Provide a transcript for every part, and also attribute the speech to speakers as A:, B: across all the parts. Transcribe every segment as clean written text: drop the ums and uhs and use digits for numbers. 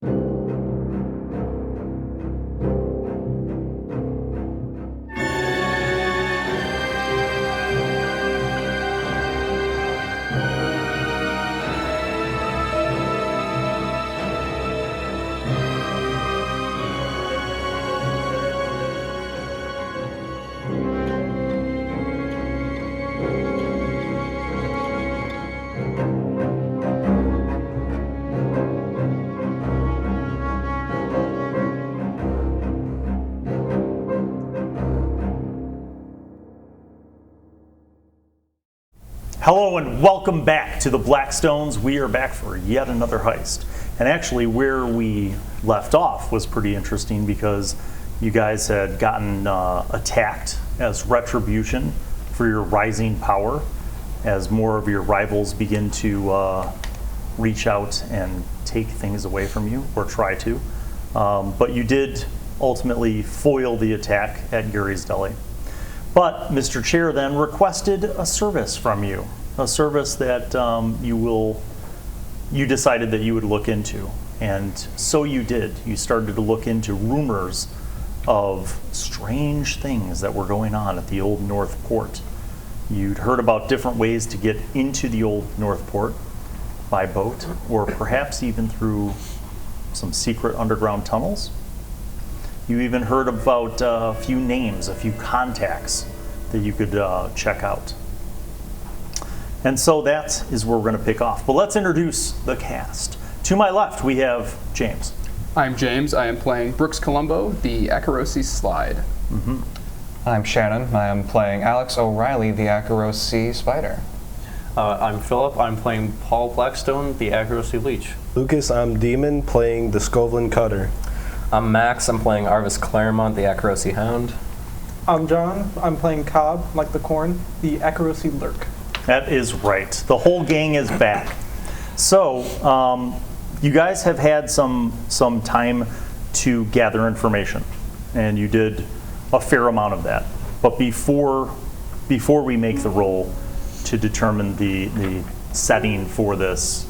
A: Hello and welcome back to the Blackstones. We are back for yet another heist. And actually where we left off was pretty interesting because you guys had gotten attacked as retribution for your rising power as more of your rivals begin to reach out and take things away from you, or try to. But you did ultimately foil the attack at Yuri's Deli. But Mr. Chair then requested a service from you, a service that you decided that you would look into. And so you did. You started to look into rumors of strange things that were going on at the Old North Port. You'd heard about different ways to get into the Old North Port by boat, or perhaps even through some secret underground tunnels. You even heard about a few names, a few contacts that you could check out. And so that is where we're going to pick off. But let's introduce the cast. To my left, we have James.
B: I'm James. I am playing Brooks Columbo, the Akorosi Slide.
A: Mm-hmm.
C: I'm Shannon. I am playing Alex O'Reilly, the Akorosi Spider.
D: I'm Filip. I'm playing Paul Blackstone, the Akorosi Leech.
E: Lucas, I'm Demon, playing the Skovlan Cutter.
F: I'm Max. I'm playing Arvis Claremont, the Akorosi Hound.
G: I'm John. I'm playing Kobb, like the corn, the Akorosi Lurk.
A: That is right. The whole gang is back. So, you guys have had some time to gather information, and you did a fair amount of that. But before we make the roll to determine the setting for this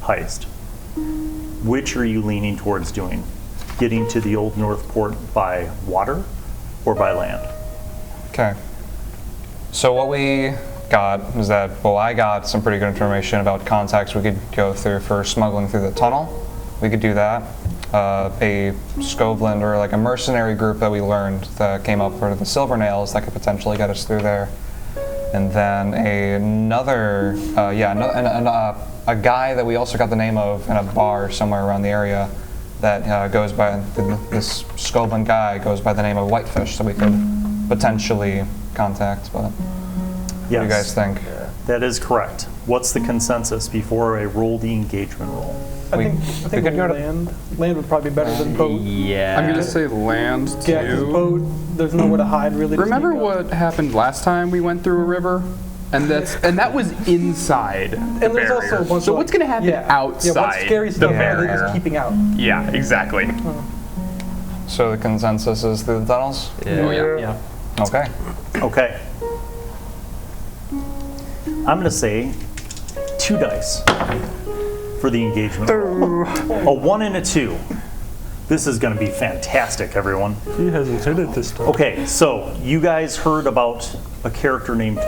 A: heist, which are you leaning towards doing? Getting to the Old North Port by water or by land?
C: Okay. So what we got is that, well, I got some pretty good information about contacts we could go through for smuggling through the tunnel. We could do that. A Skovlan, or like a mercenary group that we learned that came up for the Silver Nails that could potentially get us through there. And then a guy that we also got the name of in a bar somewhere around the area that goes by, this Skovlan guy goes by the name of Whitefish, so we could potentially contact. But what do you guys think?
A: That is correct. What's the consensus before I roll the engagement roll?
G: I think land. Land would probably be better than boat.
D: Yeah.
B: I'm going to say land, too.
G: Yeah, 'cause boat, there's nowhere to hide, really.
B: Remember what happened last time we went through a river? And that was inside the
G: and there's
B: barrier.
G: also a bunch
B: so
G: of,
B: what's going to happen outside
G: what's scary
B: the
G: stuff
B: barrier?
G: they're just keeping out.
B: Yeah, exactly.
C: So the consensus is through the tunnels?
B: Oh, yeah.
C: Okay.
A: Okay. I'm going to say 2 dice for the engagement roll. A 1 and a 2. This is going to be fantastic, everyone.
E: He hasn't hit it this time.
A: Okay, so you guys heard about a character named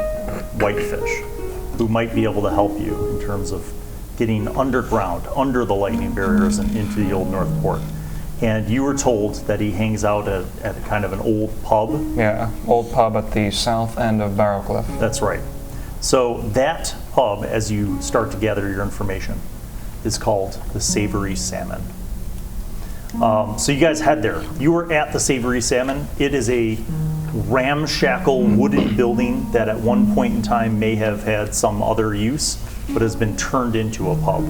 A: Whitefish who might be able to help you in terms of getting underground, under the lightning barriers and into the Old North Port. And you were told that he hangs out at kind of an old pub.
C: Yeah, old pub at the south end of Barrowcliff.
A: That's right. So that pub, as you start to gather your information, is called the Savory Salmon. So you guys head there. You were at the Savory Salmon. It is a ramshackle wooden building that at one point in time may have had some other use, but has been turned into a pub.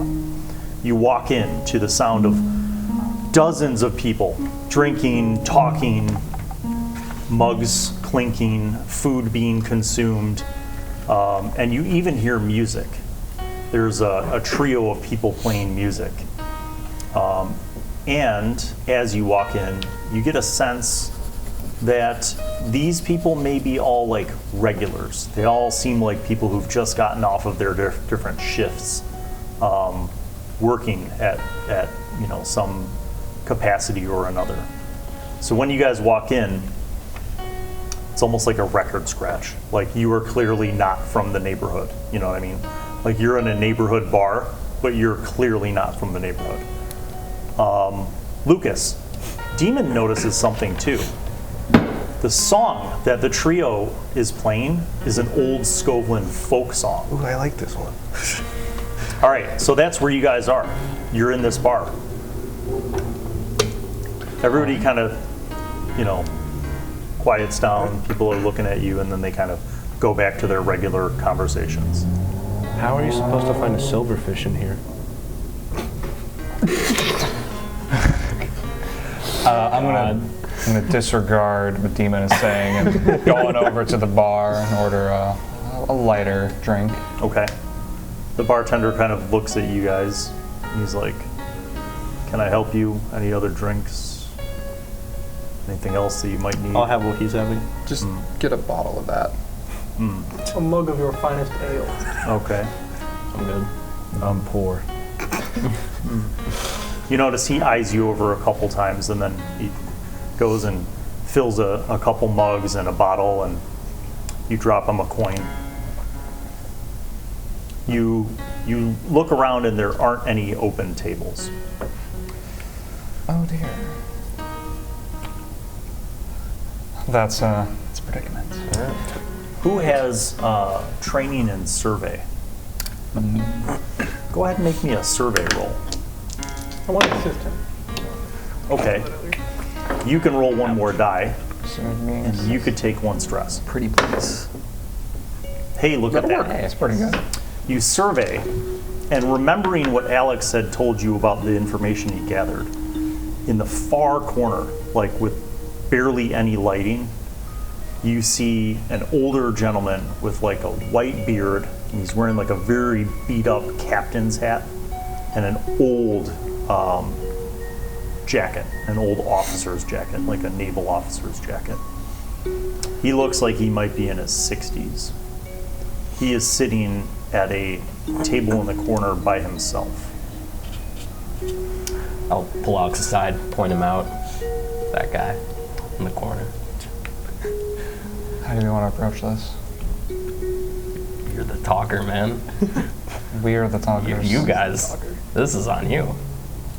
A: You walk in to the sound of dozens of people drinking, talking, mugs clinking, food being consumed, and you even hear music. There's a trio of people playing music. And as you walk in, you get a sense that these people may be all like regulars. They all seem like people who've just gotten off of their different shifts. working at some capacity or another. So when you guys walk in, it's almost like a record scratch. Like you are clearly not from the neighborhood. You know what I mean? Like you're in a neighborhood bar, but you're clearly not from the neighborhood. Lukas, Demon notices something too. The song that the trio is playing is an old Skovlan folk song.
E: Ooh, I like this one.
A: All right, so that's where you guys are. You're in this bar. Everybody kind of, quiets down. People are looking at you, and then they kind of go back to their regular conversations.
E: How are you supposed to find a silverfish in here?
C: I'm gonna disregard what Demon is saying and going over to the bar and order a lighter drink.
A: Okay. The bartender kind of looks at you guys. He's like, "Can I help you? Any other drinks? Anything else that you might need?"
D: I'll have what he's having.
B: Just get a bottle of that.
G: A mug of your finest ale.
A: Okay.
D: I'm good.
E: I'm poor.
A: You notice he eyes you over a couple times, and then he goes and fills a couple mugs and a bottle, and you drop him a coin. You look around, and there aren't any open tables.
C: Oh dear. That's a predicament.
A: Who has training in survey? Go ahead and make me a survey roll.
G: I want an assistant.
A: Okay. You can roll one more die,
C: So it
A: and
C: means
A: you could take one stress.
F: Pretty please.
A: Hey, look at that.
C: It's pretty good.
A: You survey, and remembering what Alex had told you about the information he gathered, in the far corner, like with barely any lighting, you see an older gentleman with like a white beard, and he's wearing like a very beat up captain's hat and an old jacket, an old officer's jacket, like a naval officer's jacket. He looks like he might be in his 60s. He is sitting at a table in the corner by himself.
F: I'll pull Alex aside, point him out. That guy in the corner.
C: How do we want to approach this?
F: You're the talker, man.
C: We are the talkers.
F: You guys, this is on you.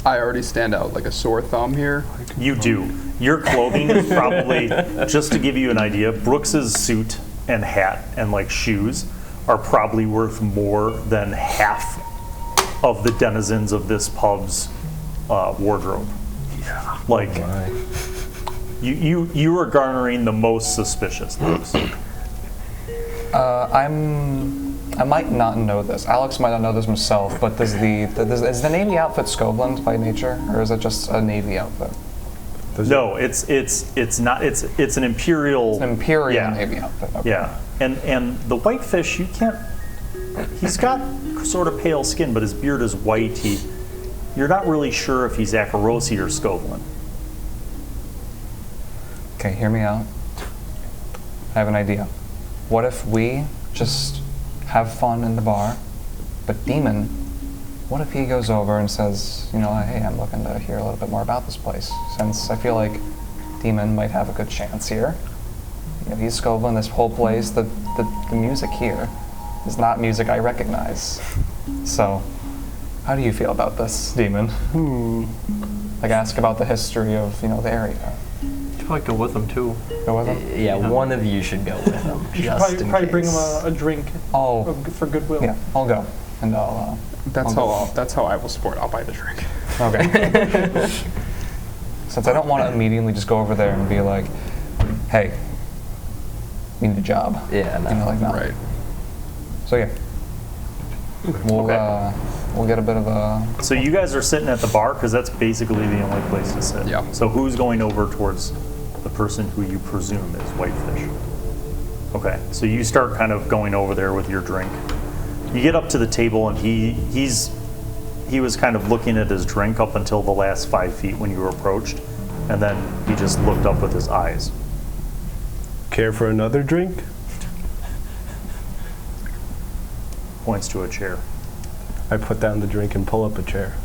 B: I already stand out like a sore thumb here.
A: You do. Your clothing is probably, just to give you an idea, Brooks's suit and hat and like shoes are probably worth more than half of the denizens of this pub's wardrobe. Like, you are garnering the most suspicious looks.
C: I might not know this. Alex might not know this himself, but is the Navy outfit Skovlan's by nature, or is it just a Navy outfit?
A: No, it's not. It's an imperial.
C: It's an Imperial
A: yeah.
C: Navy outfit. Okay.
A: Yeah, and the whitefish, you can't. He's got sort of pale skin, but his beard is white. You're not really sure if he's Akorosi or Skovlan.
C: Okay, hear me out. I have an idea. What if we just have fun in the bar, but Demon, what if he goes over and says, hey, I'm looking to hear a little bit more about this place, since I feel like Demon might have a good chance here. He's Skovlan, this whole place, the music here is not music I recognize. So, how do you feel about this, Demon? Like, ask about the history of, the area.
D: I'd probably go with him too.
C: Go with him?
F: Yeah, one of you should go with him.
G: You should
F: just in
G: probably bring him
F: case.
G: a drink for goodwill.
C: Yeah, I'll go. And I'll,
B: That's how I will support. I'll buy the drink.
C: okay. Since I don't want to immediately just go over there and be like, hey, we need a job.
F: Yeah, no.
C: No.
B: Right.
C: So yeah, we'll get a bit of a.
A: So you guys are sitting at the bar because that's basically the only place to sit.
B: Yeah.
A: So who's going over towards the person who you presume is Whitefish? Okay. So you start kind of going over there with your drink. You get up to the table and he was kind of looking at his drink up until the last 5 feet when you were approached, and then he just looked up with his eyes.
E: Care for another drink?
A: Points to a chair.
E: I put down the drink and pull up a chair.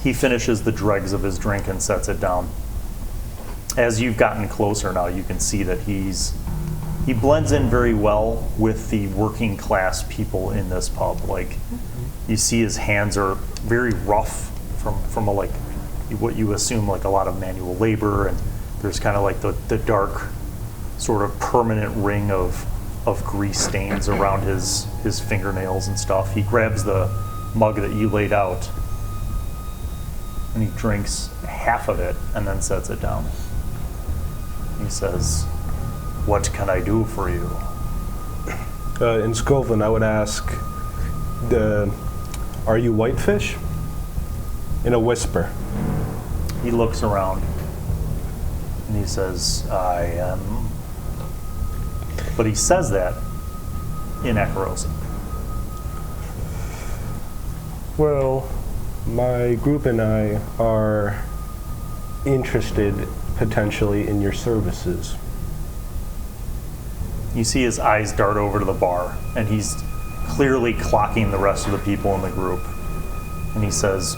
A: He finishes the dregs of his drink and sets it down. As you've gotten closer now, you can see that he blends in very well with the working class people in this pub. Like, you see his hands are very rough from a, like, what you assume like a lot of manual labor, and there's kind of like the dark sort of permanent ring of grease stains around his fingernails and stuff. He grabs the mug that you laid out and he drinks half of it and then sets it down. He says, "What can I do for you?"
E: In Skovlan, I would ask, are you whitefish? In a whisper.
A: He looks around and he says, "I am." But he says that in Akorosi.
E: Well, my group and I are interested potentially in your services.
A: You see his eyes dart over to the bar, and he's clearly clocking the rest of the people in the group. And he says,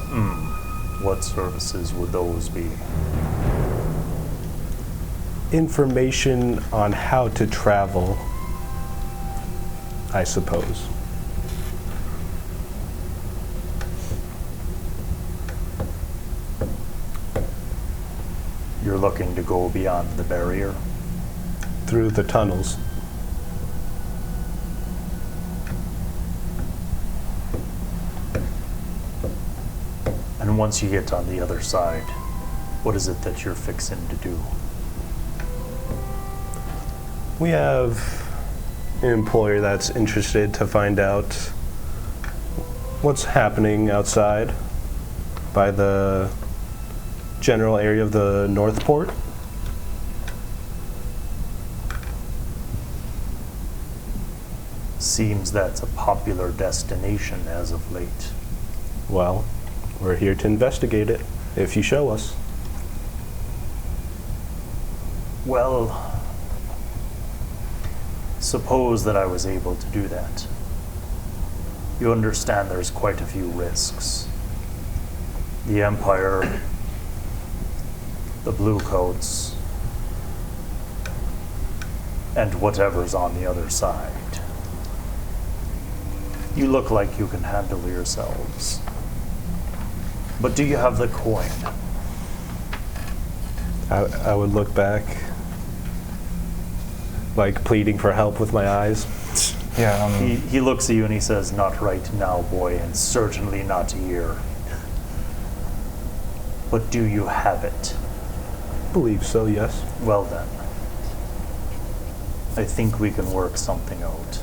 A: "What services would those be?"
E: Information on how to travel, I suppose.
A: You're looking to go beyond the barrier?
E: Through the tunnels.
A: And once you get on the other side, what is it that you're fixing to do?
E: We have an employer that's interested to find out what's happening outside by the general area of the North Port.
A: Seems that's a popular destination as of late.
E: Well, we're here to investigate it, if you show us.
A: Well, suppose that I was able to do that. You understand there's quite a few risks. The Empire, the Bluecoats, and whatever's on the other side. You look like you can handle yourselves. But do you have the coin?
E: I would look back, like pleading for help with my eyes.
C: Yeah.
A: He looks at you and he says, "Not right now, boy, and certainly not here. But do you have it?"
E: Believe so, yes.
A: Well then, I think we can work something out.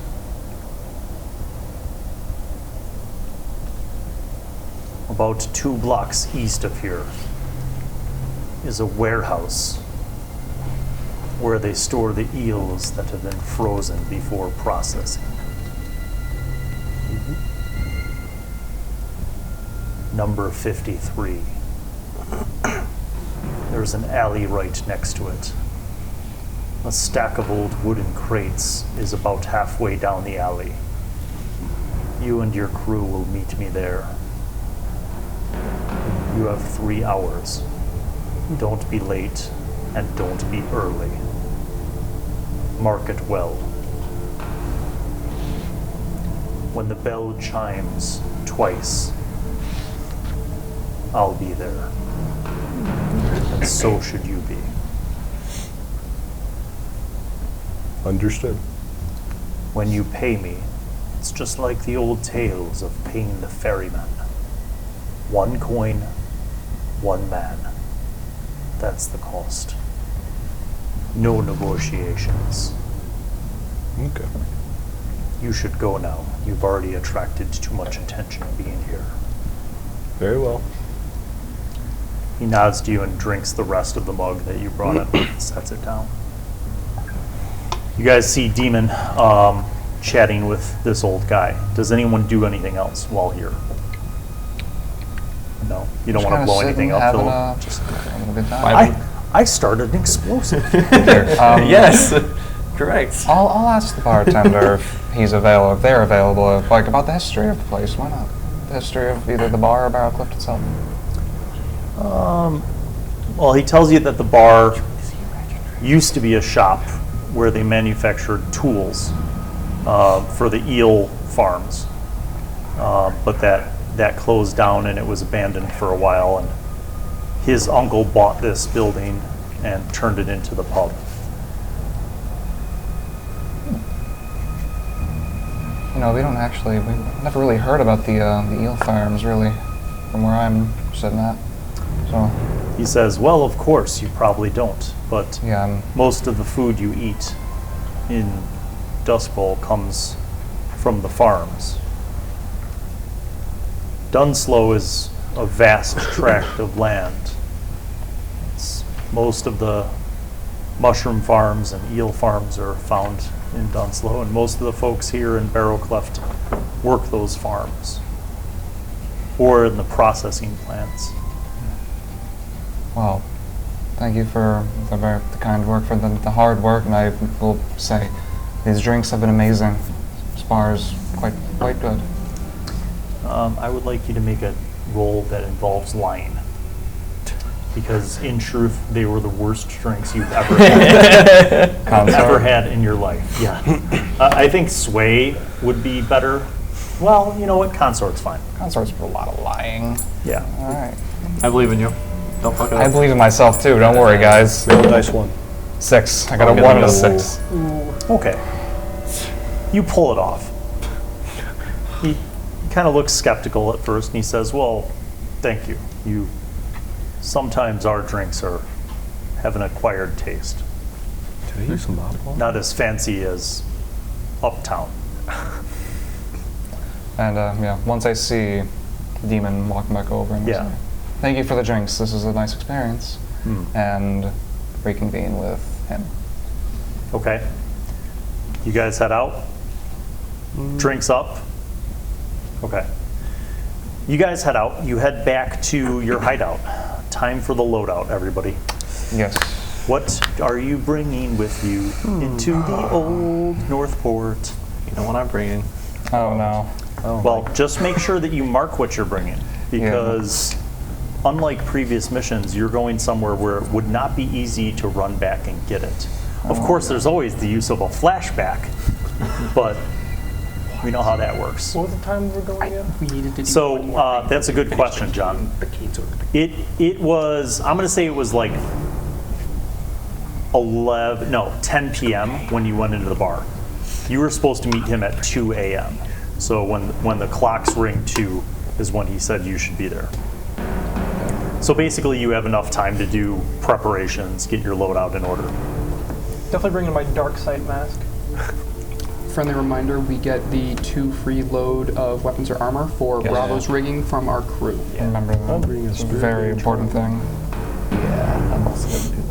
A: About 2 blocks east of here is a warehouse where they store the eels that have been frozen before processing. Number 53. There's an alley right next to it. A stack of old wooden crates is about halfway down the alley. You and your crew will meet me there. You have 3 hours. Don't be late and don't be early. Mark it well. When the bell chimes twice, I'll be there. And so should you be.
E: Understood.
A: When you pay me, it's just like the old tales of paying the ferryman. 1 coin, 1 man. That's the cost. No negotiations.
E: Okay.
A: You should go now. You've already attracted too much attention being here.
E: Very well.
A: He nods to you and drinks the rest of the mug that you brought him and sets it down. You guys see Demon chatting with this old guy. Does anyone do anything else while here? No? You don't want to blow anything up, Philip?
C: Just having a good time.
A: I started an explosive.
F: Yes.
D: Correct.
C: I'll ask the bartender if he's available, if they're available, like about the history of the place. Why not? The history of either the bar or Barrowcliff itself.
A: Well, he tells you that the bar used to be a shop where they manufactured tools for the eel farms, but that closed down and it was abandoned for a while. And his uncle bought this building and turned it into the pub.
C: You know, we've never really heard about the eel farms, really, from where I'm sitting at. So,
A: He says, well, of course, you probably don't, but
C: yeah,
A: most of the food you eat in Dust Bowl comes from the farms. Dunslow is a vast tract of land. Most of the mushroom farms and eel farms are found in Dunslow, and most of the folks here in Barrowcleft work those farms or in the processing plants.
C: well, thank you for the kind work, for the hard work, and I will say these drinks have been amazing. This bar is quite good.
A: I would like you to make a roll that involves lying. Because in truth, they were the worst drinks you've ever had in your life. Yeah. I think Sway would be better. Well, you know what? Consort's fine.
C: Consort's for a lot of lying.
A: Yeah.
C: All right.
D: I believe in you. Don't fuck it
C: I
D: up.
C: believe in myself too. Don't worry, guys.
E: Roll dice 1.
C: 6. I got a 1 and a 6.
A: Okay. You pull it off. He kind of looks skeptical at first, and he says, well, thank you. Sometimes our drinks have an acquired taste.
E: Did I use some alcohol?
A: Not as fancy as Uptown.
C: And yeah, once I see Demon walking back over, and
A: Yeah.
C: say, thank you for the drinks. This was a nice experience. And reconvene with him.
A: Okay. You guys head out? Drinks up? Okay. You guys head out. You head back to your hideout. Time for the loadout, everybody.
C: Yes.
A: What are you bringing with you into the old Northport?
D: You know what I'm bringing.
C: Oh no.
A: Well, just make sure that you mark what you're bringing, because unlike previous missions, you're going somewhere where it would not be easy to run back and get it. Of course, there's always the use of a flashback, but we know how that works.
G: What was the time we were going in?
B: We needed to do
A: So
B: one more thing.
A: that's a good question, John. It was, I'm going to say it was like 10 p.m. when you went into the bar. You were supposed to meet him at 2 a.m. So when the clocks ring 2 is when he said you should be there. So basically you have enough time to do preparations, get your loadout in order.
G: Definitely bringing my dark sight mask.
B: Friendly reminder, we get the 2 free load of weapons or armor for Bravo's rigging from our crew.
C: Remember that. It's a very important thing.
F: Yeah, I'm also going to do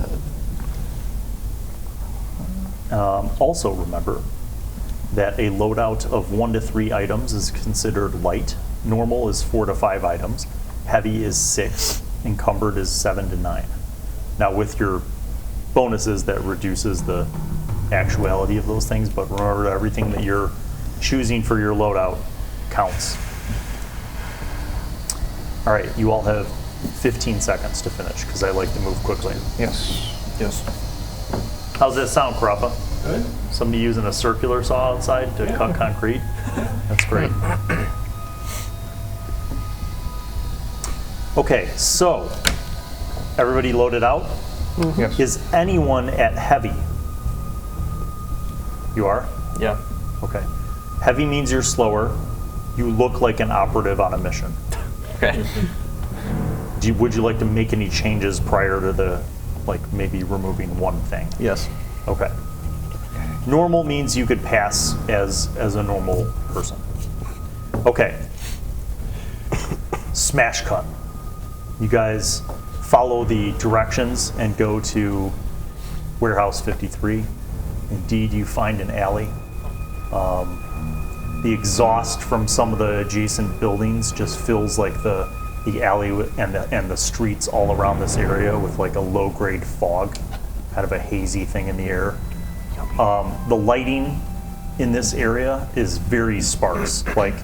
F: that.
A: Also remember that a loadout of 1 to 3 items is considered light. Normal is 4 to 5 items. Heavy is 6. Encumbered is 7 to 9. Now with your bonuses, that reduces the actuality of those things, but remember everything that you're choosing for your loadout counts. All right, you all have 15 seconds to finish because I like to move quickly.
C: Yes.
A: How's that sound, Karappa? Good. Somebody using a circular saw outside to cut concrete? That's great. Okay, so everybody loaded out?
C: Yes.
A: Is anyone at heavy? You are?
D: Yeah.
A: Okay. Heavy means you're slower. You look like an operative on a mission.
D: Okay.
A: Would you like to make any changes prior to maybe removing one thing?
D: Yes.
A: Okay. Normal means you could pass as a normal person. Okay. Smash cut. You guys follow the directions and go to Warehouse 53. Indeed, you find an alley. The exhaust from some of the adjacent buildings just fills like the alley and the streets all around this area with like a low-grade fog, kind of a hazy thing in the air. The lighting in this area is very sparse, like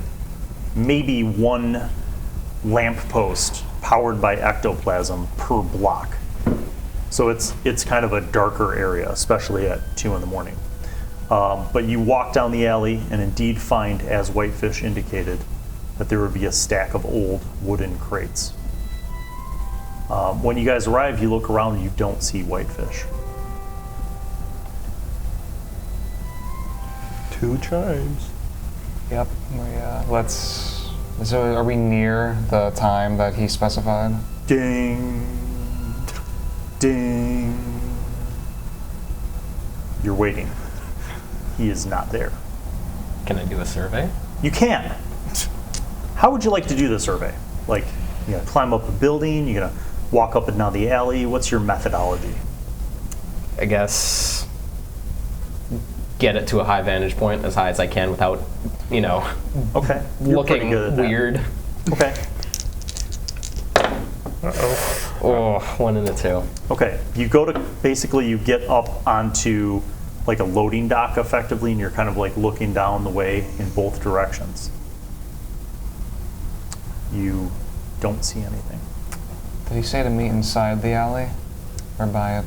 A: maybe one lamppost powered by ectoplasm per block. So it's kind of a darker area, especially at 2 in the morning. But you walk down the alley and indeed find, as Whitefish indicated, that there would be a stack of old wooden crates. When you guys arrive, you look around and you don't see Whitefish.
E: 2 chimes.
C: Yep. So are we near the time that he specified?
A: Ding, ding. You're waiting. He is not there.
F: Can I do a survey?
A: You can. How would you like to do the survey? Like, you gonna climb up a building? You gonna walk up and down the alley? What's your methodology?
F: I guess get it to a high vantage point, as high as I can, without,
A: Okay. You're pretty
F: looking
A: good at that.
F: weird.
A: Okay.
F: Oh, 1 and a 2.
A: Okay. You go to, basically you get up onto like a loading dock effectively, and you're kind of like looking down the way in both directions. You don't see anything.
C: Did he say to meet inside the alley or by it?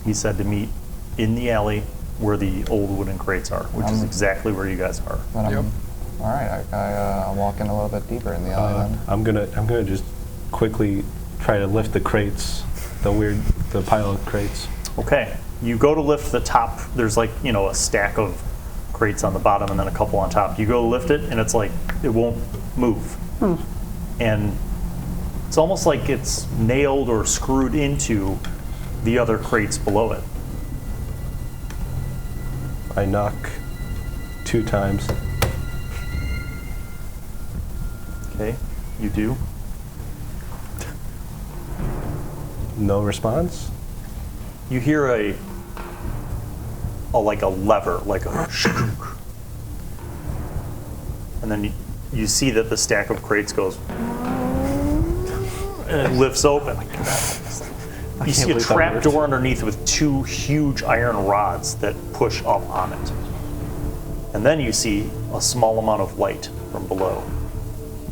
A: He said to meet in the alley where the old wooden crates are, which is exactly where you guys are.
C: Then all right, I'll walk in a little bit deeper in the alley then.
E: I'm gonna just quickly try to lift the crates, the pile of crates.
A: Okay. You go to lift the top. There's like, a stack of crates on the bottom and then a couple on top. You go to lift it and it's like, it won't move. And it's almost like it's nailed or screwed into the other crates below it.
E: I knock 2 times.
A: Okay, you do.
E: No response.
A: You hear a like a lever, like a shkook. And then you see that the stack of crates goes and it lifts open. You see a trap door underneath with 2 huge iron rods that push up on it. And then you see a small amount of light from below.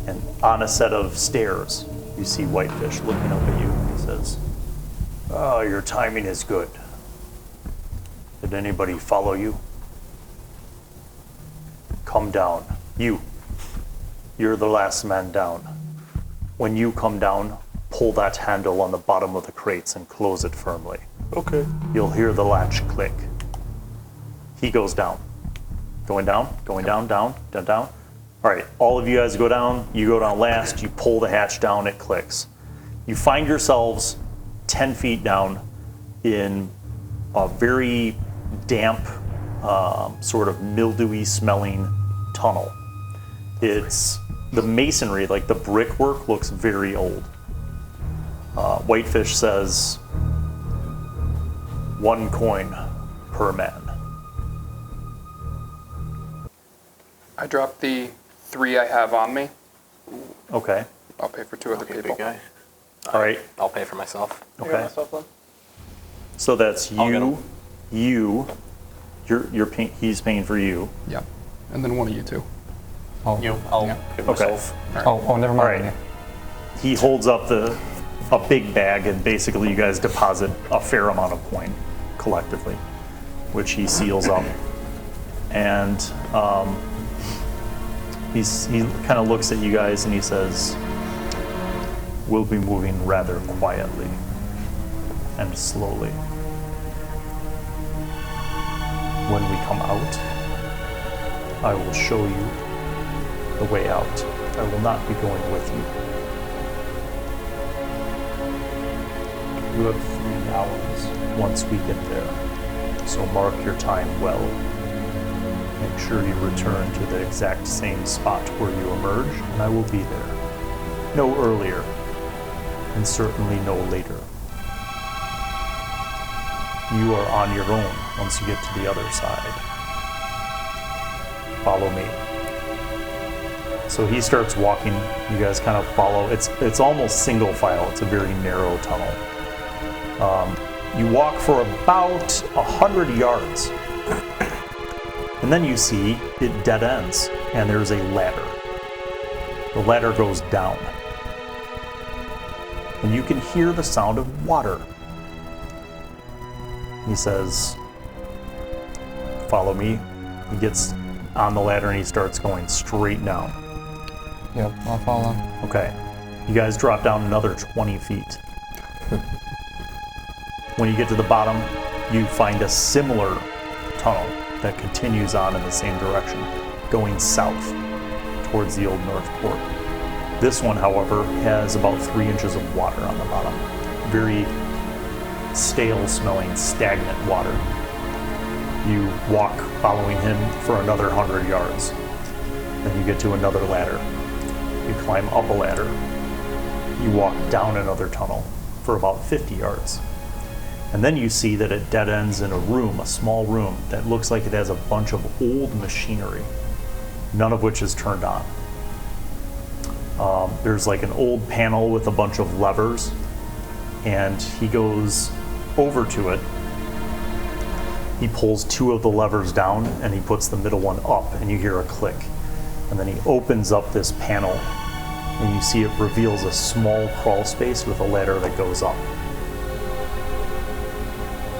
A: And on a set of stairs, you see Whitefish looking up at you, and he says, "Oh, your timing is good. Did anybody follow you? Come down. You're the last man down. When you come down, pull that handle on the bottom of the crates and close it firmly.
E: Okay.
A: You'll hear the latch click." He goes down. Going down, down, down. All right, all of you guys go down. You go down last. You pull the hatch down. It clicks. You find yourselves 10 feet down in a very damp, sort of mildewy smelling tunnel. It's the masonry, like the brickwork, looks very old. Whitefish says, 1 coin per man.
B: I dropped the 3 I have on me.
A: Okay.
B: I'll pay for 2 other people.
D: Big guy.
A: All right.
F: I'll pay for myself.
G: I got
A: Okay.
G: myself one.
A: So that's
D: I'll get 'em.
A: he's paying for you.
B: Yeah. And then one of you 2.
F: Oh,
D: I'll
B: Yeah.
D: pay
A: Okay.
D: myself.
C: Oh, never mind.
A: Right. He holds up a big bag, and basically you guys deposit a fair amount of coin collectively, which he seals up. And he kind of looks at you guys and he says, "We'll be moving rather quietly and slowly. When we come out, I will show you the way out. I will not be going with you. You have 3 hours once we get there, so mark your time well. Make sure you return to the exact same spot where you emerged, and I will be there. No earlier, and certainly no later. You are on your own once you get to the other side. Follow me." So he starts walking. You guys kind of follow. It's almost single file. It's a very narrow tunnel. You walk for about 100 yards, And then you see it dead ends, and there's a ladder. The ladder goes down. And you can hear the sound of water. He says, follow me. He gets on the ladder and he starts going straight down.
C: Yep, I'll follow.
A: Okay. You guys drop down another 20 feet. When you get to the bottom, you find a similar tunnel that continues on in the same direction, going south towards the old North Port. This one, however, has about 3 inches of water on the bottom. Very stale smelling, stagnant water. You walk following him for another 100 yards. Then you get to another ladder. You climb up a ladder. You walk down another tunnel for about 50 yards. And then you see that it dead ends in a room, a small room, that looks like it has a bunch of old machinery, none of which is turned on. There's like an old panel with a bunch of levers, and he goes over to it. He pulls 2 of the levers down, and he puts the middle one up, and you hear a click. And then he opens up this panel, and you see it reveals a small crawl space with a ladder that goes up.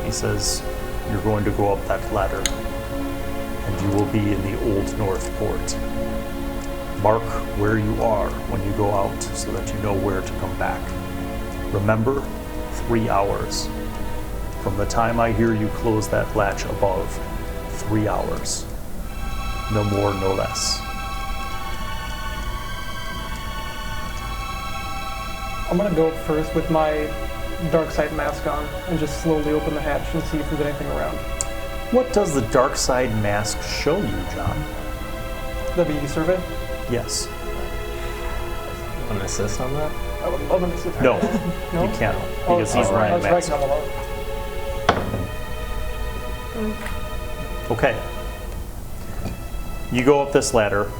A: He says, you're going to go up that ladder, and you will be in the Old North Port. Mark where you are when you go out so that you know where to come back. Remember, 3 hours. From the time I hear you close that latch above, 3 hours. No more, no less.
G: I'm gonna go first with my dark side mask on and just slowly open the hatch and see if there's anything around.
A: What does the dark side mask show you, John?
G: WD survey?
A: Yes.
F: An assist on that?
G: I would love an assist.
A: No,
G: No?
A: you can't, because he's wearing a
G: that's
A: mask.
G: right, I'm alone.
A: Okay. You go up this ladder.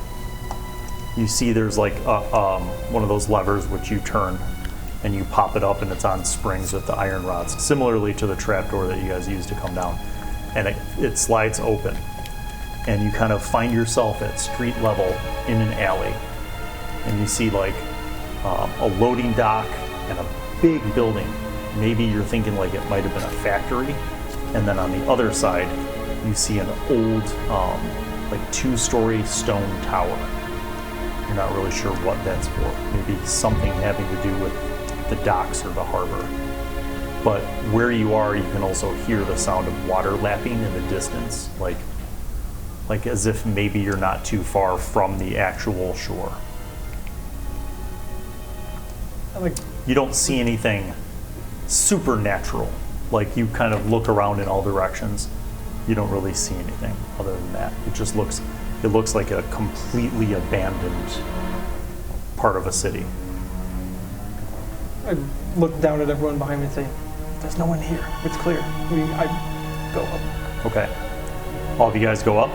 A: You see there's like one of those levers which you turn, and you pop it up, and it's on springs with the iron rods, similarly to the trapdoor that you guys used to come down. And it slides open, and you kind of find yourself at street level in an alley, and you see like a loading dock and a big building. Maybe you're thinking like it might have been a factory, and then on the other side you see an old like 2-story stone tower. You're not really sure what that's for. Maybe something having to do with the docks or the harbor. But where you are, you can also hear the sound of water lapping in the distance, like as if maybe you're not too far from the actual shore. You don't see anything supernatural. Like you kind of look around in all directions. You don't really see anything other than that. It looks like a completely abandoned part of a city.
G: I look down at everyone behind me and say, there's no one here. It's clear. I go up.
A: Okay. All of you guys go up?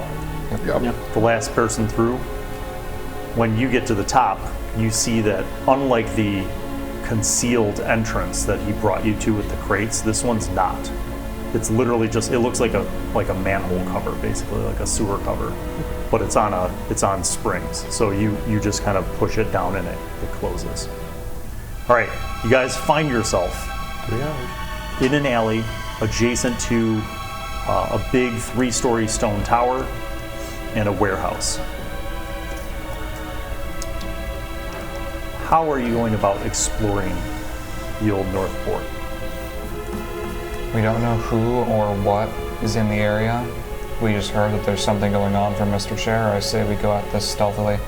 B: Yep.
A: The last person through. When you get to the top, you see that unlike the concealed entrance that he brought you to with the crates, this one's not. It's literally just, it looks like a manhole cover, basically, like a sewer cover. But it's on springs. So you just kind of push it down and it closes. All right, you guys find yourself in an alley adjacent to a big 3-story stone tower and a warehouse. How are you going about exploring the old North Port?
C: We don't know who or what is in the area. We just heard that there's something going on from Mr. Chair. I say we go at this stealthily.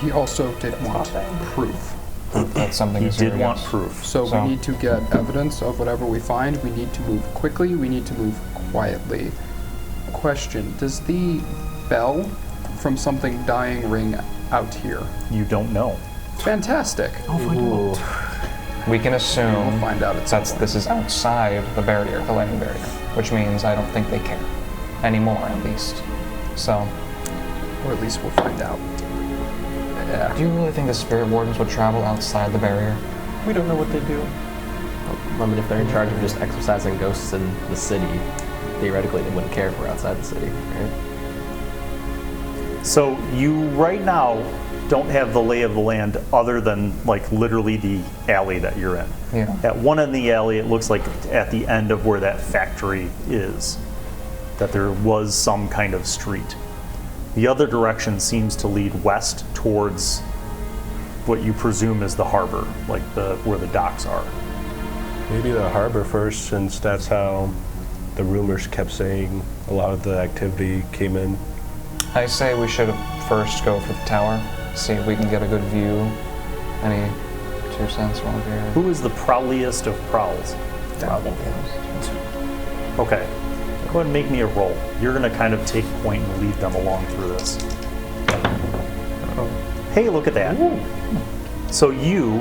B: He also did want proof.
C: That's something
A: You
C: is
A: did
C: here,
A: want
C: yes.
A: proof.
B: So
C: So-
B: we need to get evidence of whatever we find. We need to move quickly. We need to move quietly. Question, does the bell from something dying ring out here?
A: You don't know.
B: Fantastic.
C: We can assume
B: We'll find out at some point.
C: this is outside the barrier, the landing barrier, which means I don't think they care. Anymore, at least. So,
B: Or at least we'll find out.
C: do you really think the spirit wardens would travel outside the barrier?
G: We don't know what they do.
F: I mean, if they're in charge of just exorcising ghosts in the city, theoretically they wouldn't care if we're outside the city, right?
A: So you right now don't have the lay of the land other than like literally the alley that you're in.
C: Yeah.
A: At one end of the alley, it looks like at the end of where that factory is, that there was some kind of street. The other direction seems to lead west towards what you presume is the harbor, like where the docks are.
E: Maybe the harbor first, since that's how the rumors kept saying a lot of the activity came in.
C: I say we should first go for the tower, see if we can get a good view. Any 2 cents around here?
A: Who is the prowliest of prowls? Okay. Go ahead and make me a roll. You're going to kind of take point and lead them along through this. Hey, look at that. So you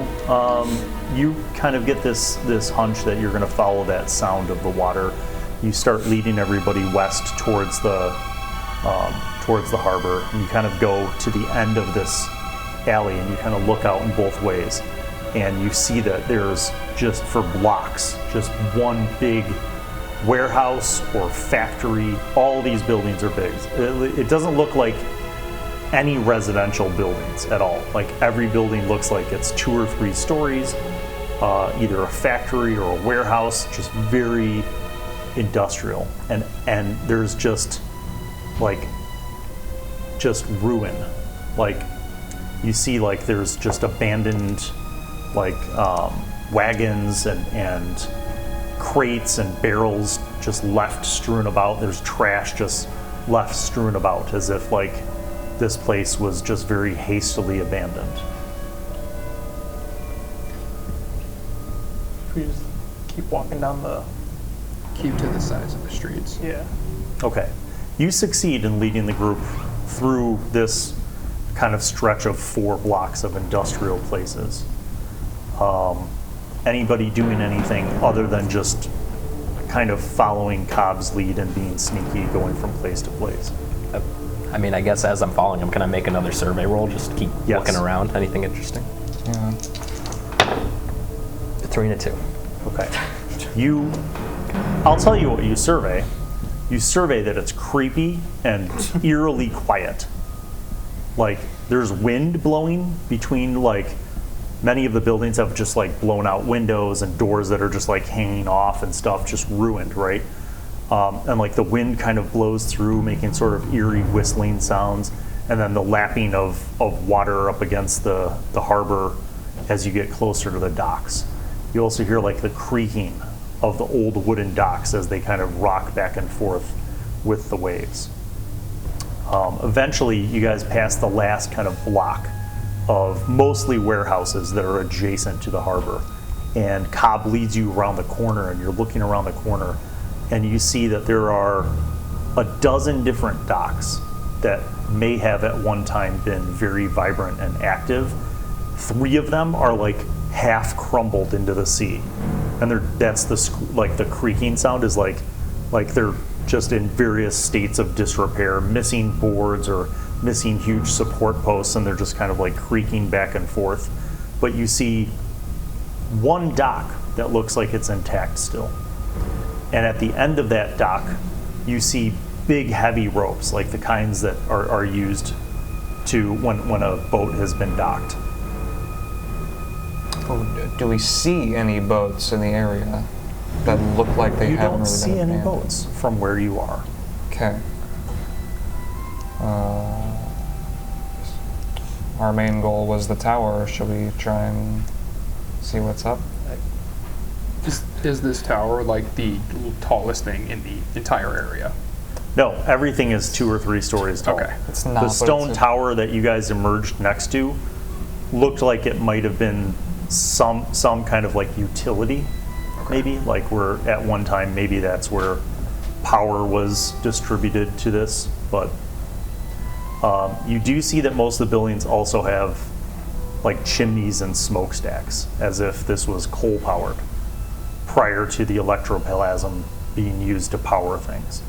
A: kind of get this hunch that you're going to follow that sound of the water. You start leading everybody west towards the harbor, and you kind of go to the end of this alley, and you kind of look out in both ways, and you see that there's just for blocks just one big warehouse or factory. All these buildings are big. It doesn't look like any residential buildings at all. Like every building looks like it's 2 or 3 stories, either a factory or a warehouse, just very industrial. And there's just ruin. Like you see like there's just abandoned wagons and crates and barrels just left strewn about. There's trash just left strewn about, as if like this place was just very hastily abandoned.
G: We just keep walking down the.
B: Keep to the sides of the streets.
G: Yeah.
A: Okay. You succeed in leading the group through this kind of stretch of 4 blocks of industrial places. Anybody doing anything other than just kind of following Kobb's lead and being sneaky, going from place to place?
F: I mean, I guess as I'm following him, can I make another survey roll? Just keep
A: Yes.
F: looking around. Anything interesting?
C: Yeah.
F: 3 and a 2.
A: Okay. I'll tell you what you survey. You survey that it's creepy and eerily quiet. Like there's wind blowing between like many of the buildings have just like blown out windows and doors that are just like hanging off and stuff, just ruined, right? And like the wind kind of blows through, making sort of eerie whistling sounds, and then the lapping of water up against the harbor as you get closer to the docks. You also hear like the creaking of the old wooden docks as they kind of rock back and forth with the waves. Eventually, you guys pass the last kind of block of mostly warehouses that are adjacent to the harbor. And Kobb leads you around the corner, and you're looking around the corner, and you see that there are a dozen different docks that may have at one time been very vibrant and active. 3 of them are like half crumbled into the sea. And that's the creaking sound is like they're just in various states of disrepair, missing boards or missing huge support posts, and they're just kind of like creaking back and forth. But you see one dock that looks like it's intact still. And at the end of that dock, you see big heavy ropes, like the kinds that are used to when a boat has been docked.
C: Do we see any boats in the area that look like they
A: You
C: haven't
A: don't
C: really
A: see
C: been
A: any
C: abandoned?
A: boats from where you are.
C: Okay. Our main goal was the tower. Should we try and see what's up?
B: Is this tower like the tallest thing in the entire area?
A: No, everything is 2 or 3 stories tall.
B: Okay.
C: It's not.
A: The
C: but
A: stone
C: it's
A: tower that you guys emerged next to looked like it might have been some kind of like utility, maybe, like where at one time maybe that's where power was distributed to this. But you do see that most of the buildings also have like chimneys and smokestacks, as if this was coal powered prior to the electroplasm being used to power things.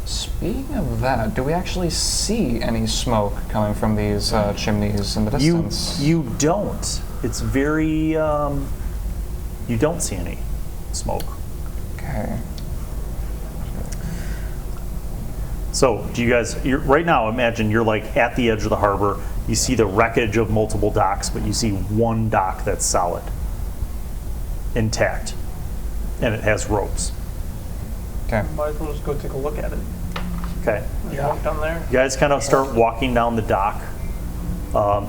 C: Speaking of that, do we actually see any smoke coming from these chimneys in the distance?
A: You don't. It's very, you don't see any smoke.
C: Okay.
A: So do you guys, right now imagine you're like at the edge of the harbor, you see the wreckage of multiple docks, but you see one dock that's solid, intact, and it has ropes.
C: Okay.
G: Might as well just go take a look at it.
A: Okay.
G: Walk down there.
A: You guys kind of start walking down the dock.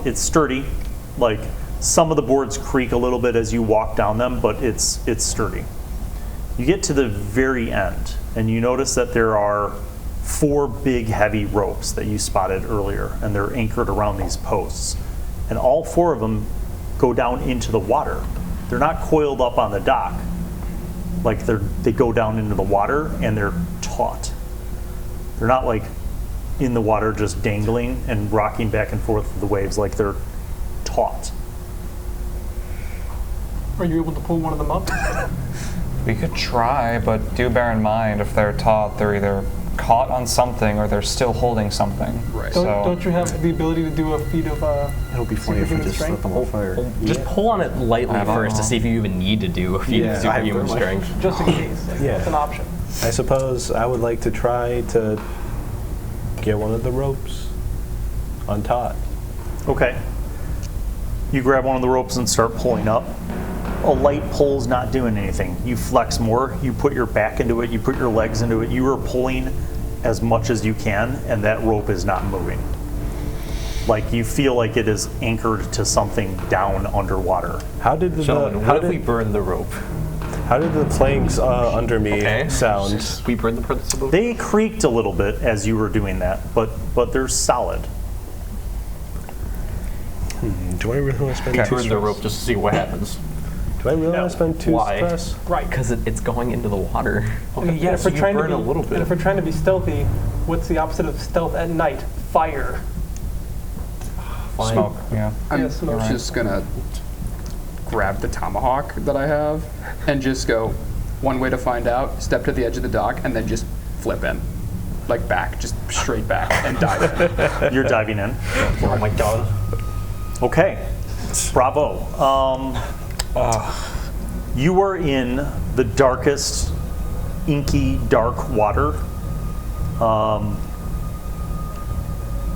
A: It's sturdy, like some of the boards creak a little bit as you walk down them, but it's sturdy. You get to the very end, and you notice that there are 4 big heavy ropes that you spotted earlier, and they're anchored around these posts. And all 4 of them go down into the water. They're not coiled up on the dock. Like they go down into the water and they're taut. They're not like in the water just dangling and rocking back and forth with the waves, like they're taut.
G: Are you able to pull one of them up?
C: We could try, but do bear in mind if they're taut, they're either caught on something or they're still holding something.
B: Right.
G: Don't you have the ability to do a feat of
H: It'll be funny if we
G: superhuman
H: just set
G: strength?
H: them on fire.
F: Just pull on it lightly
C: I don't
F: first to
C: know.
F: see if you even need to do a feat
H: Yeah,
F: of
H: I have
F: superhuman
H: my-
F: strength.
G: Just in case. Like,
E: Yeah.
G: It's an option.
E: I suppose I would like to try to get one of the ropes untaut.
A: Okay. You grab one of the ropes and start pulling up. A light pull's not doing anything. You flex more, you put your back into it, you put your legs into it. You are pulling as much as you can, and that rope is not moving. Like you feel like it is anchored to something down underwater.
E: How did the
D: Gentlemen,
E: how
D: what if we
E: did,
D: burn the rope?
E: how did the planks under me sound?
F: We burn the principle.
A: They creaked a little bit as you were doing that, but they're solid.
E: Do I really want to spend
C: Okay.
E: 2
D: Burn the
E: stress?
D: rope just to see what happens.
E: Do I really
G: No.
E: want to spend 2
D: Why?
E: stress?
G: Right.
F: Because it's going into the water.
G: And
D: Yeah,
G: if
D: so
G: we're
D: you
G: trying
D: burn
G: to
D: a
G: be,
D: little bit.
G: And if we're trying to be stealthy, what's the opposite of stealth at night? Fire.
D: Fine.
C: Smoke, yeah.
B: I'm
G: Yeah, smoke.
B: just gonna grab the tomahawk that I have and just go one way to find out, step to the edge of the dock, and then just flip in. Like back, just straight back and dive in.
A: You're diving in.
D: Oh my god.
A: Okay. Bravo. You are in the darkest, inky, dark water.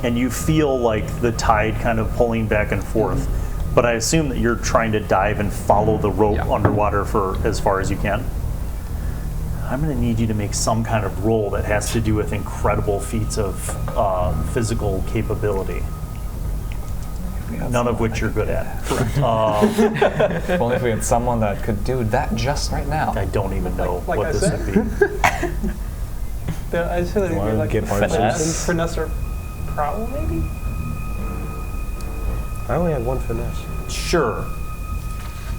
A: And you feel like the tide kind of pulling back and forth. But I assume that you're trying to dive and follow the rope
B: Yeah.
A: underwater for as far as you can. I'm going to need you to make some kind of roll that has to do with incredible feats of physical capability. None of which you're good at.
C: If only if we had someone that could do that just right now.
A: I don't even know
G: Like
A: what
G: I
A: this
G: said.
A: would be.
G: I'd say that it'd be
E: Wanna
G: like
E: get hard
G: finesse, finesse or prowl, maybe?
E: I only had 1 finesse.
A: Sure.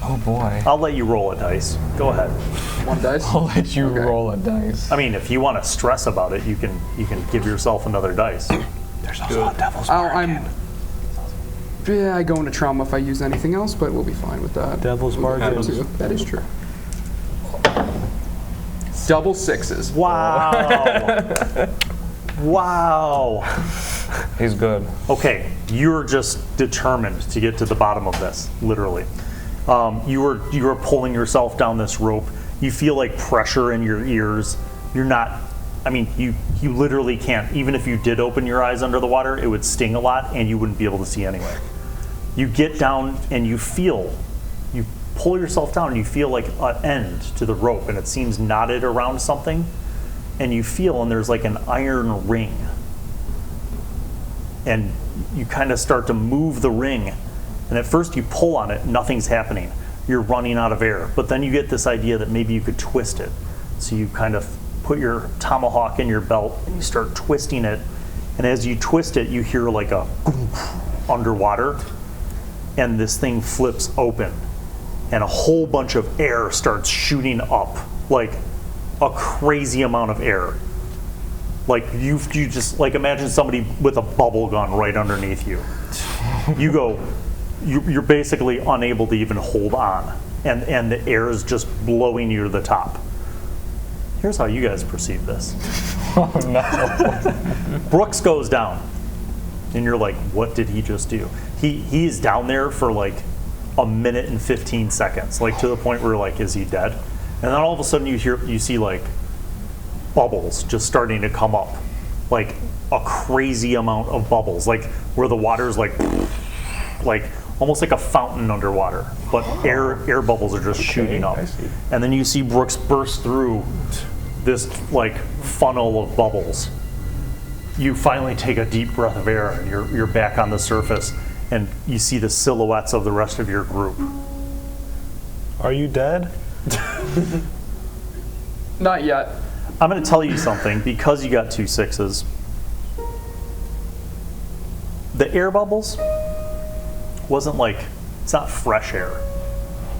C: Oh boy.
A: I'll let you roll a dice. Go ahead.
B: One dice.
C: I'll let you
B: Okay.
C: roll a dice.
A: I mean, if you want to stress about it, you can give yourself another dice.
E: There's also a devil's
B: Yeah, I go into trauma if I use anything else, but we'll be fine with that.
E: Devil's bargain.
B: Too. That is true. Double 6s.
A: Wow. Wow.
C: He's good.
A: Okay, you're just determined to get to the bottom of this, literally. You are pulling yourself down this rope. You feel like pressure in your ears. You're not, I mean, you literally can't, even if you did open your eyes under the water, it would sting a lot and you wouldn't be able to see anyway. You get down and you pull yourself down and you feel like an end to the rope and it seems knotted around something. And you feel, and there's like an iron ring. And you kind of start to move the ring. And at first you pull on it, nothing's happening. You're running out of air. But then you get this idea that maybe you could twist it. So you kind of put your tomahawk in your belt and you start twisting it. And as you twist it, you hear like a goomph underwater. And this thing flips open. And a whole bunch of air starts shooting up. Like a crazy amount of air. Like you just like imagine somebody with a bubble gun right underneath you. You're basically unable to even hold on, and the air is just blowing you to the top. Here's how you guys perceive this.
C: Oh no.
A: Brooks goes down, and you're like, what did he just do? He's down there for like a minute and 15 seconds, like to the point where like, is he dead? And then all of a sudden you see like bubbles just starting to come up like a crazy amount of bubbles, like where the water's like almost like a fountain underwater, but air bubbles are just shooting up.
E: I see.
A: And then you see Brooks burst through this like funnel of bubbles. You finally take a deep breath of air, and you're back on the surface, and you see the silhouettes of the rest of your group.
E: Are you dead?
B: Not yet.
A: I'm going to tell you something, because you got 2 6s. The air bubbles wasn't like, it's not fresh air.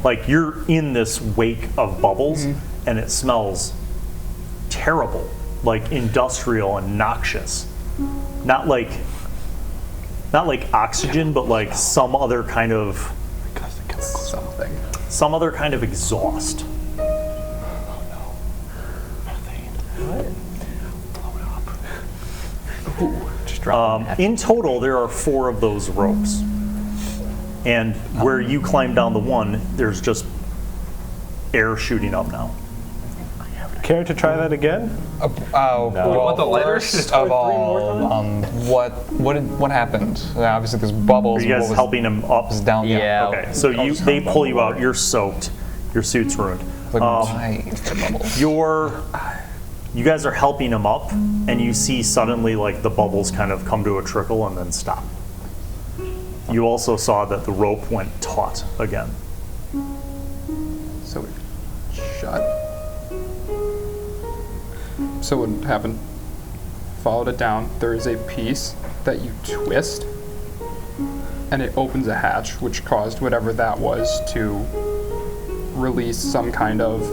A: Like, you're in this wake of bubbles, and it smells terrible, like industrial and noxious. Not like oxygen, but like some other kind of
B: Something.
A: some other kind of exhaust. In total, there are 4 of those ropes. And where you climb down the one, there's just air shooting up now.
E: Care to try that again?
C: Well,
F: want the lighter?
C: first of all, what happened? Obviously, there's bubbles.
A: Are you guys
C: what was,
A: helping him up?
C: was down?
F: Yeah.
A: Okay, so they pull you out. You're soaked. Your suit's ruined.
C: Like, why is there bubbles?
A: You guys are helping him up, and you see suddenly like the bubbles kind of come to a trickle and then stop. You also saw that the rope went taut again.
B: So it shut. So what happened? Followed it down. There is a piece that you twist, and it opens a hatch, which caused whatever that was to release some kind of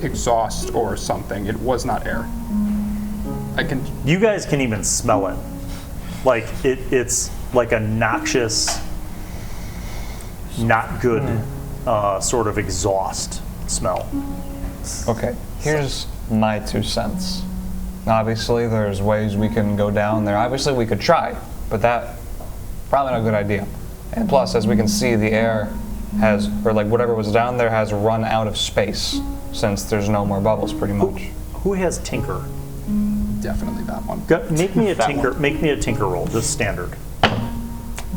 B: exhaust or something. It was not air.
A: You guys can even smell it. Like it's like a noxious, not good sort of exhaust smell.
C: Okay, here's my 2 cents. Obviously, there's ways we can go down there. Obviously, we could try, but that probably not a good idea. And plus, as we can see, the air has, or like whatever was down there, has run out of space since there's no more bubbles, pretty much.
A: Who has tinker?
B: Definitely that one.
A: Make me a tinker. Make me a tinker roll, just standard.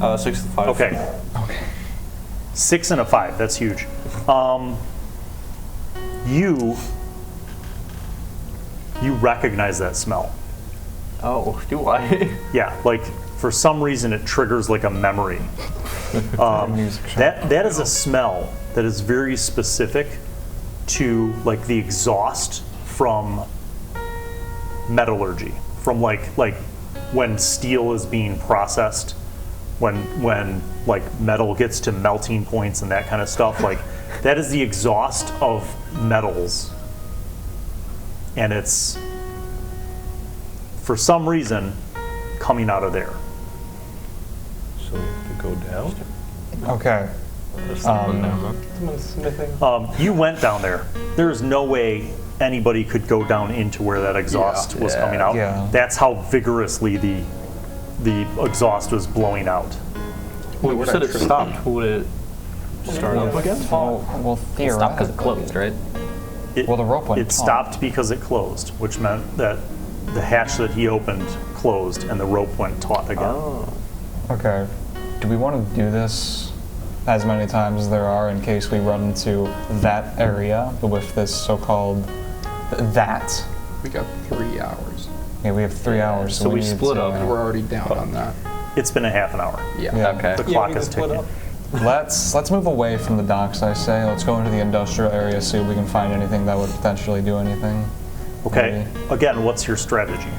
D: 6 to 5.
A: Okay. 6 and a 5. That's huge. You recognize that smell.
D: Oh, do I?
A: Yeah, like for some reason it triggers like a memory. That is a smell that is very specific to like the exhaust from metallurgy, from like when steel is being processed, when like metal gets to melting points and that kind of stuff. Like that is the exhaust of metals, and it's for some reason coming out of there.
E: So we have to go down?
C: Okay.
G: Someone's sniffing.
A: You went down there. There's no way anybody could go down into where that exhaust was coming out.
C: Yeah.
A: That's how vigorously the exhaust was blowing out.
D: Well, you said it stopped. Would it start up again?
C: Well, theoretically.
F: Stop because it closed, right?
C: Well, the rope went
A: It
C: taut.
A: stopped because it closed, which meant that the hatch that he opened closed and the rope went taut again.
D: Oh.
C: Okay. Do we want to do this as many times as there are in case we run into that area with this so-called that?
B: We got 3 hours.
C: Yeah, we have 3 hours.
D: So we
C: need
D: split
C: to,
D: up.
B: We're already down on that.
A: It's been a half an hour.
B: Yeah.
C: Yeah.
F: Okay.
A: The clock is ticking.
C: Let's move away from the docks, I say. Let's go into the industrial area, see if we can find anything that would potentially do anything.
A: Okay.
C: Maybe.
A: Again, what's your strategy?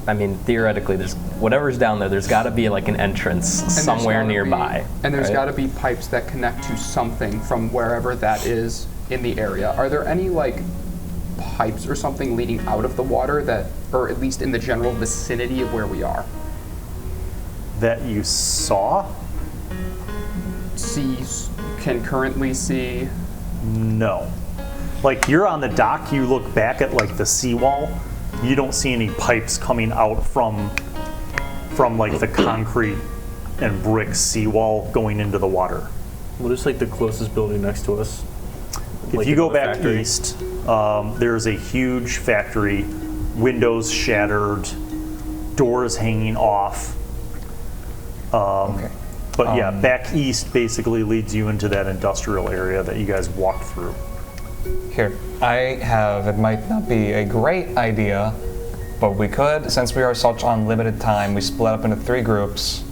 F: I mean, theoretically, there's whatever's down there. There's got to be like an entrance somewhere nearby.
B: And there's
F: right?
B: got to be pipes that connect to something from wherever that is in the area. Are there any like pipes or something leading out of the water that, or at least in the general vicinity of where we are?
A: That you saw?
B: Can currently see.
A: No. Like you're on the dock, you look back at like the seawall, you don't see any pipes coming out from like the concrete and brick seawall going into the water.
D: What is like the closest building next to us?
A: If
D: Like
A: you go
D: another
A: back
D: factory?
A: east, there's a huge factory windows shattered, doors hanging off.
C: Okay.
A: But yeah, back east basically leads you into that industrial area that you guys walked through.
C: Here, it might not be a great idea, but we could, since we are such on limited time, we split up into 3 groups.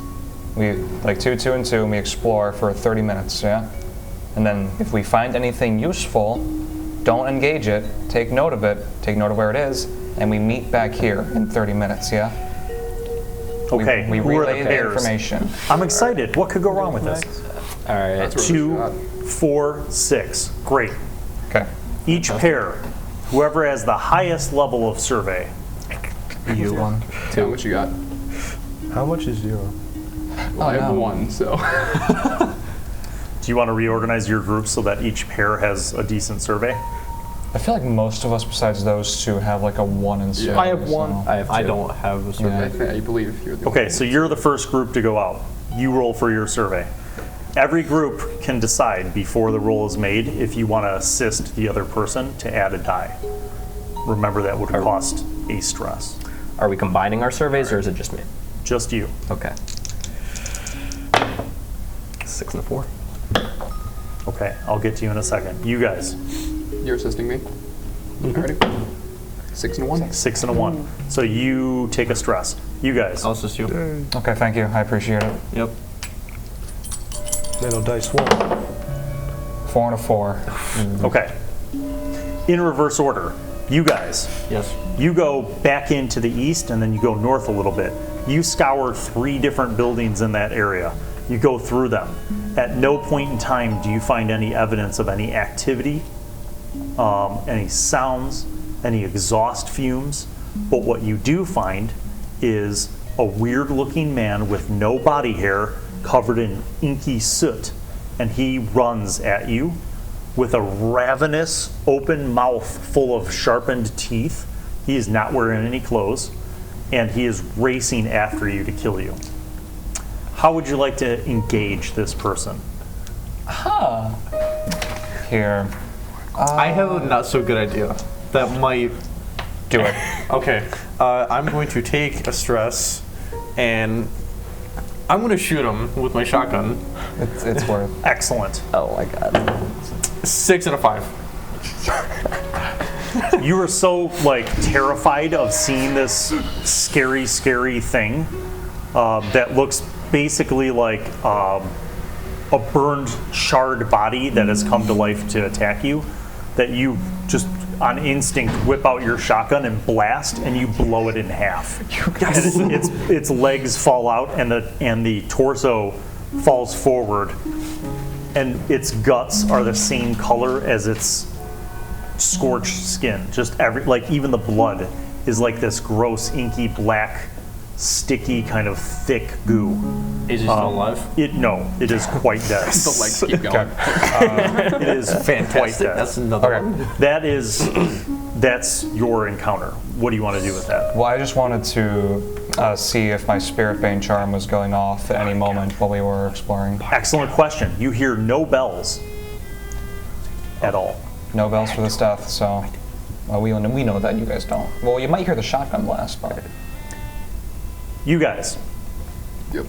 C: We, like 2, 2, and 2, and we explore for 30 minutes, yeah? And then if we find anything useful, don't engage it, take note of where it is, and we meet back here in 30 minutes, yeah?
A: Okay,
C: We
A: who are
C: relay
A: the
C: the
A: pairs?
C: information.
A: I'm excited. What could go wrong with this?
F: All right.
B: That's worth a
A: 2,
B: shot.
A: 4, 6. Great.
C: Okay.
A: Each pair, whoever has the highest level of survey.
C: You. 1,
B: How
C: 2.
B: much you got?
E: How much is 0?
B: Well, I have
C: no.
B: 1, so.
A: Do you want to reorganize your group so that each pair has a decent survey?
C: I feel like most of us, besides those 2, have like a 1 in survey.
G: I have 1.
D: I don't have a survey.
B: I believe you're the
A: Okay, so you're the first group to go out. You roll for your survey. Every group can decide before the roll is made if you want to assist the other person to add a die. Remember, that would cost a stress.
F: Are we combining our surveys, or is it just me?
A: Just you.
F: Okay. 6 and a 4.
A: Okay, I'll get to you in a second. You guys,
B: You're assisting me? Alrighty. 6 and a 1.
A: 6 and a 1. So you take a stress. You guys.
D: I'll assist you.
C: Okay, thank you. I appreciate it.
D: Yep.
E: Metal dice 1.
C: 4 and a 4.
A: Okay. In reverse order, you guys.
D: Yes.
A: You go back into the east and then you go north a little bit. You scour 3 different buildings in that area. You go through them. At no point in time do you find any evidence of any activity, any sounds, any exhaust fumes. But what you do find is a weird looking man with no body hair covered in inky soot. And he runs at you with a ravenous open mouth full of sharpened teeth. He is not wearing any clothes, and he is racing after you to kill you. How would you like to engage this person?
C: Here.
D: I have a not so good idea. That might.
C: Do it.
D: Okay. I'm going to take a stress, and I'm going to shoot him with my shotgun.
C: It's worth.
A: Excellent.
F: Oh my god.
D: 6 and a 5.
A: You are so terrified of seeing this scary, scary thing that looks basically like a burned, charred body that has come to life to attack you, that you just on instinct whip out your shotgun and blast, and you blow it in half. And its legs fall out, and the torso falls forward, and its guts are the same color as its scorched skin. Just even the blood is like this gross, inky, black, sticky, kind of thick goo.
D: Is he still alive?
A: No, it is quite dead.
B: The legs keep going.
A: It is quite
D: Fantastic.
A: dead.
D: That's another
C: Okay.
D: one.
A: That's your encounter. What do you want to do with that?
C: Well, I just wanted to see if my Spirit Bane charm was going off at any moment while we were exploring.
A: Excellent question. You hear no bells at all.
C: No bells for this death, so we know that you guys don't. Well, you might hear the shotgun blast, but
A: You guys,
B: Yep.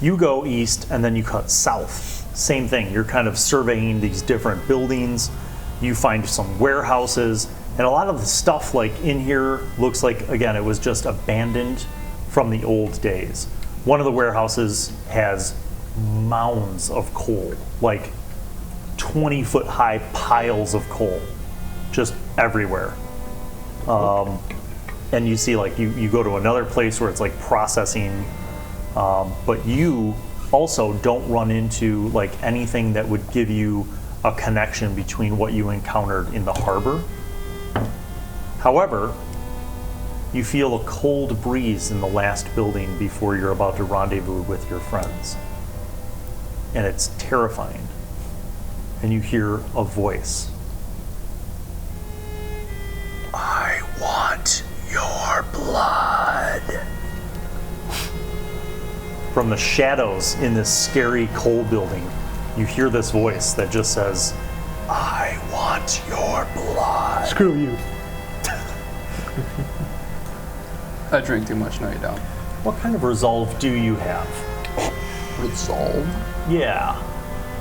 A: you go east and then you cut south. Same thing. You're kind of surveying these different buildings. You find some warehouses, and a lot of the stuff in here looks like, again, it was just abandoned from the old days. One of the warehouses has mounds of coal, 20-foot high piles of coal, just everywhere. And you see, you go to another place where it's processing, but you also don't run into anything that would give you a connection between what you encountered in the harbor. However, you feel a cold breeze in the last building before you're about to rendezvous with your friends. And it's terrifying. And you hear a voice. I want your blood. From the shadows in this scary coal building, you hear this voice that just says, I want your blood.
G: Screw you.
B: I drink too much. No, you don't.
A: What kind of resolve do you have?
B: Resolve?
A: Yeah.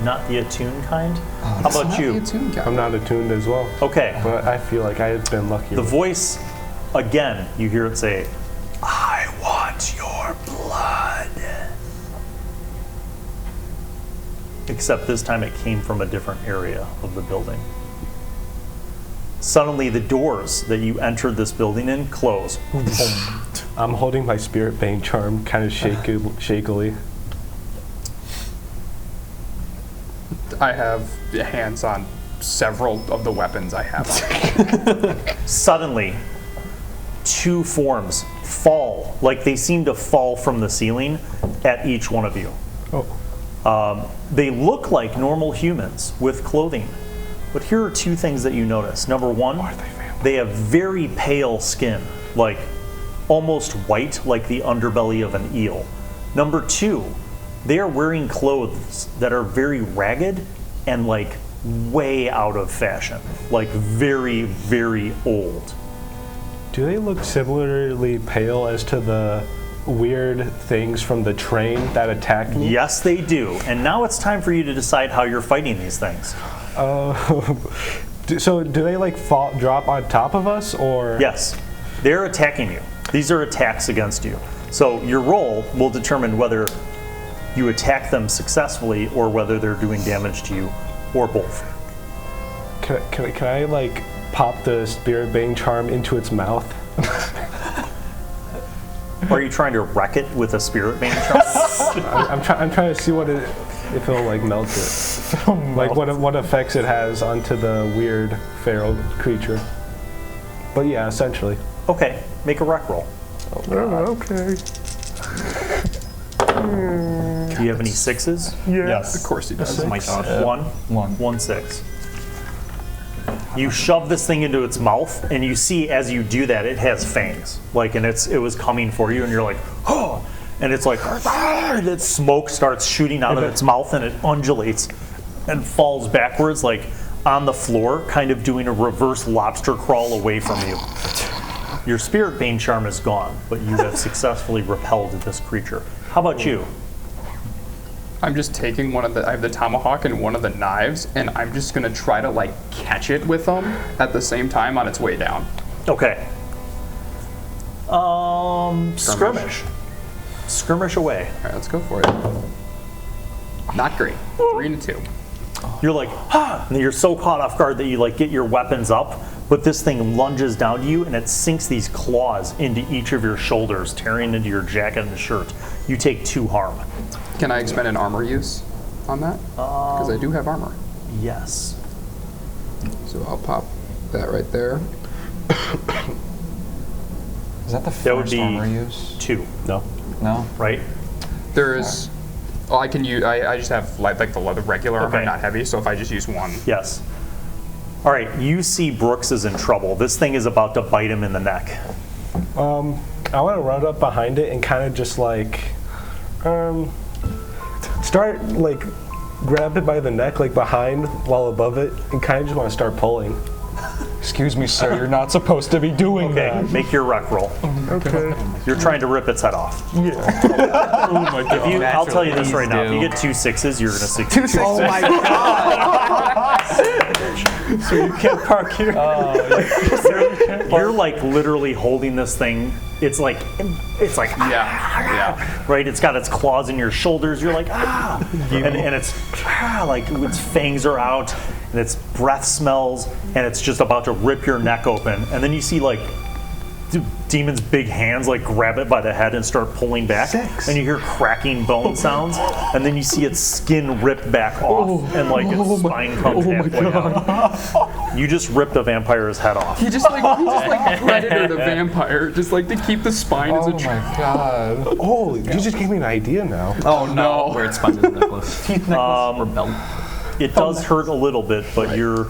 A: Not the attuned kind? How about you?
E: I'm not attuned as well.
A: Okay.
E: But I feel like I've been lucky.
A: The voice, again, you hear it say, I want your blood. Except this time it came from a different area of the building. Suddenly the doors that you entered this building in close.
E: I'm holding my Spirit Bane charm kind of shakily.
B: I have hands on several of the weapons I have on.
A: Suddenly, two forms fall, like they seem to fall from the ceiling at each one of you. They look like normal humans with clothing, but here are two things that you notice. Number one, they have very pale skin, like almost white, like the underbelly of an eel. Number two, they are wearing clothes that are very ragged and like way out of fashion, like very, very old.
E: Do they look similarly pale as to the weird things from the train that attacked me?
A: Yes, they do. And now it's time for you to decide how you're fighting these things.
E: So do they like drop on top of us, or?
A: Yes, they're attacking you. These are attacks against you. So your roll will determine whether you attack them successfully or whether they're doing damage to you, or both.
E: Can I like pop the Spirit Bane charm into its mouth?
A: Are you trying to wreck it with a Spirit Bane charm?
E: I'm trying to see if it'll like melt it. Like what effects it has onto the weird feral creature. But yeah, essentially.
A: Okay, make a wreck roll.
E: Okay.
A: Do you have any sixes?
B: Yes. Of course he does.
D: Oh my god.
A: One 6. You shove this thing into its mouth, and you see as you do that, it has fangs. Like, and it was coming for you, and you're like, oh, and it's like, and its smoke starts shooting out of its mouth, and it undulates and falls backwards, like on the floor, kind of doing a reverse lobster crawl away from you. Your Spirit Bane charm is gone, but you have successfully repelled this creature. How about you?
B: I'm just taking I have the tomahawk and one of the knives, and I'm just gonna try to like catch it with them at the same time on its way down.
A: Okay. Skirmish. Skirmish away.
B: All right, let's go for it. Not great. 3 and 2.
A: You're like, and you're so caught off guard that you like get your weapons up, but this thing lunges down to you and it sinks these claws into each of your shoulders, tearing into your jacket and shirt. You take 2 harm.
B: Can I expend an armor use on that? Because I do have armor.
A: Yes.
B: So I'll pop that right there.
C: Is that the
A: That would
C: first
A: be
C: armor use?
A: 2,
E: No.
C: No?
A: right?
B: There's. Oh, I can use. I just have like the regular armor,
A: Okay.
B: not heavy. So if I just use one.
A: Yes. All right, you see Brooks is in trouble. This thing is about to bite him in the neck.
E: I want to run up behind it and kind of just like, start like grab it by the neck, like behind while above it, and kind of just want to start pulling.
C: Excuse me, sir, you're not supposed to be doing
A: Okay,
C: that.
A: make your wreck roll.
E: Okay.
A: You're trying to rip its head off.
E: Yeah.
B: Oh my god.
A: I'll tell you this
F: Please
A: right now. If
F: do.
A: you get 2 6s, you're going to succeed.
F: Oh my god!
E: So you can't park here.
A: You're like literally holding this thing. It's like
B: Yeah.
A: right? It's got its claws in your shoulders. You're like, and it's like its fangs are out, and its breath smells, and it's just about to rip your neck open. And then you see like Demon's big hands like grab it by the head and start pulling back, and you hear cracking bone sounds, and then you see its skin rip back off, and like its spine comes halfway out. You just ripped a vampire's head off.
B: He just like predatored a vampire, just like to keep the spine as a
C: Oh my god.
E: Oh, you just gave me an idea now.
B: Oh no.
F: Where it sponges necklace. Teeth necklace or belt.
A: It does hurt a little bit, but you're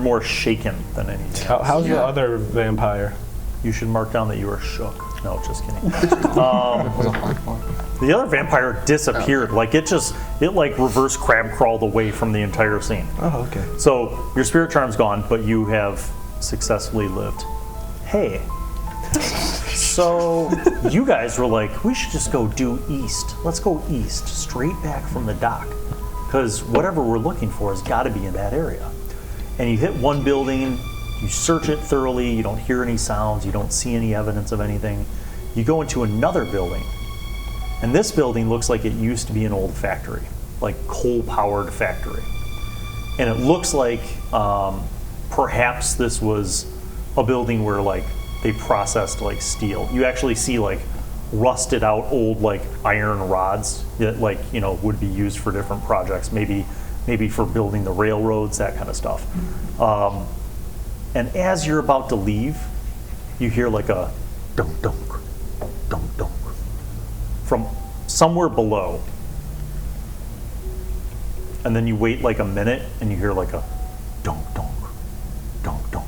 A: more shaken than anything.
E: How's the other vampire?
A: You should mark down that you are shook. No, just kidding. The other vampire disappeared. Like it like reverse crab crawled away from the entire scene.
E: Oh, okay.
A: So your spirit charm's gone, but you have successfully lived. Hey, So you guys were like, we should just go due east. Let's go east, straight back from the dock. Because whatever we're looking for has got to be in that area. And you hit one building, you search it thoroughly, you don't hear any sounds, you don't see any evidence of anything. You go into another building, and this building looks like it used to be an old factory, like coal-powered factory. And it looks like perhaps this was a building where like they processed like steel. You actually see like rusted out old like iron rods that like, you know, would be used for different projects, maybe for building the railroads, that kind of stuff. And as you're about to leave, you hear like a dunk dunk, dunk dunk from somewhere below. And then you wait like a minute and you hear like a dunk dunk, dunk dunk.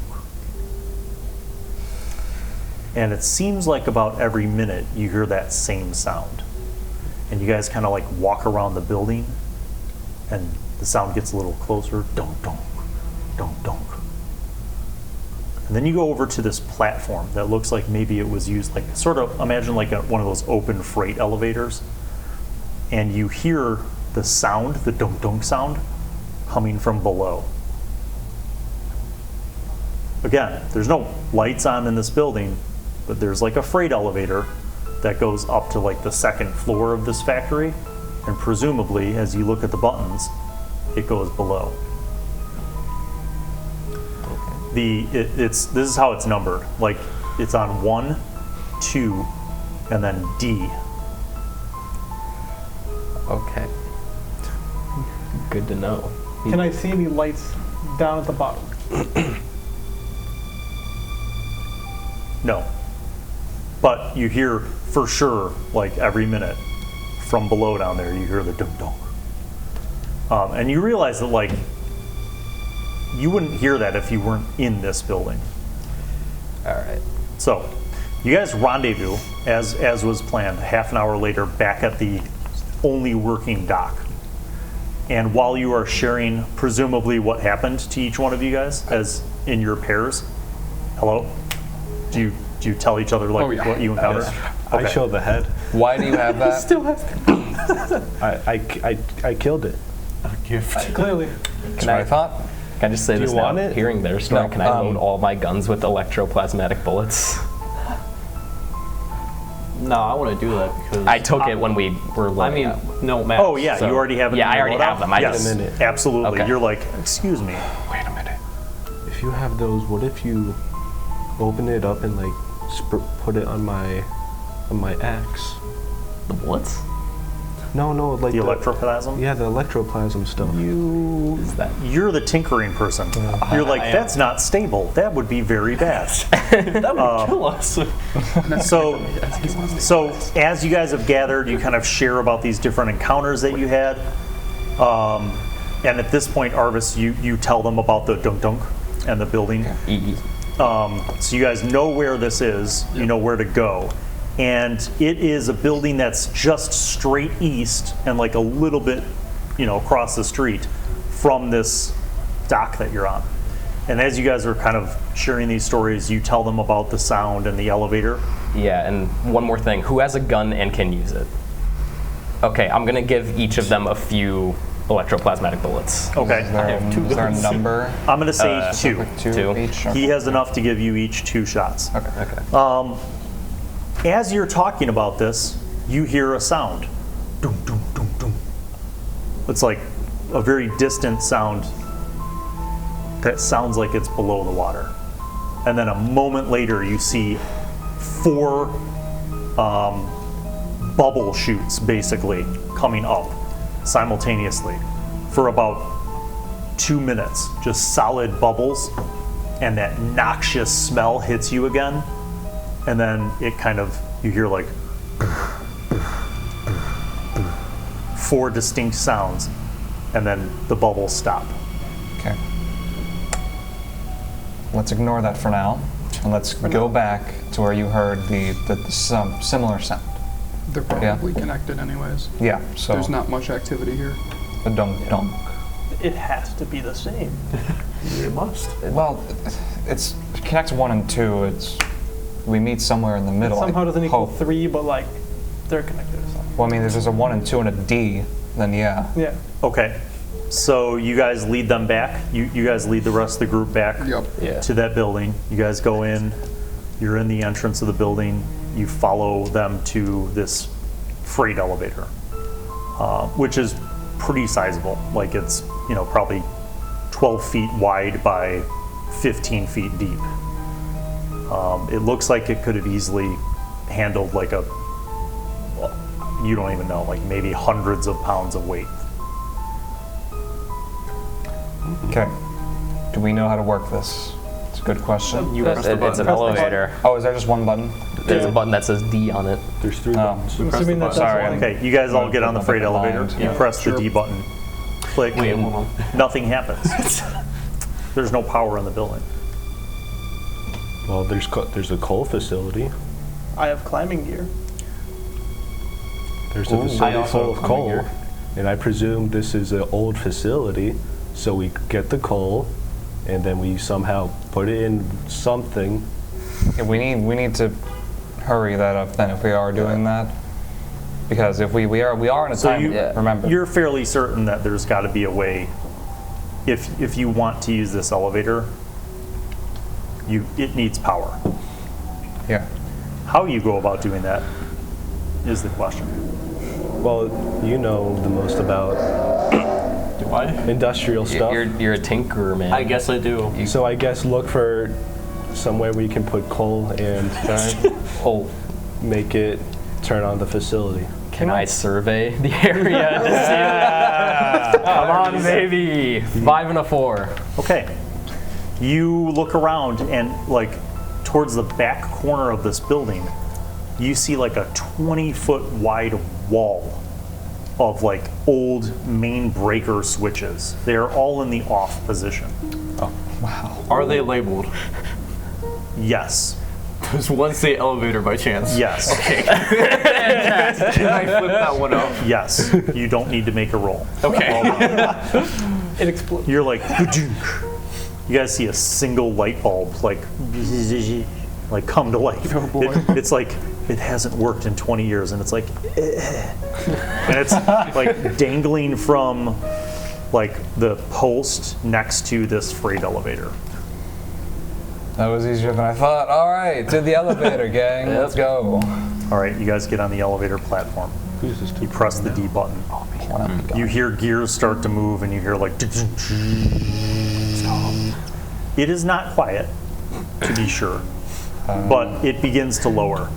A: And it seems like about every minute you hear that same sound. And you guys kind of like walk around the building and the sound gets a little closer, dunk dunk, dunk dunk. And then you go over to this platform that looks like maybe it was used, like sort of imagine like one of those open freight elevators. And you hear the sound, the dunk dunk sound, coming from below. Again, there's no lights on in this building, but there's like a freight elevator that goes up to like the second floor of this factory. And presumably, as you look at the buttons, it goes below. This is how it's numbered. Like it's on 1, 2, and then D.
F: Okay. Good to know.
G: Can I see any lights down at the bottom?
A: No. But you hear for sure, like every minute, from below down there, you hear the dunk dunk. And you realize that like, you wouldn't hear that if you weren't in this building.
F: All right.
A: So, you guys rendezvous, as was planned, half an hour later back at the only working dock. And while you are sharing, presumably, what happened to each one of you guys, as in your pairs, hello? Do you tell each other like what you encountered?
E: I show the head.
C: Why do you have that?
B: Still has to.
E: I killed it.
D: A gift.
G: Clearly.
C: That's what I thought.
F: Can I just say
E: Do
F: this
E: you
F: now?
E: want it?
F: Hearing their story,
C: No,
F: can I load all my guns with electroplasmatic bullets?
H: No, I want to do that because
F: I took it when we were
H: I
F: loading
H: mean,
F: up.
H: no matter.
A: Oh yeah,
F: So-
A: you already have it.
F: yeah,
A: in
F: I
A: your
F: already
A: loadout?
F: have them. I
A: yes,
F: just-
E: minute.
A: absolutely.
F: Okay.
A: You're like, excuse me.
C: Wait a minute.
E: If you have those, what if you open it up and like put it on my axe?
H: The bullets?
E: No, like
A: The electroplasm.
E: Yeah, the electroplasm stuff.
A: You're the tinkering person. You're like, that's not stable. That would be very bad.
H: That would kill us.
A: So as you guys have gathered, you kind of share about these different encounters that you had. And at this point, Arvis, you tell them about the dunk dunk and the building. So you guys know where this is. You know where to go. And it is a building that's just straight east and like a little bit, across the street from this dock that you're on. And as you guys are kind of sharing these stories, you tell them about the sound and the elevator.
F: Yeah, and one more thing. Who has a gun and can use it? Okay, I'm going to give each of them a few electroplasmatic bullets.
A: Okay.
C: Is there a number?
A: I'm going to say 2.
F: Two.
C: Each?
A: He has enough to give you each 2 shots.
F: Okay.
A: As you're talking about this, you hear a sound. Doom, doom, doom, doom. It's like a very distant sound that sounds like it's below the water. And then a moment later, you see 4 bubble shoots, basically, coming up simultaneously for about 2 minutes. Just solid bubbles, and that noxious smell hits you again. And then it kind of, you hear like 4 distinct sounds, and then the bubbles stop.
C: Okay. Let's ignore that for now, and let's go back to where you heard the similar sound.
B: They're probably connected anyways.
C: Yeah, so
B: There's not much activity here.
C: the dunk dunk.
H: It has to be the same.
D: It must.
C: Well, it connects 1 and 2. It's we meet somewhere in the middle.
G: Somehow doesn't equal
C: Hope.
G: 3, but like they're connected or something.
C: Well, I mean, if there's a 1 and 2 and a D, then yeah.
G: Yeah.
A: Okay. So you guys lead them back. You guys lead the rest of the group back
B: Yep.
F: Yeah.
A: to that building. You guys go in. You're in the entrance of the building. You follow them to this freight elevator, which is pretty sizable. Like it's, probably 12 feet wide by 15 feet deep. It looks like it could have easily handled like you don't even know, like maybe hundreds of pounds of weight.
C: Okay. Do we know how to work this? It's a good question.
H: You press the
F: It's
H: button.
F: an elevator.
C: Oh, is there just one button?
F: There's a button that says D on it.
H: There's 3
C: Oh.
H: buttons.
G: I'm assuming that
C: Sorry,
G: that's one.
A: Okay, you guys all get on the freight
C: I'll get
A: elevator.
C: the
A: You
C: line.
A: press the D button. Click.
H: Wait, hold on.
A: Nothing happens. There's no power in the building.
E: Well, there's a coal facility.
G: I have climbing gear.
E: There's a
H: I
E: facility
H: also
E: full of
H: have climbing
E: coal.
H: gear.
E: And I presume this is an old facility, so we get the coal, and then we somehow put it in something.
C: Yeah, we need to hurry that up then if we are doing that. Because if we are in a
A: So
C: time, remember.
A: you're fairly certain that there's got to be a way. If you want to use this elevator, it needs power.
C: Yeah.
A: How you go about doing that is the question.
E: Well, you know the most about
H: Do I?
E: industrial stuff.
F: You're a tinkerer, man.
H: I guess I do.
E: So I guess look for somewhere where you can put coal and make it turn on the facility.
F: Can I survey the area to see? Come on, baby. 5 and a 4.
A: Okay. You look around and like towards the back corner of this building, you see like a 20-foot wide wall of like old main breaker switches. They are all in the off position.
H: Are they labeled?
A: Yes.
H: Does one say elevator by chance?
A: Yes.
H: Can I flip that one up?
A: Yes. You don't need to make a roll.
H: Okay.
G: It explodes.
A: You're like, "Ba-dunk." You guys see a single light bulb like come to life. It's like it hasn't worked in 20 years, and it's like, and it's like dangling from like the post next to this freight elevator.
C: That was easier than I thought. All right, to the elevator, gang. Let's go.
A: All right, you guys get on the elevator platform. You press the D button. You hear gears start to move, and you hear like. It is not quiet, to be sure, but it begins to lower,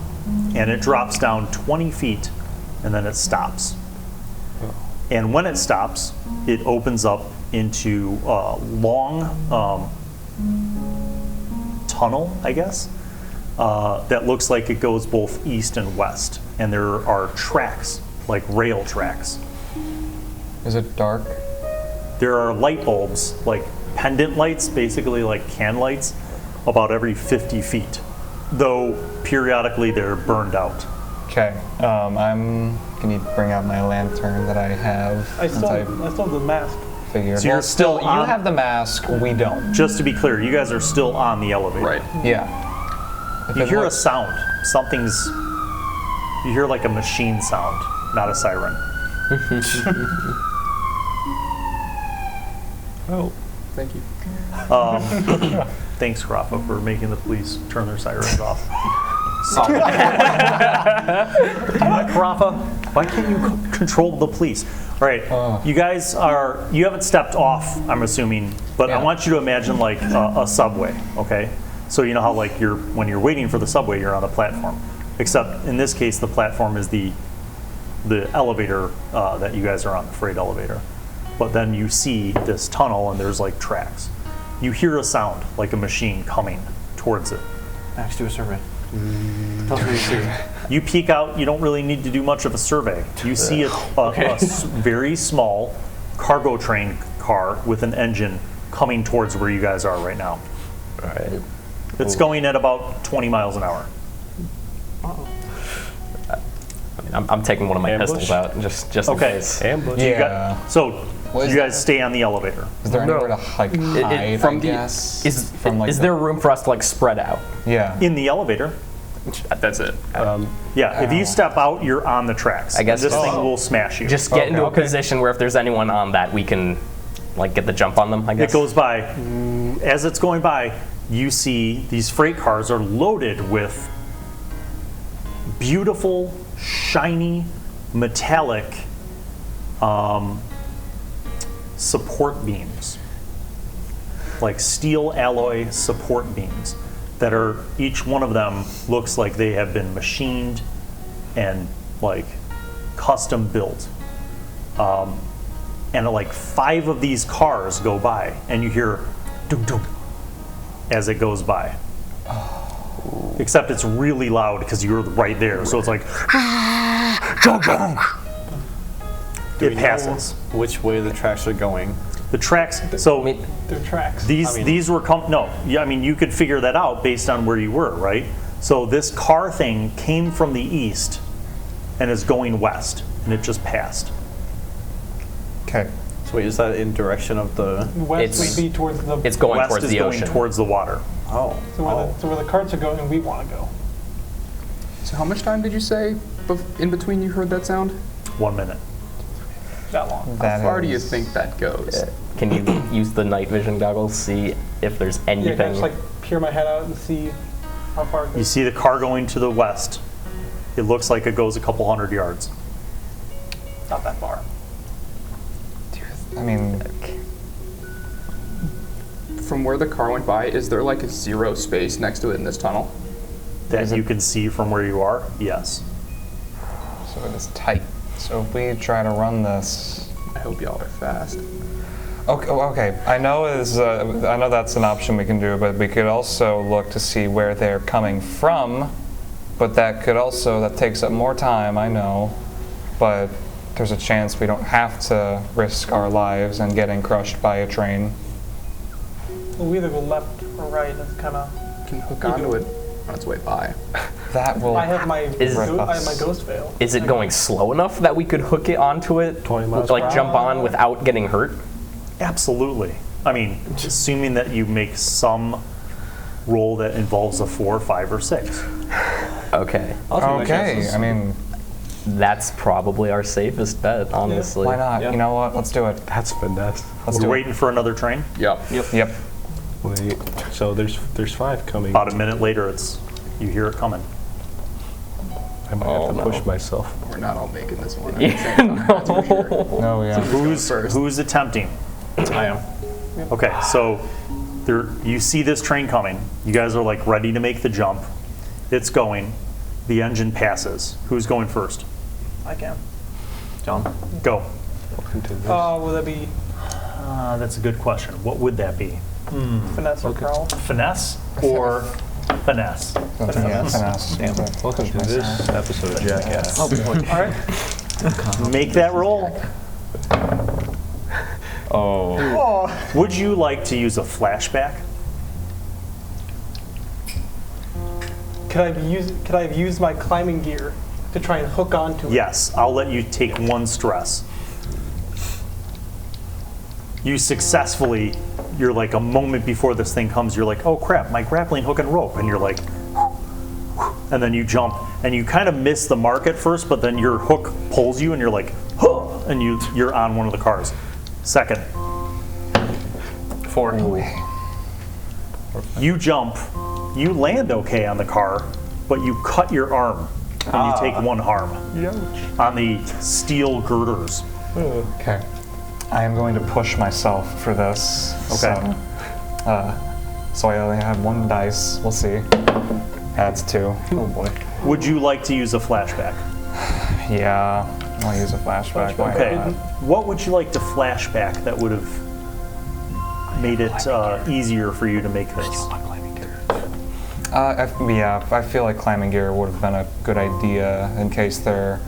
A: and it drops down 20 feet, and then it stops. And when it stops, it opens up into a long tunnel, I guess, that looks like it goes both east and west, and there are tracks, like rail tracks.
C: Is it dark?
A: There are light bulbs, like pendant lights, basically like can lights, about every 50 feet, though periodically they're burned out.
C: Okay. Can you bring out my lantern that I have?
G: I
C: since
G: still have the mask.
C: figured.
A: So you're
C: Well,
A: still
C: you
A: on-
C: have the mask. We don't.
A: Just to be clear, you guys are still on the elevator.
B: Right.
C: Yeah. If
A: You
C: it
A: hear a
C: looks-
A: sound. You hear like a machine sound, not a siren.
E: Oh,
B: Thank you.
A: Thanks, Rafa, for making the police turn their sirens off. Rafa, why can't you control the police? All right, you guys you haven't stepped off, I'm assuming, but I
C: Yeah.
A: want you to imagine like a subway, okay? So you know how like when you're waiting for the subway, you're on the platform. Except in this case, the platform is the elevator that you guys are on, the freight elevator. But then you see this tunnel and there's like tracks. You hear a sound like a machine coming towards it.
H: Max, do a survey. Tell us what you see.
A: You peek out, you don't really need to do much of a survey. You see a very small cargo train car with an engine coming towards where you guys are right now.
F: All right.
A: It's going at about 20 miles an hour.
F: I'm taking one of my
E: Ambush?
F: pistols out just in
A: Okay.
F: case.
E: ambush.
C: Yeah.
A: So
C: What is
A: you guys stay on the elevator.
C: Is there anywhere to like hide?
F: From
C: I
F: the
C: guess?
F: is
C: from like
F: is
C: the-
F: there room for us to like spread out?
C: Yeah.
A: In the elevator,
B: That's it.
A: Yeah, if you step out, you're on the tracks.
F: I guess
A: this
F: just-
A: thing will smash you.
F: Just get into a
C: Okay.
F: position where if there's anyone on that, we can like get the jump on them, I guess.
A: It goes by. As it's going by, you see these freight cars are loaded with beautiful, shiny, metallic support beams. Like steel alloy support beams that are, each one of them looks like they have been machined and like custom built. And like 5 of these cars go by and you hear doom doom as it goes by. Except it's really loud because you're right there. So it's like it passes.
D: Which way the tracks are going?
A: The tracks, so
G: They're tracks.
A: these were I mean you could figure that out based on where you were, right? So this car thing came from the east and is going west and it just passed.
C: Okay.
D: So wait, is that in direction of the?
G: West
F: It's-
G: would be towards the.
F: It's going
A: West
F: towards
A: is
F: the
A: going
F: ocean.
A: towards the water.
D: Oh.
G: so where the carts are going, we want to go.
B: So how much time did you say in between you heard that sound?
A: 1 minute.
G: That long.
B: How far do you think that goes?
F: Can you use the night vision goggles, see if there's
G: Yeah, can I
F: anything?
G: just like peer my head out and see how far it
A: You
G: goes?
A: see the car going to the west. It looks like it goes a couple hundred yards.
G: Not that far.
C: I mean,
B: From where the car went by, is there like a zero space next to it in this tunnel?
A: That you can see from where you are? Yes.
C: so it is tight. So if we try to run this.
B: I hope y'all are fast.
C: Okay. I know that's an option we can do, but we could also look to see where they're coming from. But that takes up more time, I know. But there's a chance we don't have to risk our lives and getting crushed by a train.
G: We'll either go left or right. It's kind of.
B: Can hook onto it on its way by.
C: That will.
G: I have my
F: Is-
G: I have my ghost veil.
F: Is it going slow enough that we could hook it onto it,
E: 20 miles
F: like
E: per
F: jump on without getting hurt?
A: Absolutely. I mean, assuming that you make some roll that involves a 4, 5, or 6.
F: Okay,
C: Okay. I mean,
F: that's probably our safest bet, honestly.
C: why not? You know what? Let's do it.
E: That's finesse.
C: Let's
A: We're
C: do
A: waiting for another train.
B: Yep.
C: Yep.
E: Wait. So there's 5 coming.
A: About a minute later, you hear it coming.
E: I might have to push myself.
B: We're not all making this one.
C: No, yeah.
A: Who's attempting?
D: I am.
A: Okay, so you see this train coming. You guys are like ready to make the jump. It's going. The engine passes. Who's going first?
G: I can.
D: John.
A: Go.
G: Will that be
A: That's a good question. What would that be?
G: finesse or prowl?
A: Finesse or finesse?
C: Yeah, finesse.
E: Welcome to this episode of Jackass.
G: All right.
A: Make that roll.
H: Oh.
A: Would you like to use a flashback?
G: Could I have used my climbing gear to try and hook onto it?
A: Yes, I'll let you take 1 stress. You successfully, you're like a moment before this thing comes, you're like, oh crap, my grappling hook and rope. And you're like, and then you jump and you kind of miss the mark at first, but then your hook pulls you and you're like, huh, and you're on one of the cars. Second.
D: 4.
A: You jump, you land okay on the car, but you cut your arm and you take 1 harm on the steel girders.
C: Okay. I am going to push myself for this.
A: Okay.
C: So I only have 1 dice. We'll see. That's 2.
D: Oh boy.
A: Would you like to use a flashback?
C: Yeah. I'll use a flashback. Why
A: Okay.
C: not?
A: What would you like to flashback that would have made it easier for you to make this?
C: I feel like climbing gear would have been a good idea in case there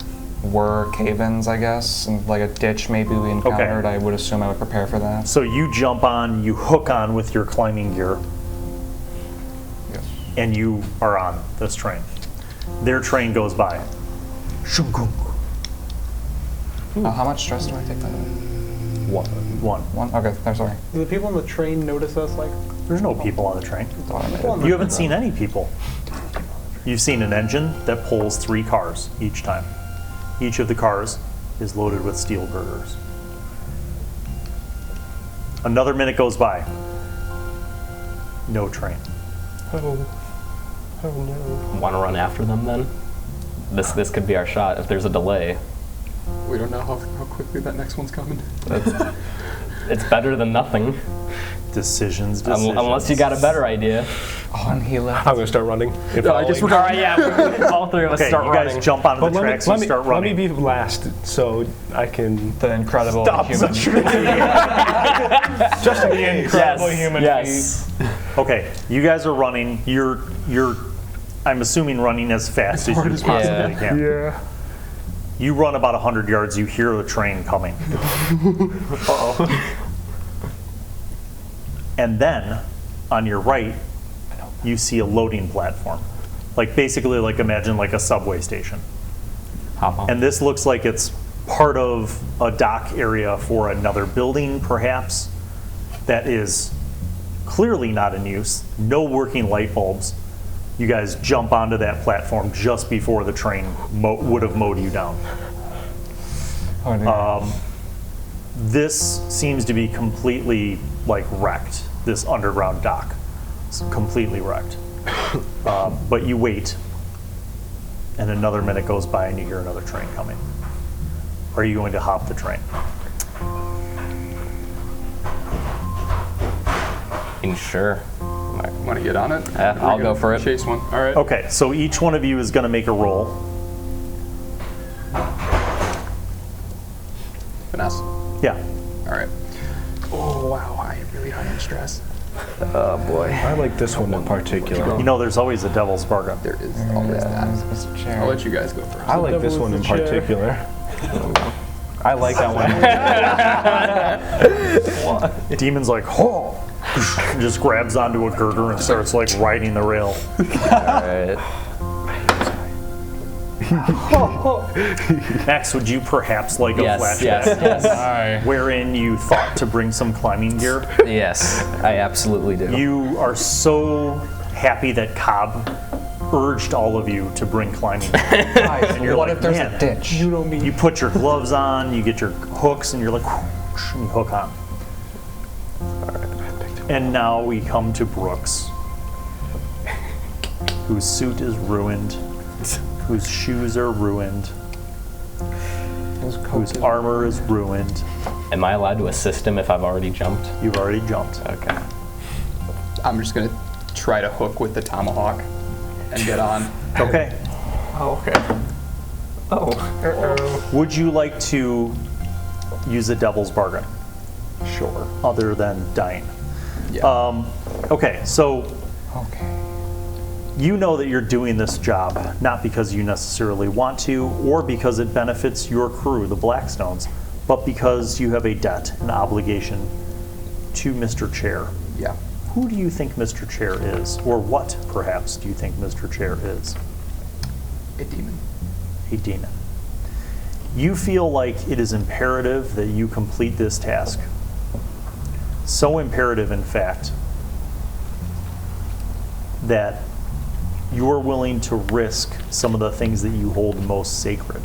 C: were cave-ins, I guess, and like a ditch maybe we encountered. I would assume I would prepare for that.
A: So you jump on, you hook on with your climbing gear,
C: Yes.
A: and you are on this train. Their train goes by.
C: How much stress do I take by the way?
A: 1.
C: 1? Okay, I'm sorry.
G: Do the people on the train notice us? Like,
A: There's no people on the train.
C: Thought I made
G: people on
C: it.
G: the
A: You haven't seen any people. You've seen an engine that pulls 3 cars each time. Each of the cars is loaded with steel girders. Another minute goes by. No train.
E: Oh no.
F: Want to run after them then? This could be our shot if there's a delay.
B: We don't know how quickly that next one's coming.
F: It's better than nothing.
A: Decisions.
F: Unless you got a better idea.
C: Oh, and he left.
E: I'm gonna start running.
B: I guess we're
F: All right, yeah. All 3 of us
A: Okay,
F: start
A: you
F: running.
A: guys jump onto the tracks and start
E: let
A: running.
E: me be last so I can
C: The incredible
E: stop
C: human.
E: the train. Just the incredible
F: Yes,
E: human
F: yes.
E: feat.
A: Okay, you guys are running. You're I'm assuming running as fast as
B: hard
A: you
B: as
A: possibly can.
E: Yeah.
A: You run about 100 yards, you hear the train coming. And then, on your right, you see a loading platform. Like basically, like imagine like a subway station.
F: Hop on.
A: And this looks like it's part of a dock area for another building, perhaps, that is clearly not in use. No working light bulbs. You guys jump onto that platform just before the train would have mowed you down.
C: Oh, dear.
A: This seems to be completely like wrecked, this underground dock. It's completely wrecked. But you wait, and another minute goes by and you hear another train coming. Are you going to hop the train?
F: Sure.
B: Want to get on it?
F: Yeah,
B: We're
F: I'll go
B: gonna
F: for it.
B: Chase one. All right.
A: Okay, so each one of you is going to make a roll.
B: Finesse.
A: Yeah.
B: All right. Oh, wow. I am really high in stress.
F: Oh boy.
E: I like this one in particular.
A: You know, there's always a devil's bargain.
B: There is always that. I'll let you guys go first.
E: I like this one in particular. I like that one.
A: Demon's like, oh, just grabs onto a girder and starts like riding the rail.
F: Alright.
A: Max, would you perhaps like a flashback
F: Yes.
A: wherein you thought to bring some climbing gear?
F: Yes, I absolutely do.
A: You are so happy that Kobb urged all of you to bring climbing gear. And you're
C: What
A: like,
C: if there's
A: man,
C: a ditch?
G: You know me.
A: you put your gloves on, you get your hooks, and you're like, whoosh, and you hook on. And now we come to Brooks, whose suit is ruined, whose shoes are ruined, whose armor is ruined.
F: Am I allowed to assist him if I've already jumped?
A: You've already jumped.
F: Okay.
B: I'm just going to try to hook with the tomahawk and get on.
A: Okay.
H: Oh, okay. Oh.
A: Would you like to use a devil's bargain
B: Sure.
A: other than dying?
B: Yeah.
A: Okay, so
C: Okay.
A: you know that you're doing this job not because you necessarily want to or because it benefits your crew, the Blackstones, but because you have a debt, an obligation to Mr. Chair.
B: Yeah.
A: Who do you think Mr. Chair is? Or what, perhaps, do you think Mr. Chair is?
B: A demon.
A: A demon. You feel like it is imperative that you complete this task. So imperative, in fact, that you're willing to risk some of the things that you hold most sacred.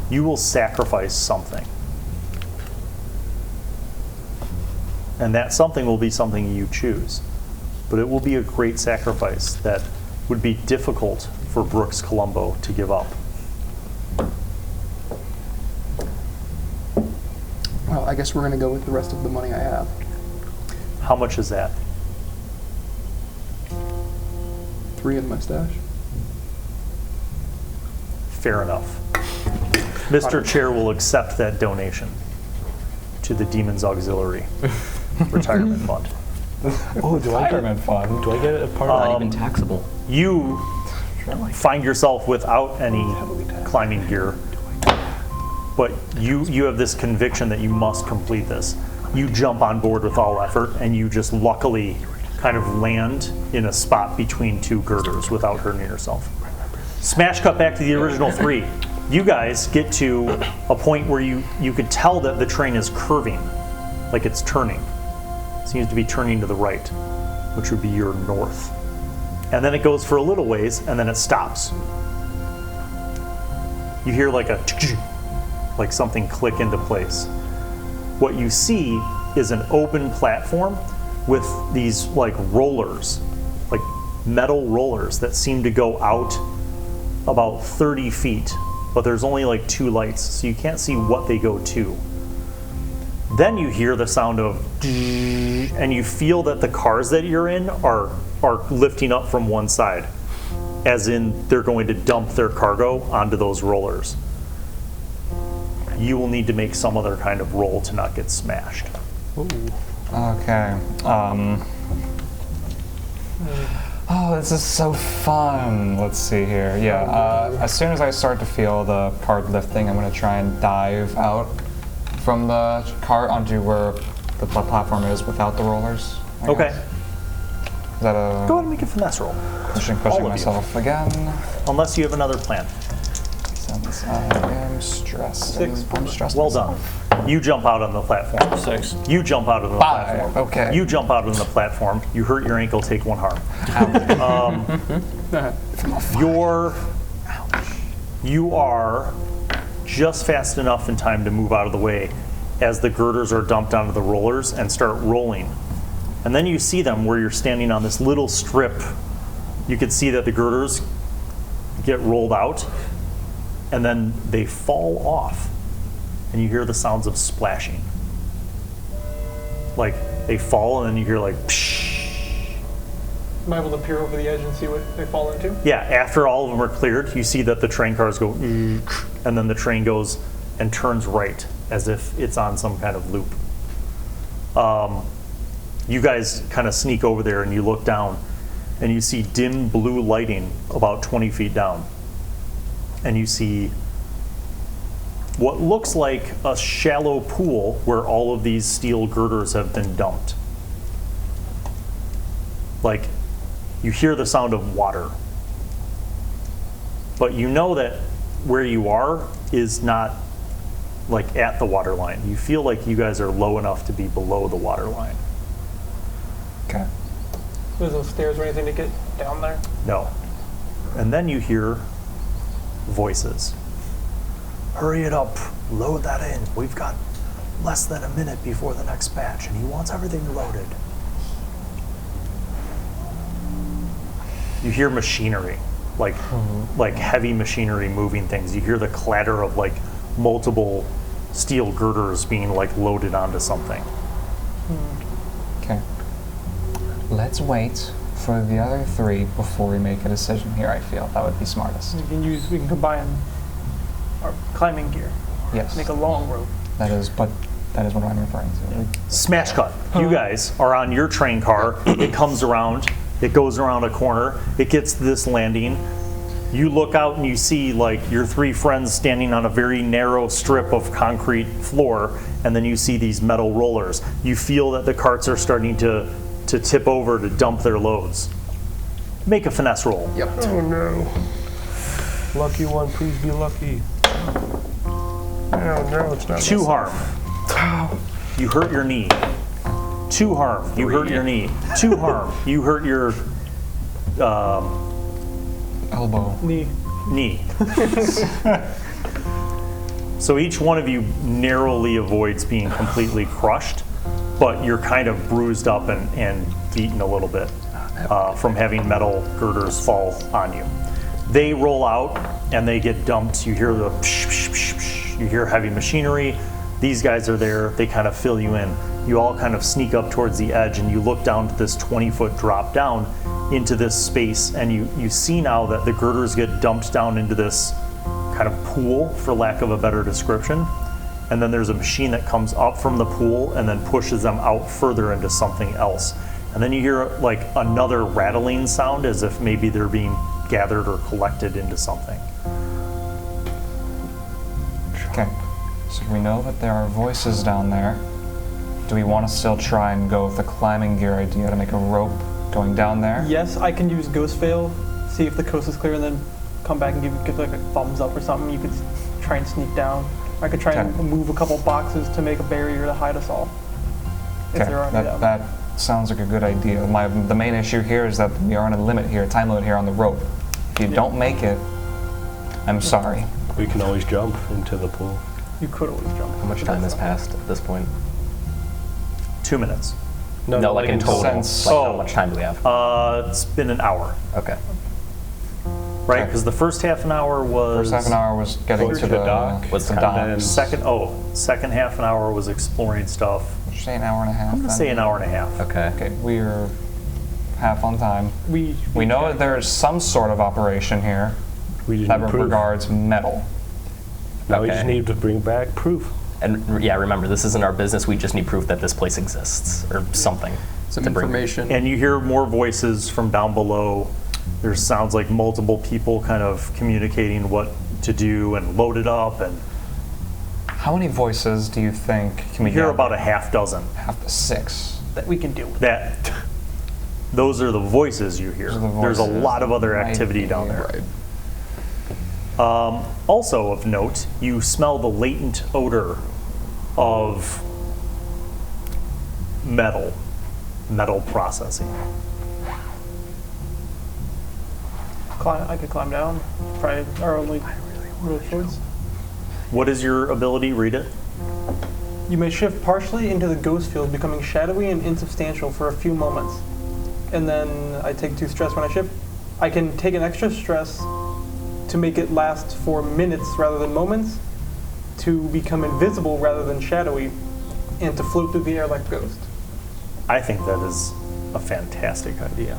A: You will sacrifice something. And that something will be something you choose. But it will be a great sacrifice that would be difficult for Brooks Columbo to give up.
B: Well, I guess we're going to go with the rest of the money I have.
A: How much is that?
B: 3 in my stash.
A: Fair enough. Mr. Chair will accept that donation to the Demon's Auxiliary Retirement Fund.
E: Oh, do I get
C: fun.
E: Do I get a part
F: Not
E: of
F: even taxable.
A: You find yourself without any climbing gear, but you have this conviction that you must complete this. You jump on board with all effort, and you just luckily kind of land in a spot between 2 girders without hurting yourself. Smash cut back to the original 3. You guys get to a point where you could tell that the train is curving, like it's turning. It seems to be turning to the right, which would be your north. And then it goes for a little ways, and then it stops. You hear like like something click into place. What you see is an open platform with these like rollers, like metal rollers that seem to go out about 30 feet, but there's only like 2 lights, so you can't see what they go to. Then you hear the sound of, and you feel that the cars that you're in are lifting up from one side, as in they're going to dump their cargo onto those rollers. You will need to make some other kind of roll to not get smashed.
C: Okay. Oh, this is so fun. Let's see here. Yeah, as soon as I start to feel the cart lifting, I'm going to try and dive out from the cart onto where the platform is without the rollers. I
A: Okay.
C: guess. Is that a...
A: Go ahead and make a finesse roll.
C: Pushing
A: All of you.
C: myself again.
A: Unless you have another plan.
C: Since I am stressed.
G: 6.
C: I'm stressed.
A: Well done. You jump out on the platform.
H: 6.
A: You jump out of the
C: 5.
A: platform.
C: Okay.
A: You jump out on the platform. You hurt your ankle, take 1 harm. You are just fast enough in time to move out of the way as the girders are dumped onto the rollers and start rolling. And then you see them where you're standing on this little strip. You can see that the girders get rolled out and then they fall off. And you hear the sounds of splashing. Like they fall and then you hear like psh.
G: Am I able to peer over the edge and see what they fall into?
A: Yeah, after all of them are cleared, you see that the train cars go and then the train goes and turns right as if it's on some kind of loop. You guys kind of sneak over there and you look down and you see dim blue lighting about 20 feet down. And you see what looks like a shallow pool where all of these steel girders have been dumped. Like, you hear the sound of water. But you know that where you are is not like at the water line. You feel like you guys are low enough to be below the water line.
C: Okay.
G: There's no stairs or anything to get down there?
A: No. And then you hear voices. Hurry it up, load that in. We've got less than a minute before the next batch, and he wants everything loaded. You hear machinery, like heavy machinery moving things. You hear the clatter of like multiple steel girders being like loaded onto something.
C: Okay. Let's wait for the other 3 before we make a decision here, I feel. That would be smartest.
G: We can combine our climbing gear.
C: Yes.
G: Make a long rope.
C: That is what I'm referring to.
A: Smash cut. You guys are on your train car. It comes around. It goes around a corner. It gets to this landing. You look out and you see like your 3 friends standing on a very narrow strip of concrete floor, and then you see these metal rollers. You feel that the carts are starting to tip over to dump their loads. Make a finesse roll.
B: Yep.
E: Oh no. Lucky one, please be lucky. No, it's not.
A: 2 harm. You hurt your knee. 2 harm. You hurt your knee. 2 harm. You hurt your
C: Elbow.
A: knee. So each one of you narrowly avoids being completely crushed, but you're kind of bruised up and beaten a little bit from having metal girders fall on you. They roll out and they get dumped. You hear the psh, psh, psh, psh. You hear heavy machinery. These guys are there. They kind of fill you in. You all kind of sneak up towards the edge and you look down to this 20-foot drop down into this space, and you see now that the girders get dumped down into this kind of pool, for lack of a better description. And then there's a machine that comes up from the pool and then pushes them out further into something else. And then you hear like another rattling sound as if maybe they're being gathered or collected into something.
C: Okay. So we know that there are voices down there. Do we want to still try and go with the climbing gear idea to make a rope going down there?
G: Yes, I can use Ghost Veil, see if the coast is clear, and then come back and give like a thumbs up or something. You could try and sneak down. I could try and move a couple boxes to make a barrier to hide us all. If
C: Okay,
G: there are any down.
C: that sounds like a good idea. The main issue here is that we are on a limit here, time limit here on the rope. If you don't make it, I'm sorry.
E: We can always jump into the pool.
G: You could always jump.
F: How much time has passed at this point?
A: 2 minutes.
F: No, like in total.
C: sense.
F: Like how much time do we have?
A: It's been an hour,
F: Okay.
A: right?
C: Okay.
A: Because the first half an hour was...
C: First half an hour was getting
E: Closer
C: to
E: to
C: the
E: dock.
F: What's
C: the
F: the
C: dock.
E: then-
A: Second half an hour was exploring stuff.
C: Should we say an hour and a half?
A: I'm going to
C: then?
A: say an hour and a half.
F: Okay.
C: Okay, we're half on time.
G: We
C: We know that there is some sort of operation here
E: We just
C: that
E: need proof.
C: regards metal.
E: Now we
F: Okay.
E: just need to bring back proof.
F: And yeah, remember, this isn't our business. We just need proof that this place exists or something.
B: Some
F: to bring.
B: information.
A: And you hear more voices from down below. There sounds like multiple people kind of communicating what to do and load it up. And
C: How many voices do you think can we
A: you hear
C: get?
A: about a half dozen.
C: half to 6.
G: that we can deal with.
A: Those are the voices you hear.
C: Those are the
A: There's a
C: voices.
A: lot of other
C: Right.
A: activity down there.
B: Right.
A: Also of note, you smell the latent odor of metal processing.
G: I could climb down. Probably our only real choice.
A: What is your ability? Read it.
G: You may shift partially into the ghost field, becoming shadowy and insubstantial for a few moments. And then I take 2 stress when I shift. I can take an extra stress to make it last for minutes rather than moments, to become invisible rather than shadowy, and to float through the air like a ghost.
A: I think that is a fantastic idea.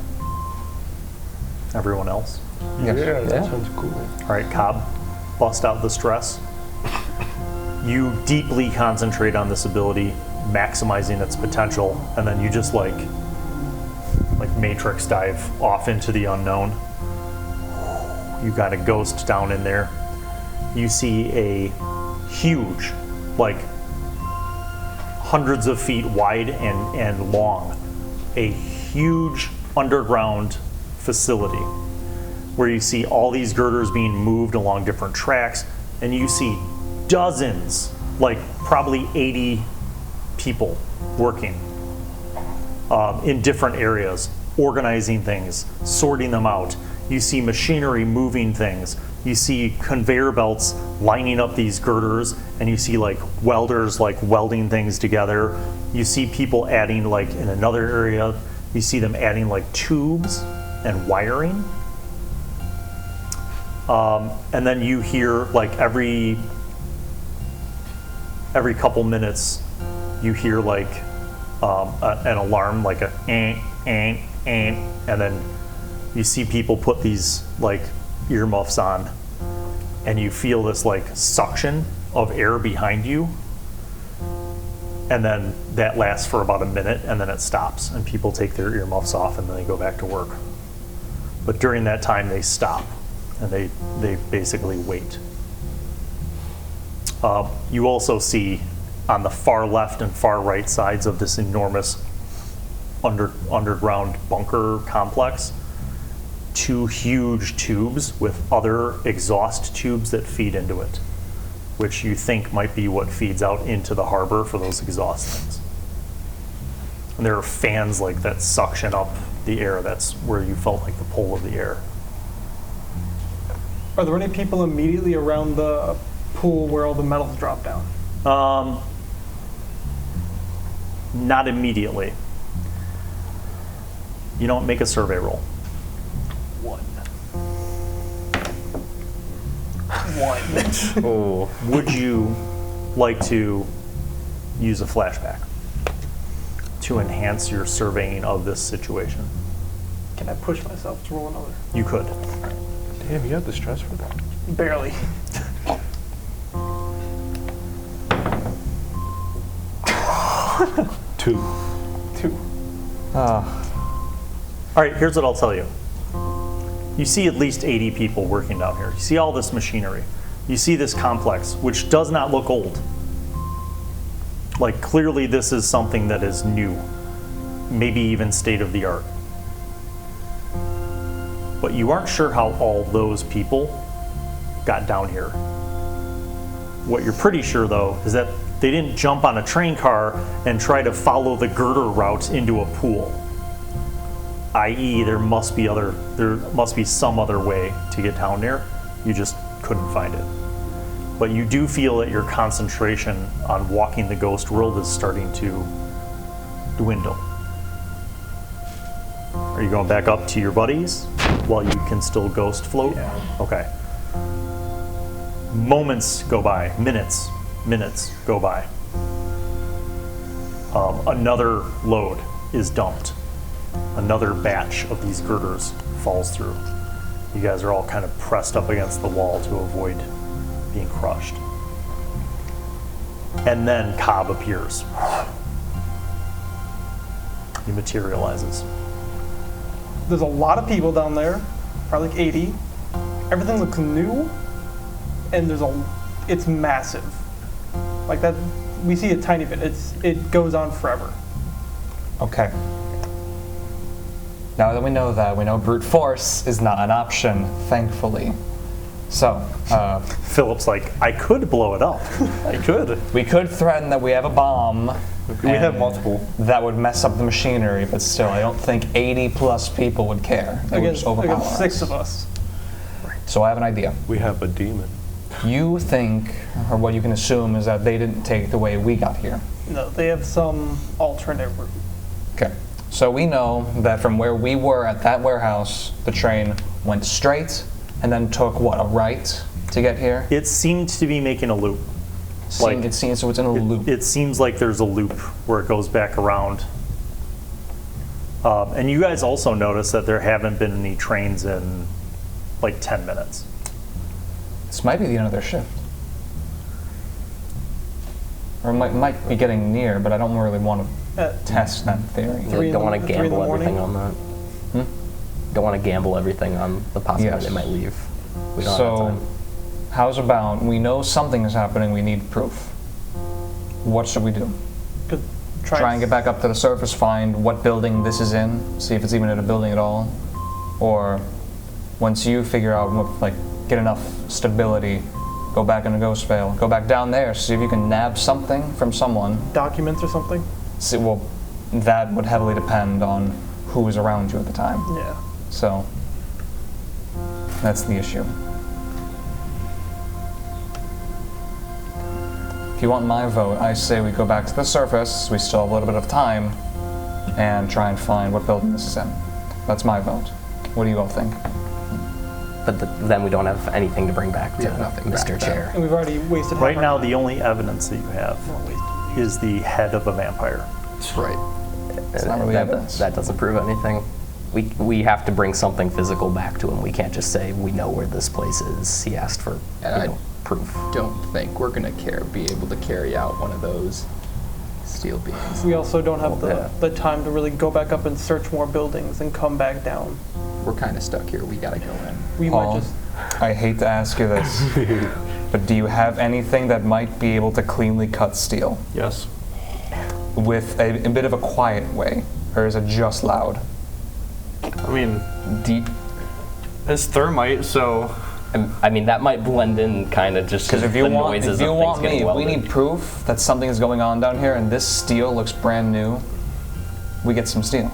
A: Everyone else?
C: Yes.
E: Yeah, that
F: Yeah.
E: sounds cool.
A: All right, Kobb, bust out the stress. You deeply concentrate on this ability, maximizing its potential, and then you just like Matrix dive off into the unknown. You got a ghost down in there. You see a huge, like hundreds of feet wide and long, a huge underground facility where you see all these girders being moved along different tracks, and you see dozens, like probably 80 people working in different areas, organizing things, sorting them out. You see machinery moving things. You see conveyor belts lining up these girders, and you see like welders like welding things together. You see people adding, like in another area, you see them adding like tubes and wiring. And then you hear like every couple minutes, you hear like an alarm, like a and then you see people put these like earmuffs on, and you feel this like suction of air behind you, and then that lasts for about a minute, and then it stops, and people take their earmuffs off, and then they go back to work. But during that time, they stop, and they basically wait. You also see on the far left and far right sides of this enormous underground bunker complex, 2 huge tubes with other exhaust tubes that feed into it, which you think might be what feeds out into the harbor for those exhaust things. And there are fans like that suction up the air. That's where you felt like the pull of the air.
G: Are there any people immediately around the pool where all the metals drop down?
A: Not immediately. You don't make a survey roll.
G: 1.
F: Oh.
A: Would you like to use a flashback to enhance your surveying of this situation?
G: Can I push myself to roll another?
A: You could.
E: Damn, you have the stress for that.
G: Barely.
E: Two.
G: 2.
A: All right, here's what I'll tell you. You see at least 80 people working down here. You see all this machinery. You see this complex, which does not look old. Like, clearly this is something that is new, maybe even state of the art. But you aren't sure how all those people got down here. What you're pretty sure, though, is that They didn't jump on a train car and try to follow the girder route into a pool. I.e., there must be some other way to get down there. You just couldn't find it. But you do feel that your concentration on walking the ghost world is starting to dwindle. Are you going back up to your buddies while you can still ghost float?
G: Yeah.
A: Okay. Moments go by, minutes go by. Another load is dumped. Another batch of these girders falls through. You guys are all kind of pressed up against the wall to avoid being crushed. And then Kobb appears. He materializes.
G: There's a lot of people down there, probably like 80. Everything looks new, and it's massive. Like that, we see a tiny bit. It goes on forever.
C: Okay. Now that we know brute force is not an option, thankfully. So,
A: Philip's like, I could blow it up.
D: I could.
C: we could threaten that we have a bomb.
D: We have
C: and
D: multiple.
C: That would mess up the machinery, but still, I don't think 80 plus people would care. They would just overpower
G: Against 6
C: us.
G: of us.
C: So I have an idea.
E: We have a demon.
C: You think, or what you can assume, is that they didn't take the way we got here.
G: No, they have some alternate route.
C: Okay. So we know that from where we were at that warehouse, the train went straight and then took, a right to get here?
A: It seemed to be making a loop.
C: It seems so it's in a loop.
A: It seems like there's a loop where it goes back around. And you guys also notice that there haven't been any trains in like 10 minutes.
C: This might be the end of their shift. Or it might be getting near, but I don't really want to test that theory.
F: You don't want to
G: 3 in the
F: gamble everything
G: morning?
F: on that. Don't want to gamble everything on the possibility
C: Yes.
F: they might leave. We don't have
C: So,
F: time.
C: how's about we know something is happening, we need proof. What should we do?
G: Could
C: Try and get back up to the surface, find what building this is in, see if it's even in a building at all? Or once you figure out, get enough stability, go back in a ghost veil, go back down there, see if you can nab something from someone.
G: documents or something.
C: See, well, that would heavily depend on who was around you at the time.
G: Yeah.
C: So, that's the issue. If you want my vote, I say we go back to the surface, we still have a little bit of time, and try and find what building this is in. That's my vote. What do you all think?
F: But then we don't have anything to bring back
B: We
F: to
B: have nothing
F: Mr.
B: back
F: Chair.
G: And we've already wasted
A: Right
G: half our
A: now,
G: time.
A: the only evidence that you have
G: Not wasted.
A: is the head of a vampire.
B: That's right.
C: It's not really evidence.
F: That doesn't prove anything. We have to bring something physical back to him. We can't just say we know where this place is. He asked for proof.
B: Don't think we're gonna be able to carry out one of those steel beams.
G: We also don't have
F: Yeah.
G: the time to really go back up and search more buildings and come back down.
B: We're kind of stuck here. We gotta go in.
G: We
C: Paul,
G: might just.
C: I hate to ask you this, but do you have anything that might be able to cleanly cut steel
D: Yes.
C: with a bit of a quiet way, or is it just loud?
D: I mean, it's thermite, so
F: I mean, that might blend in kind of just
C: Because if you
F: the
C: want,
F: noises
C: if you
F: of things
C: want
F: getting
C: me, if we
F: welded.
C: need proof that something is going on down here and this steel looks brand new, we get some steel.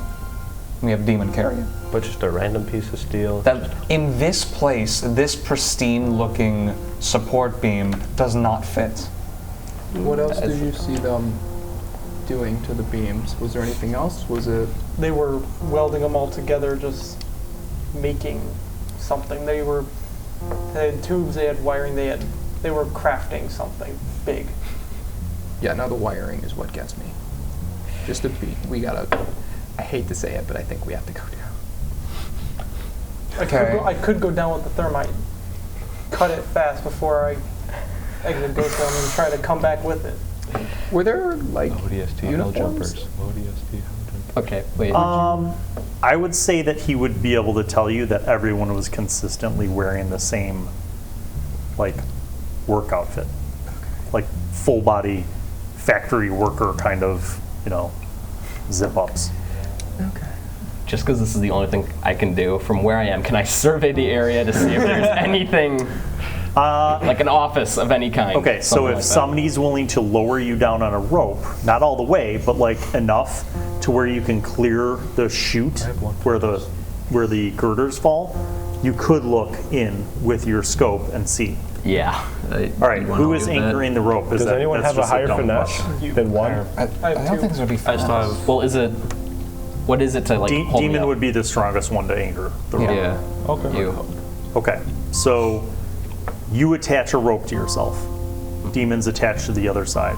C: We have Demon carry it.
E: But just a random piece of steel.
C: That in this place, this pristine-looking support beam does not fit.
B: What else did you see them doing to the beams? Was there anything else? Was it?
G: They were welding them all together, just making something. They had tubes, they had wiring, they were crafting something big.
B: Yeah, now the wiring is what gets me. Just a beam. We gotta. I hate to say it, but I think we have to go down.
G: I could go down with the thermite, cut it fast before I exit Ghost Realm and try to come back with it.
B: Were there like
E: ODST hell
B: uniforms?
E: jumpers. ODST hell jumpers.
F: Okay, wait.
A: I would say that he would be able to tell you that everyone was consistently wearing the same, work outfit, full body, factory worker kind of, zip ups.
F: Okay. Just because this is the only thing I can do from where I am, can I survey the area to see if there's anything Like an office of any kind.
A: Okay, so
F: something
A: if
F: like that.
A: somebody's willing to lower you down on a rope, not all the way, but like enough to where you can clear the chute where the girders fall, you could look in with your scope and see.
F: Yeah.
A: All right, who is anchoring the rope?
E: Does anyone have a higher finesse than one?
C: I don't think this would be fast.
F: Well, what is it to like hold me
A: Demon
F: up?
A: would be the strongest one to anchor the rope.
F: Yeah.
E: Okay.
F: You.
A: Okay, so you attach a rope to yourself. Demon's attached to the other side.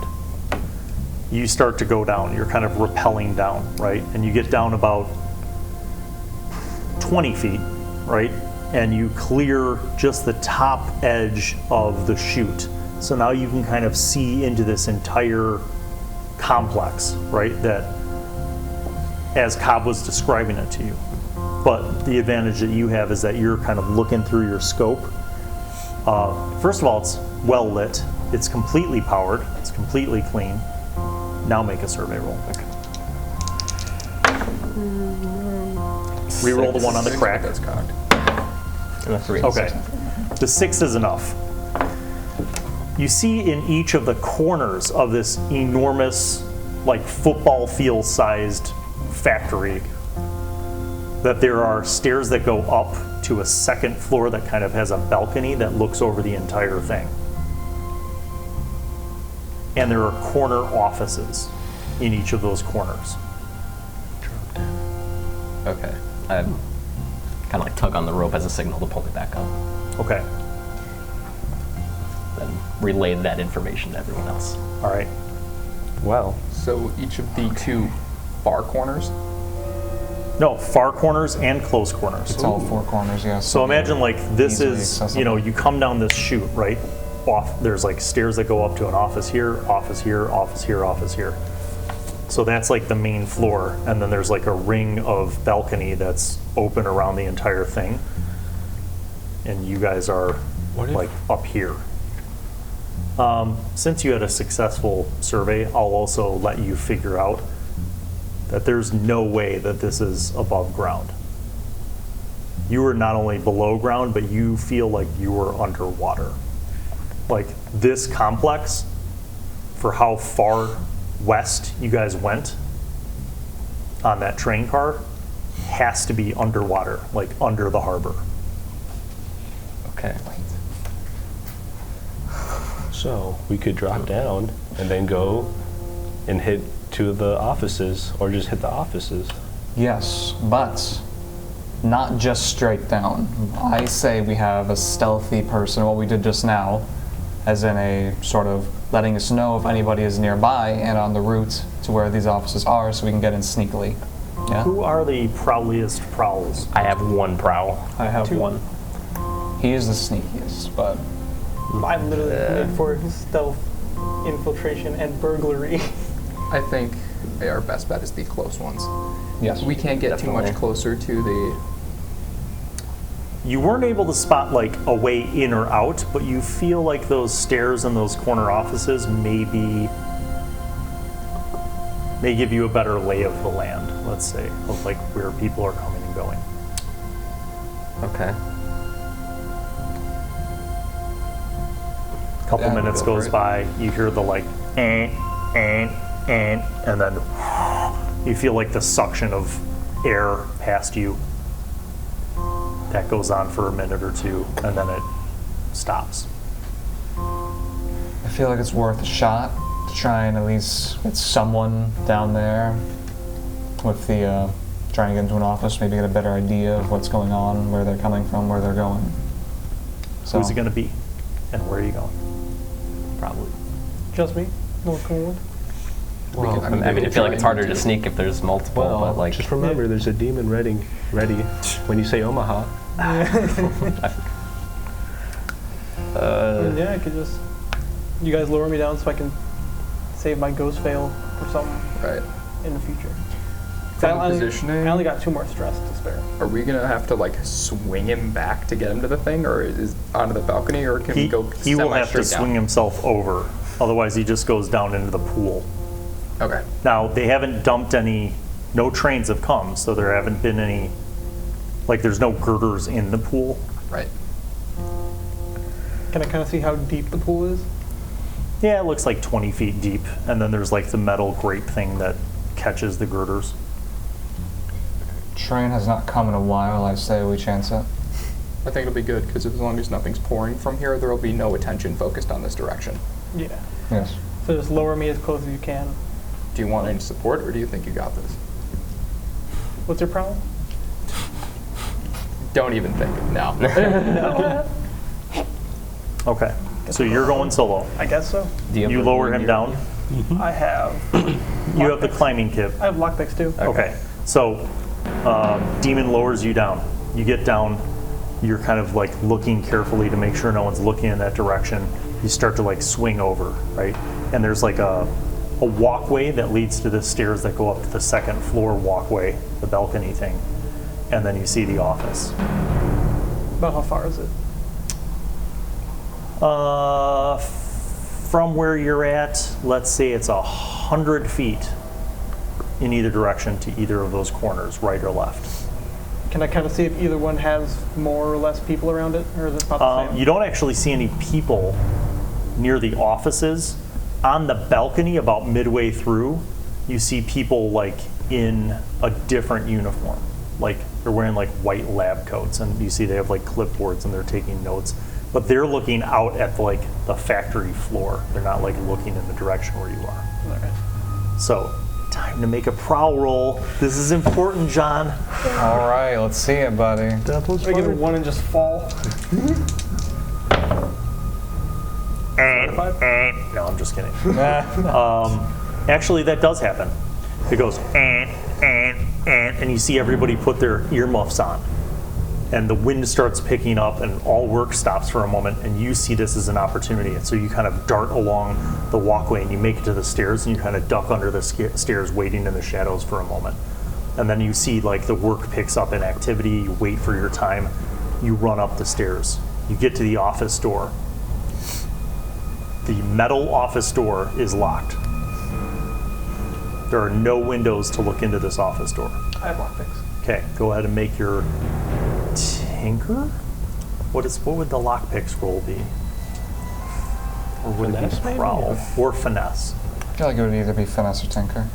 A: You start to go down. You're kind of rappelling down, right? And you get down about 20 feet, right? And you clear just the top edge of the chute. So now you can kind of see into this entire complex, right? That, as Kobb was describing it to you. But the advantage that you have is that you're kind of looking through your scope. First of all, it's well lit. It's completely powered. It's completely clean. Now make a survey roll. Reroll the one on the crack.
B: That's cocked.
F: And a 3.
A: Okay. The 6 is enough. You see in each of the corners of this enormous, like football field sized factory, that there are stairs that go up to a second floor that kind of has a balcony that looks over the entire thing. And there are corner offices in each of those corners.
F: Okay. I kind of like tug on the rope as a signal to pull me back up.
A: Okay.
F: Then relay that information to everyone else.
A: All right.
E: Well,
B: So each of the 2 far corners.
A: No, far corners and close corners.
C: It's all 4 corners, yes.
A: So imagine like this
C: Easily
A: is,
C: accessible.
A: you come down this chute, right? Off, there's like stairs that go up to an office here, office here, office here, office here. So that's like the main floor, and then there's like a ring of balcony that's open around the entire thing. And you guys are like up here. Since you had a successful survey, I'll also let you figure out that there's no way that this is above ground. You are not only below ground, but you feel like you are underwater. Like this complex, for how far west you guys went on that train car, has to be underwater, like under the harbor.
F: Okay.
E: so we could drop down and then go and hit 2 of the offices, or just hit the offices.
C: Yes, but not just straight down. I say we have a stealthy person, what we did just now, as in a sort of letting us know if anybody is nearby and on the route to where these offices are so we can get in sneakily. Yeah?
A: Who are the prowliest prowls?
F: I have 1 prowl.
A: I have
G: 2.
A: 1.
C: He is the sneakiest, but
G: I'm literally made for stealth, infiltration, and burglary.
B: I think our best bet is the close ones.
C: yes.
B: We can't get too much
F: Definitely.
B: closer to the.
A: You weren't able to spot like a way in or out, but you feel like those stairs and those corner offices may give you a better lay of the land, let's say, of like where people are coming and going.
F: Okay.
A: A couple
C: Yeah,
A: minutes
C: go for
A: goes
C: it.
A: by, you hear the like, and then you feel like the suction of air past you. That goes on for a minute or 2, and then it stops.
C: I feel like it's worth a shot to try and at least get someone down there with the trying to get into an office, maybe get a better idea of what's going on, where they're coming from, where they're going. So,
A: Who's it going to be, and where are you going? Probably.
G: Just me? No one's coming with?
E: Well,
F: I mean, I feel like it's harder to sneak if there's multiple, but like.
E: just remember, there's a demon ready when you say Omaha.
G: Yeah, I could just. You guys lower me down so I can save my ghost fail or something
B: Right.
G: in the future.
B: From
G: I only-
B: positioning-
G: I only got 2 more stress to spare.
B: Are we gonna have to like swing him back to get him to the thing, or is onto the balcony, or can we go?
A: He will have to
B: semi-straight
A: swing
B: down?
A: himself over, otherwise he just goes down into the pool.
B: Okay.
A: Now, they haven't dumped no trains have come, so there haven't been any, like there's no girders in the pool.
B: Right.
G: Can I kind of see how deep the pool is?
A: Yeah, it looks like 20 feet deep, and then there's like the metal grape thing that catches the girders.
C: Train has not come in a while. I say we chance it.
B: I think it'll be good because as long as nothing's pouring from here, there will be no attention focused on this direction.
G: Yeah.
C: Yes.
G: So just lower me as close as you can.
B: Do you want any support, or do you think you got this?
G: What's your problem?
B: Don't even think. No.
A: Okay, so you're going solo.
G: I guess so.
F: Do have
A: You
F: the
A: lower
F: one
A: him
F: near
A: down.
F: you?
G: I have.
A: You have the climbing kit.
G: I have lockpicks too.
A: Okay, so Demon lowers you down. You get down, you're kind of like looking carefully to make sure no one's looking in that direction. You start to like swing over, right? And there's like a walkway that leads to the stairs that go up to the second floor walkway, the balcony thing. And then you see the office.
G: About how far is it?
A: From where you're at, let's say it's 100 feet in either direction to either of those corners, right or left.
G: Can I kind of see if either one has more or less people around it, or is it about the same?
A: You don't actually see any people near the offices. On the balcony, about midway through, you see people like in a different uniform. Like they're wearing like white lab coats, and you see they have like clipboards and they're taking notes. But they're looking out at like the factory floor. They're not like looking in the direction where you are.
G: All right.
A: So, time to make a prowl roll. This is important, John.
C: All right, let's see it, buddy.
E: Devil's
G: I get a
E: Fire.
G: 1 and just fall.
A: No, I'm just kidding. Actually, that does happen. It goes, and you see everybody put their earmuffs on. And the wind starts picking up, and all work stops for a moment, and you see this as an opportunity. And so you kind of dart along the walkway, and you make it to the stairs, and you kind of duck under the stairs, waiting in the shadows for a moment. And then you see like the work picks up in activity, you wait for your time, you run up the stairs. You get to the office door. The metal office door is locked. There are no windows to look into this office door.
G: I have lockpicks.
A: Okay, go ahead and make your tinker? What would the lockpicks roll be? Or would
E: Finesse,
A: it be
E: maybe?
A: prowl or finesse?
C: I feel like it would either be finesse or tinker.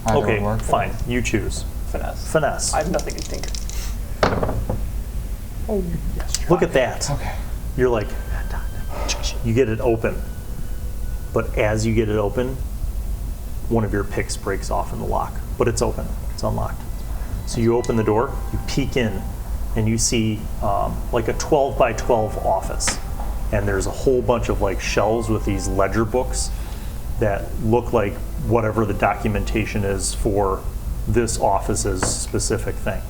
C: Either
A: Okay,
C: would work.
A: fine. You choose.
G: Finesse.
A: Finesse.
G: I have nothing to tinker. Oh, yes.
A: Look at that.
C: Okay.
A: You're like, you get it open. But as you get it open, one of your picks breaks off in the lock. But it's open. It's unlocked. So you open the door, you peek in, and you see like a 12 by 12 office. And there's a whole bunch of like shelves with these ledger books that look like whatever the documentation is for this office's specific thing.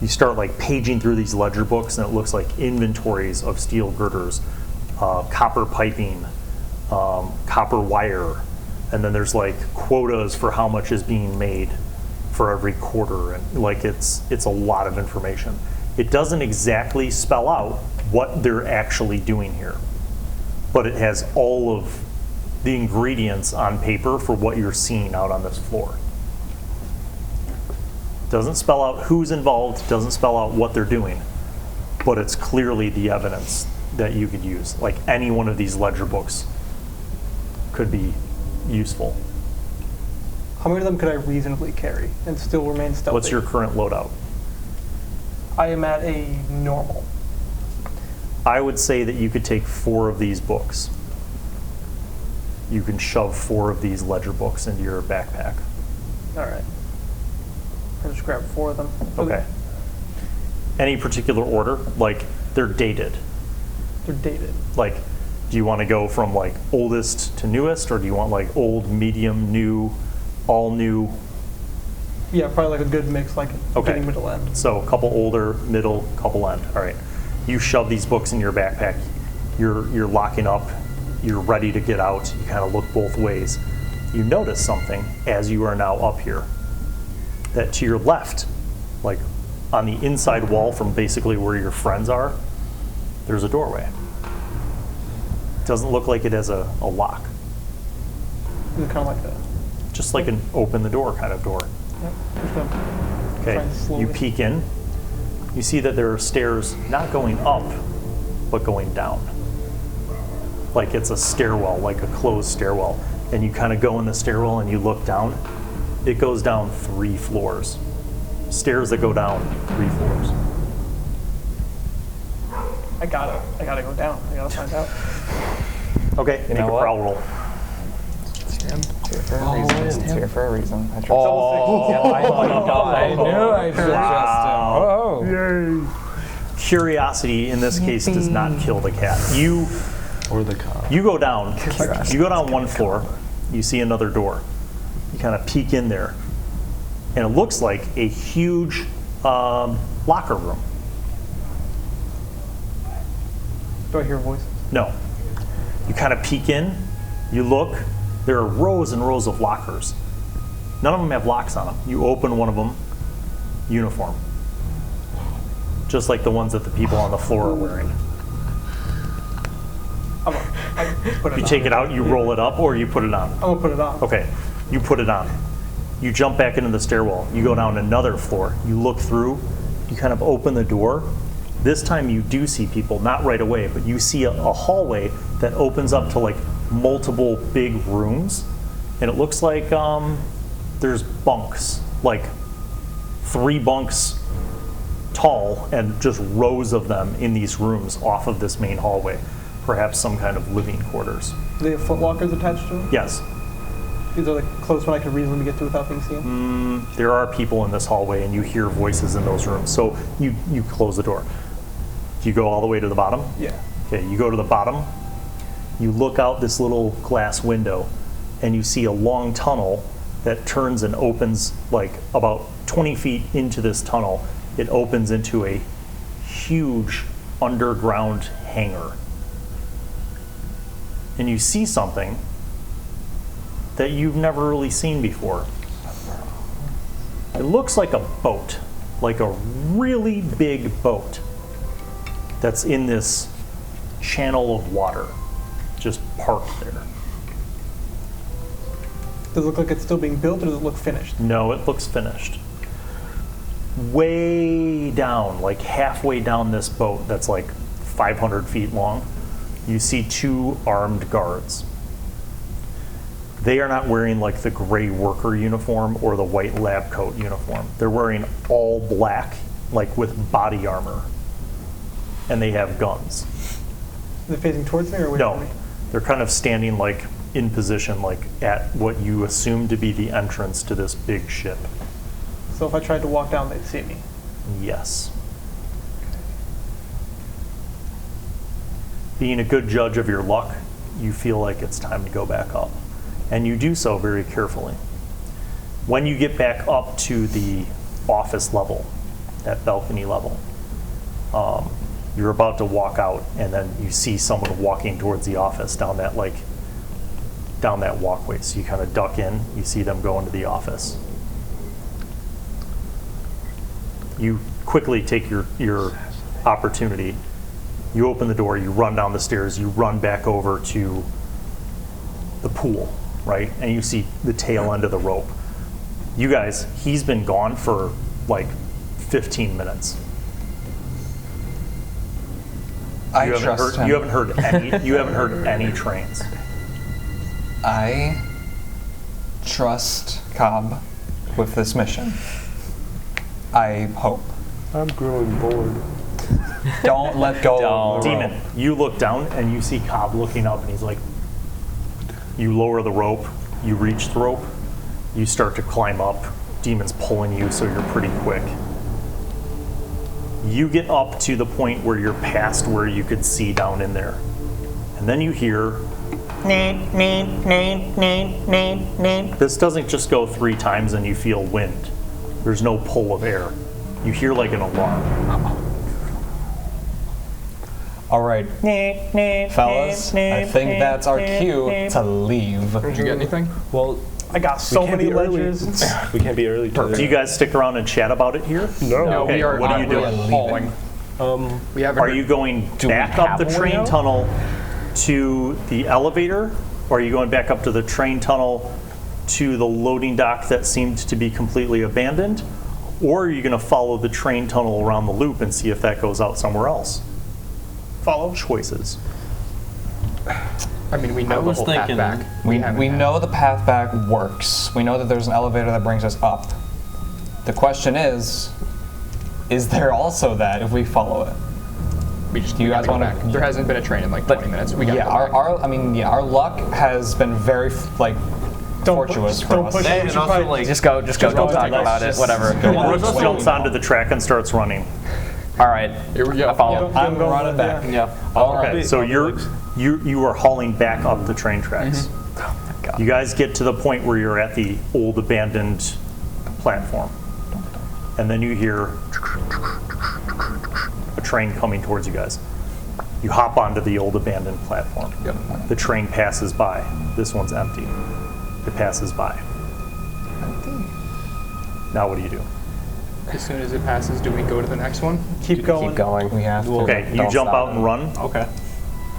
A: You start like paging through these ledger books, and it looks like inventories of steel girders, copper piping, copper wire, and then there's like quotas for how much is being made for every quarter, and like it's a lot of information. It doesn't exactly spell out what they're actually doing here, but it has all of the ingredients on paper for what you're seeing out on this floor. Doesn't spell out who's involved, doesn't spell out what they're doing, but it's clearly the evidence that you could use. Like any one of these ledger books could be useful.
G: How many of them could I reasonably carry and still remain stealthy?
A: What's your current loadout?
G: I am at a normal.
A: I would say that you could take 4 of these books. You can shove 4 of these ledger books into your backpack.
G: All right. I'll just grab 4 of them.
A: Okay. Any particular order? Like, they're dated.
G: They're dated.
A: Like, do you want to go from like oldest to newest, or do you want like old, medium, new, all new?
G: Yeah, probably like a good mix, like
A: Okay.
G: beginning, middle, end.
A: So a couple older, middle, couple end. All right. You shove these books in your backpack. You're locking up. You're ready to get out. You kind of look both ways. You notice something as you are now up here. That to your left, like on the inside wall from basically where your friends are, there's a doorway. Doesn't look like it has a lock.
G: It's kind of like that.
A: Just like an open the door kind of door.
G: Yep. Just gonna
A: Okay,
G: try and slowly-
A: you peek in. You see that there are stairs not going up, but going down. like it's a stairwell, like a closed stairwell. And you kind of go in the stairwell and you look down. It goes down 3 floors. Stairs that go down 3 floors.
G: I gotta go down. I gotta find out.
A: Okay, make a
C: what?
A: prowl roll.
C: It's here for a reason. I trust
B: I knew I should
A: Wow.
C: Whoa.
A: Curiosity in this case does not kill the cat. You
E: Or the cop.
A: go down. You go down 1 floor. You see another door. You kind of peek in there, and it looks like a huge locker room.
G: Do I hear voices?
A: No. You kind of peek in. You look. There are rows and rows of lockers. None of them have locks on them. You open one of them. Uniform. Just like the ones that the people on the floor are wearing.
G: I put it
A: You
G: on.
A: take it out, you roll it up, or you put it on.
G: I'm gonna put it on.
A: Okay, you put it on. You jump back into the stairwell. You go down another floor. You look through. You kind of open the door. This time you do see people, not right away, but you see a hallway that opens up to like multiple big rooms. And it looks like there's bunks, like 3 bunks tall and just rows of them in these rooms off of this main hallway. Perhaps some kind of living quarters.
G: Do they have footlockers attached to them?
A: Yes.
G: These are the close one I could reasonably get to without being seen?
A: There are people in this hallway and you hear voices in those rooms. So you close the door. Do you go all the way to the bottom?
G: Yeah.
A: Okay, you go to the bottom. You look out this little glass window and you see a long tunnel that turns and opens like about 20 feet into this tunnel. It opens into a huge underground hangar. And you see something that you've never really seen before. It looks like a boat, like a really big boat that's in this channel of water, just parked there.
G: Does it look like it's still being built, or does it look finished?
A: No, it looks finished. Way down, like halfway down this boat that's like 500 feet long, you see 2 armed guards. They are not wearing like the gray worker uniform or the white lab coat uniform. They're wearing all black, like with body armor. And they have guns.
G: Is it facing towards me or away from
A: No,
G: me?
A: they're kind of standing like in position, like at what you assume to be the entrance to this big ship.
G: So if I tried to walk down, they'd see me.
A: Yes. Being a good judge of your luck, you feel like it's time to go back up. And you do so very carefully. When you get back up to the office level, that balcony level, you're about to walk out, and then you see someone walking towards the office down that walkway. So you kind of duck in, you see them go into the office. You quickly take your opportunity. You open the door, you run down the stairs, you run back over to the pool, right? And you see the tail end of the rope. You guys, he's been gone for like 15 minutes.
C: I
A: You haven't
C: trust
A: heard,
C: him.
A: you haven't heard any trains.
C: I trust Kobb with this mission. I hope.
E: I'm growing bored.
C: Don't let go of the rope.
A: Demon, you look down and you see Kobb looking up, and he's like, you lower the rope, you reach the rope, you start to climb up. Demon's pulling you, so you're pretty quick. You get up to the point where you're past where you could see down in there. And then you hear, this doesn't just go 3 times and you feel wind. There's no pull of air. You hear like an alarm.
C: All right, fellas, I think that's our cue to leave.
B: Did you get anything?
E: Well,
G: I got so
E: can't
G: many
E: be early.
G: ledgers.
E: we can't be early to
A: Do you guys stick around and chat about it here?
E: No.
B: No,
A: Okay,
B: we are.
A: what are you
B: we
A: doing?
B: Hauling. We haven't.
A: Are you going back up the train tunnel to the elevator? Or are you going back up to the train tunnel to the loading dock that seemed to be completely abandoned? Or are you going to follow the train tunnel around the loop and see if that goes out somewhere else?
G: Follow.
A: Choices.
B: I mean, we know the
D: was
B: whole path
D: thinking-
B: back.
C: We
B: haven't
C: know the path back works. We know that there's an elevator that brings us up. The question is there also that if we follow it?
B: We just
C: Do you
B: we
C: guys
B: gotta go
C: wanna-
B: back. There hasn't been a train in like 20 minutes. We gotta
C: Yeah,
B: go back.
C: our luck has been very fortuitous for
G: don't
C: us.
G: push it.
D: And
G: We should
D: also,
G: probably
D: like,
F: Just go talk about it, whatever.
A: Lurk jumps onto the track and starts running.
F: All right.
B: Here we go.
F: I follow.
C: I'm running back.
D: Yeah.
A: Okay, so you are hauling back up the train tracks. You guys get to the point where you're at the old abandoned platform, and then you hear a train coming towards you guys. You hop onto the old abandoned platform. The train passes by. This one's empty. It passes by. Now what do you do?
B: As soon as it passes, do we go to the next one?
G: Keep going.
F: Keep going.
C: We have to.
A: Okay, you
F: Don't
A: jump
F: stop.
A: out and run.
D: Okay.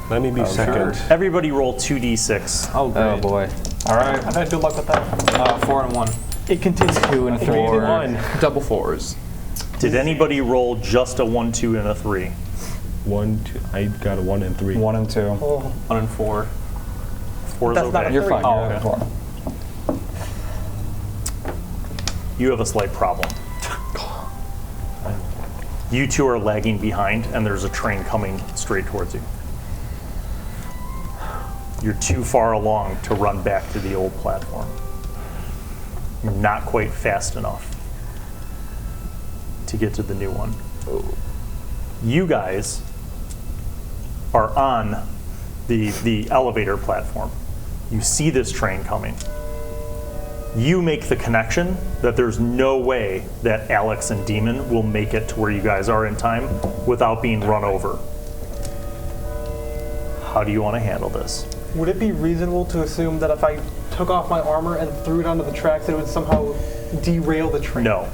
E: Let me be second.
A: Everybody roll 2d6.
D: Oh, great.
F: Oh boy.
C: All right.
D: I've had good luck with that. 4 and 1.
G: It continues.
F: 2 and 4.
B: Double fours.
A: Did anybody roll just a 1, 2, and a 3?
E: 1, 2. I got a 1 and 3.
C: 1 and 2.
D: 1 and 4.
A: 4 is
G: That's not
A: okay.
G: a
C: You're
G: three.
C: fine.
A: Oh,
C: You're
A: okay.
C: 4.
A: You have a slight problem. You two are lagging behind, and there's a train coming straight towards you. You're too far along to run back to the old platform. You're not quite fast enough to get to the new one. You guys are on the elevator platform. You see this train coming. You make the connection that there's no way that Alex and Demon will make it to where you guys are in time without being run over. How do you want to handle this?
G: Would it be reasonable to assume that if I took off my armor and threw it onto the tracks, it would somehow derail the train?
A: No.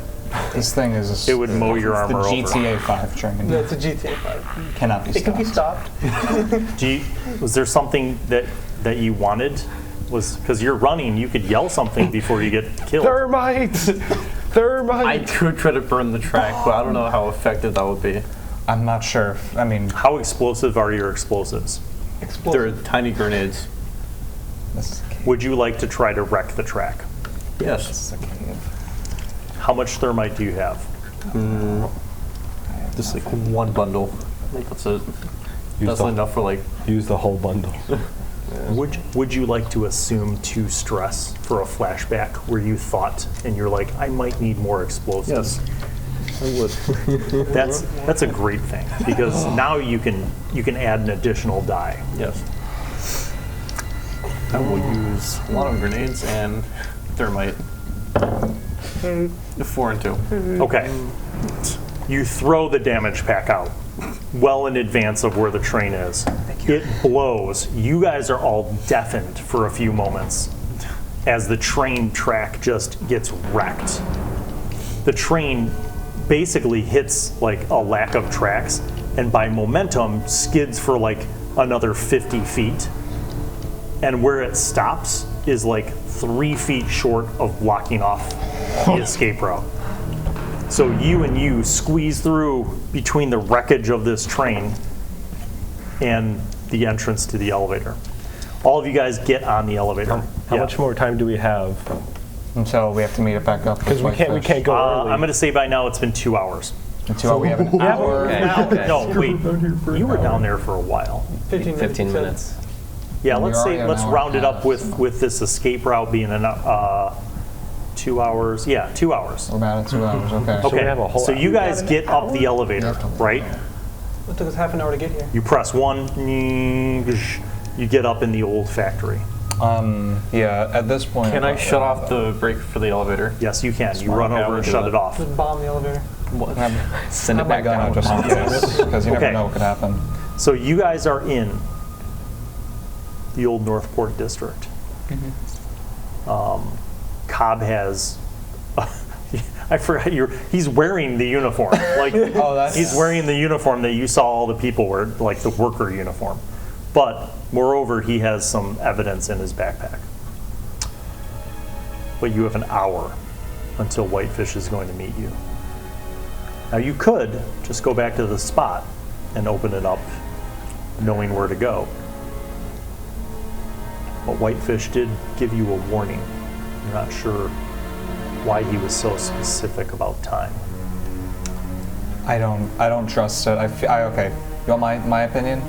C: This thing is.
A: It would mow your
C: it's
A: armor
C: the
A: over.
C: GTA 5 train.
G: No, it's a GTA 5.
C: Cannot be
G: It can be
C: stopped.
G: stopped.
A: Was there something that you wanted? Because you're running, you could yell something before you get killed.
E: Thermites!
D: I
E: Thermites!
D: could try to burn the track, but I don't know how effective that would be.
C: I'm not sure. I mean,
A: How explosive are your explosives?
D: They're
G: Explosive.
D: tiny grenades.
C: this is a cave.
A: Would you like to try to wreck the track?
D: Yes.
C: This is a cave.
A: How much thermite do you have?
D: Just like 1 bundle. I think that's it. That's
E: the-
D: enough for like.
E: Use the whole bundle.
A: Would you like to assume 2 stress for a flashback where you thought and you're like, I might need more explosives?
D: Yes. I would.
A: That's a great thing because now you can add an additional die.
D: Yes. I will use a lot of grenades and thermite. 4 and 2.
A: Okay. You throw the damage pack out well in advance of where the train is. It blows. You guys are all deafened for a few moments as the train track just gets wrecked. The train basically hits like a lack of tracks and by momentum skids for like another 50 feet. And where it stops is like 3 feet short of blocking off the escape route. So you squeeze through between the wreckage of this train and the entrance to the elevator. All of you guys get on the elevator.
E: How
A: Yeah.
E: much more time do we have?
C: Until we have to meet it back up.
E: Because we can't go early.
A: I'm going to say by now it's been 2 hours.
C: Until we have an hour.
A: No, wait. You were down there for a while.
F: 15 minutes.
A: Yeah,
C: We
A: let's
C: already
A: say
C: have
A: let's
C: an hour
A: round it
C: and a
A: up
C: half,
A: with this escape route being 2 hours. Yeah, 2 hours.
C: We're about at 2 hours. Okay.
A: Okay.
E: we have a whole
A: So you guys get up the elevator, right?
G: It took us half an hour to get here.
A: You press 1, you get up in the old factory.
C: Yeah. At this point.
D: Can I shut off the brake for the elevator?
A: Yes, you can. You run
D: Okay,
A: over
D: I'll
A: and
D: do
A: shut
D: that.
A: it off.
G: Just bomb the elevator.
F: Send it
C: Have my
F: back
C: gun
F: down.
C: out just in case, because you
A: Okay.
C: never know what could happen.
A: So you guys are in the old Northport district. Kobb has. I forgot he's wearing the uniform. Like
C: Oh, that's-
A: he's wearing the uniform that you saw all the people wear, like the worker uniform. But moreover, he has some evidence in his backpack. But you have an hour until Whitefish is going to meet you. Now you could just go back to the spot and open it up, knowing where to go. but Whitefish did give you a warning. You're not sure why he was so specific about time.
C: I don't trust it. Okay. You want my opinion?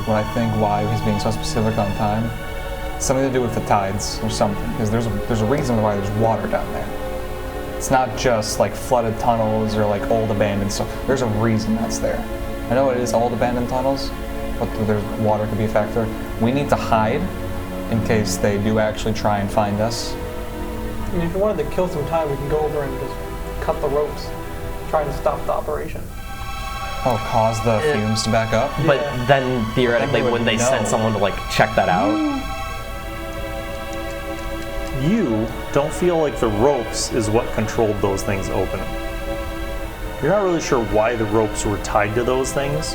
C: What I think why he's being so specific on time? Something to do with the tides or something. Because there's a reason why there's water down there. It's not just like flooded tunnels or like old abandoned stuff. There's a reason that's there. I know it is old abandoned tunnels, but there's water could be a factor. We need to hide in case they do actually try and find us.
G: I mean, if you wanted to kill some time, we can go over and just cut the ropes, trying to stop the operation.
C: Oh, cause the fumes to back up?
F: But then theoretically,
C: Then we
F: wouldn't they
C: would
F: send
C: know.
F: someone to like check that out?
A: You don't feel like the ropes is what controlled those things opening. You're not really sure why the ropes were tied to those things,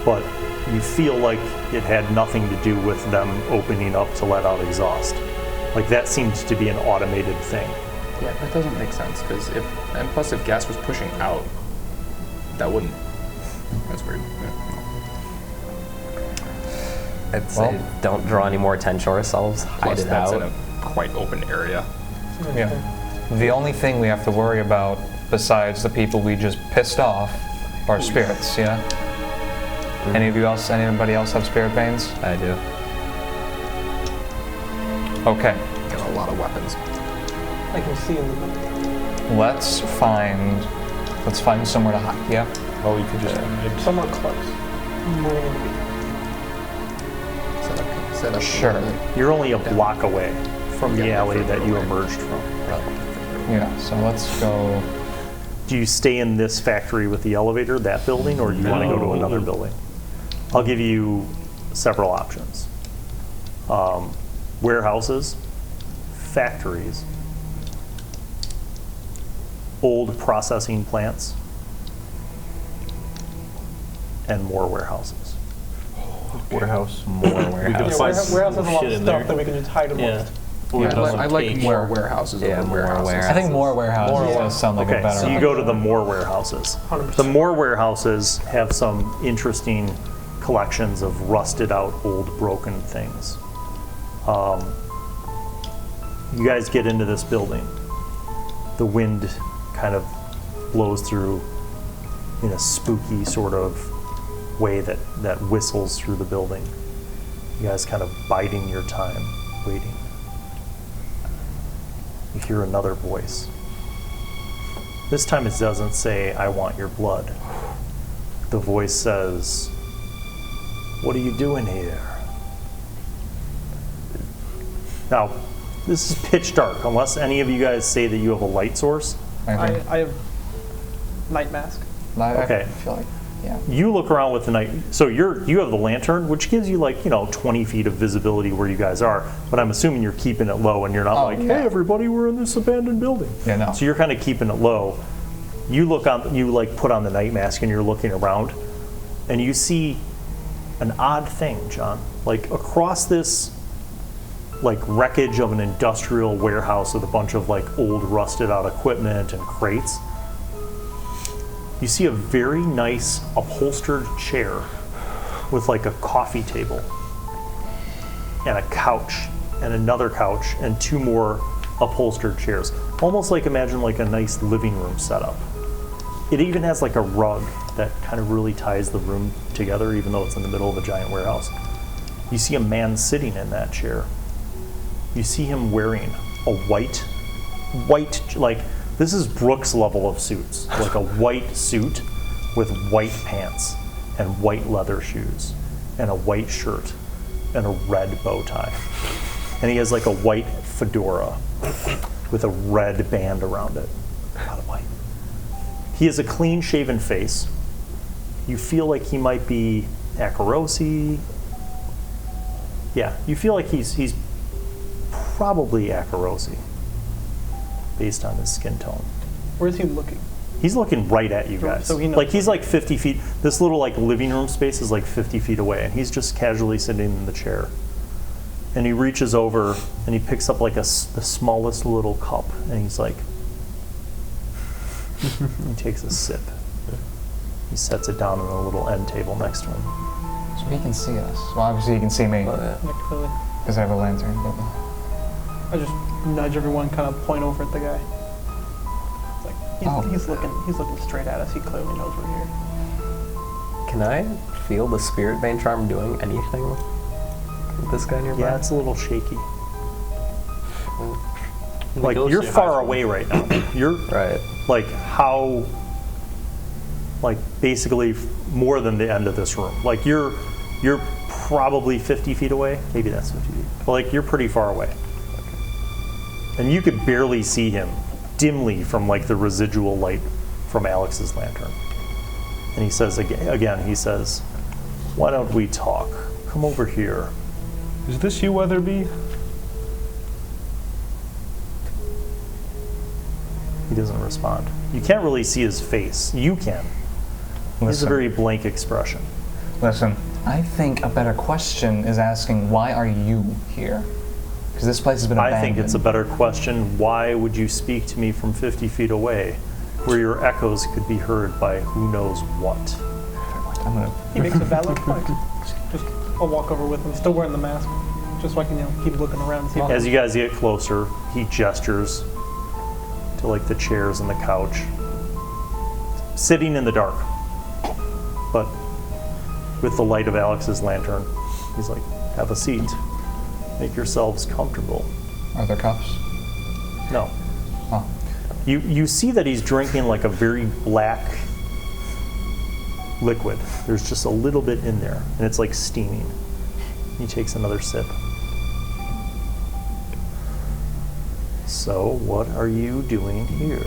A: but you feel like it had nothing to do with them opening up to let out exhaust. Like that seems to be an automated thing.
B: Yeah, that doesn't make sense because plus if gas was pushing out, that wouldn't. That's weird. Yeah.
F: I'd say don't draw any more attention to ourselves. Hide
B: Plus,
F: it
B: that's
F: out.
B: in a quite open area.
C: Yeah. The only thing we have to worry about, besides the people we just pissed off, are spirits. Yeah. Anybody else have spirit veins?
F: I do.
C: Okay.
B: Got a lot of weapons.
G: I can see in the middle.
C: Let's find somewhere to hide. Yeah.
E: Oh, we could just hide.
G: Somewhat close. Where we need to be.
B: Set up.
C: Sure.
A: You're only a block away from the
B: Yeah,
A: alley that you
B: away.
A: emerged from.
C: Yeah. So let's go.
A: Do you stay in this factory with the elevator, that building, or do you want to go to another building? I'll give you several options. Warehouses, factories, old processing plants, and more warehouses.
H: Warehouse.
F: More
G: Yeah,
F: warehouses.
G: warehouse has a lot
H: shit
G: of
H: in
G: stuff
H: there.
G: that we can just hide amongst.
B: I like
H: Cage.
B: more warehouses
F: Yeah,
B: over
F: more
B: warehouses.
F: warehouses.
C: I think more warehouses does sound like a
A: Okay,
C: better.
A: so you go to the more warehouses.
G: 100%.
A: The more warehouses have some interesting collections of rusted out, old, broken things. You guys get into this building. The wind kind of blows through in a spooky sort of way that whistles through the building. You guys kind of biding your time, waiting. You hear another voice. This time it doesn't say, "I want your blood." The voice says, "What are you doing here?" Now, this is pitch dark, unless any of you guys say that you have a light source.
G: I have night mask.
A: Okay.
C: I feel like, yeah.
A: You look around with the night, so you have the lantern, which gives you 20 feet of visibility where you guys are, but I'm assuming you're keeping it low and you're not
C: Oh,
A: like,
C: yeah.
A: "Hey everybody, we're in this abandoned building."
C: Yeah, no.
A: So you're kind of keeping it low. You put on the night mask and you're looking around, and you see an odd thing, John. Like across this wreckage of an industrial warehouse with a bunch of old rusted out equipment and crates, you see a very nice upholstered chair with a coffee table and a couch and another couch and two more upholstered chairs. Almost imagine a nice living room setup. It even has a rug that kind of really ties the room together, even though it's in the middle of a giant warehouse. You see a man sitting in that chair. You see him wearing a white, this is Brooks level of suits, a white suit with white pants and white leather shoes and a white shirt and a red bow tie. And he has a white fedora with a red band around it. Not white. He has a clean shaven face. You feel like he might be Akorosi. Yeah, you feel like he's probably Akorosi based on his skin tone.
G: Where's he looking?
A: He's looking right at you guys.
G: So he knows.
A: He's 50 feet. This little living room space is 50 feet away, and he's just casually sitting in the chair. And he reaches over and he picks up the smallest little cup, and he's he takes a sip. He sets it down on a little end table next to him.
C: So he can see us. Well, obviously he can see me.
G: Like, clearly.
C: Because I have a lantern. But
G: I just nudge everyone, kind of point over at the guy. It's like he's looking straight at us. He clearly knows we're here.
F: Can I feel the Spirit Vein Charm doing anything with this guy nearby?
A: Yeah, it's a little shaky. Like,
D: go
A: you're
D: say hi
A: far
D: to him.
A: away right now. You're,
F: Right.
A: like, how, like, basically more than the end of this room. Like, you're probably 50 feet away. Maybe that's 50 feet. But, like, you're pretty far away. And you could barely see him dimly from, like, the residual light from Alex's lantern. And he says, again, he says, why don't we talk? Come over here.
E: Is this you, Weatherby?
A: He doesn't respond. You can't really see his face. You can. He has a
C: Listen.
A: very blank expression.
C: Listen, I think a better question is asking, why are you here? Because this place has been abandoned.
A: I think it's a better question, why would you speak to me from 50 feet away, where your echoes could be heard by who knows what?
C: I'm gonna.
G: He makes a valid point. Just I'll walk over with him, still wearing the mask, just so I can keep looking around and see.
A: As you guys get closer, he gestures to like the chairs and the couch, sitting in the dark, but with the light of Alex's lantern. He's like, have a seat. Make yourselves comfortable.
C: Are there cups?
A: No.
C: Oh.
A: You see that he's drinking like a very black liquid. There's just a little bit in there, and it's like steaming. He takes another sip. So, what are you doing here?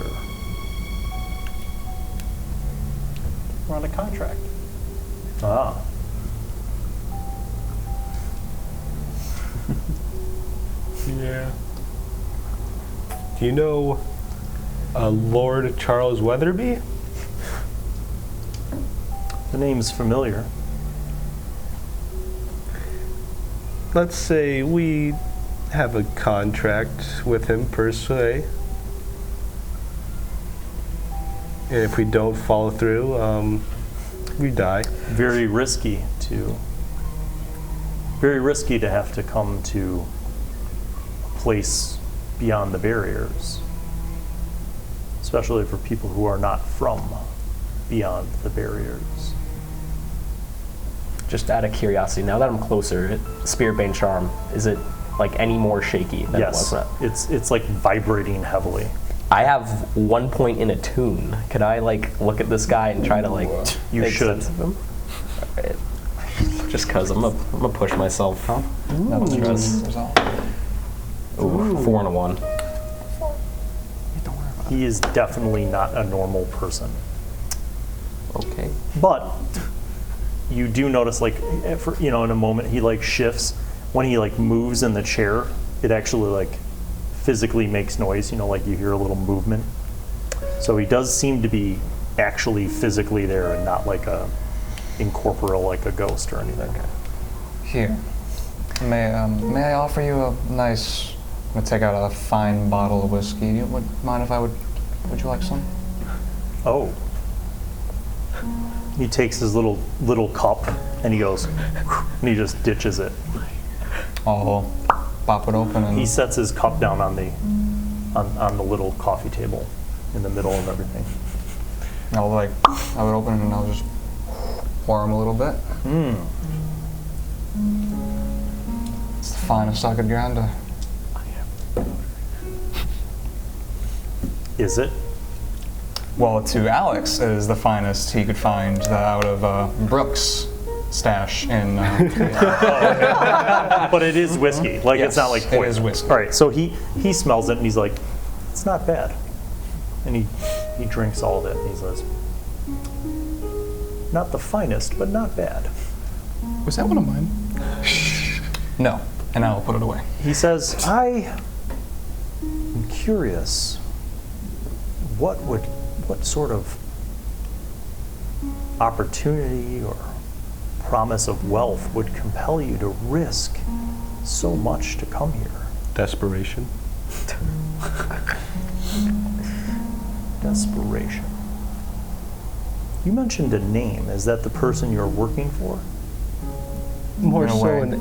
G: We're on a contract.
A: Ah.
E: Yeah. Do you know Lord Charles Weatherby?
A: The name's familiar.
E: Let's say we have a contract with him per se. And if we don't follow through, we die.
A: Very risky to have to come to a place beyond the barriers, especially for people who are not from beyond the barriers.
F: Just out of curiosity, now that I'm closer, Spirit Bane Charm, is it like any more shaky than
A: Yes,
F: it was?
A: it's like vibrating heavily.
F: I have 1 point in attune. Could I like look at this guy and try to like
A: You
F: make
A: should.
F: sense of him? Alright. Just cause I'm gonna push myself.
C: That was
F: Stress.
C: result.
F: Ooh, 4 and a 1.
A: He is definitely not a normal person.
F: Okay.
A: But you do notice, like, in a moment, he like shifts. When he like moves in the chair, it actually like physically makes noise. Like you hear a little movement. So he does seem to be actually physically there and not like a incorporeal, like a ghost or anything.
C: Here. May I offer you a nice? I'm gonna take out a fine bottle of whiskey. You would mind if I would? Would you like some?
A: Oh. He takes his little cup and he goes, and he just ditches it.
C: I'll pop it open and
A: He sets his cup down on the little coffee table in the middle of everything.
C: I would open it and I'll just pour him a little bit. It's the finest I could grind.
A: Is it?
C: Well, to Alex, it is the finest he could find out of Brooks' stash in.
A: But it is whiskey. Like, it's not like
C: Yes,
A: poison.
C: it is whiskey.
A: All right, so he smells it and he's like, it's not bad. And he drinks all of it and he says, not the finest, but not bad.
B: Was that one of mine?
C: No, and I will put it away.
A: He says, I am curious, what sort of opportunity or promise of wealth would compel you to risk so much to come here?
E: Desperation.
A: Desperation. You mentioned a name. Is that the person you're working for?
E: More
C: In a
E: so
C: way.
E: an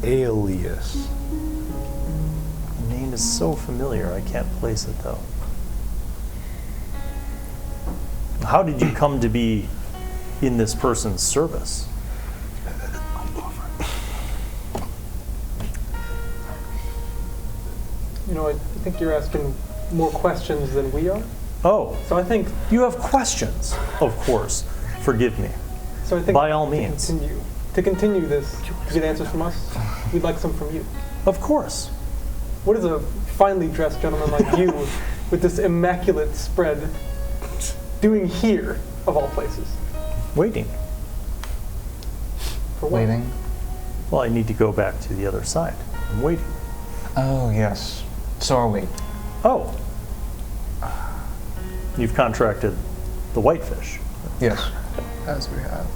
E: alias.
A: The name is so familiar, I can't place it though. How did you come to be in this person's service?
G: You know, I think you're asking more questions than we are.
A: Oh,
G: So I think,
A: you have questions. Of course. Forgive me.
G: so I think
A: By all
G: to
A: means.
G: continue this, to get answers from us, we'd like some from you.
A: Of course.
G: What is a finely dressed gentleman like you with this immaculate spread doing here, of all places?
A: Waiting.
G: For what?
C: Waiting.
A: Well, I need to go back to the other side. I'm waiting.
C: Oh, yes. So are we.
A: Oh. You've contracted the whitefish.
C: Yes.
B: As we have.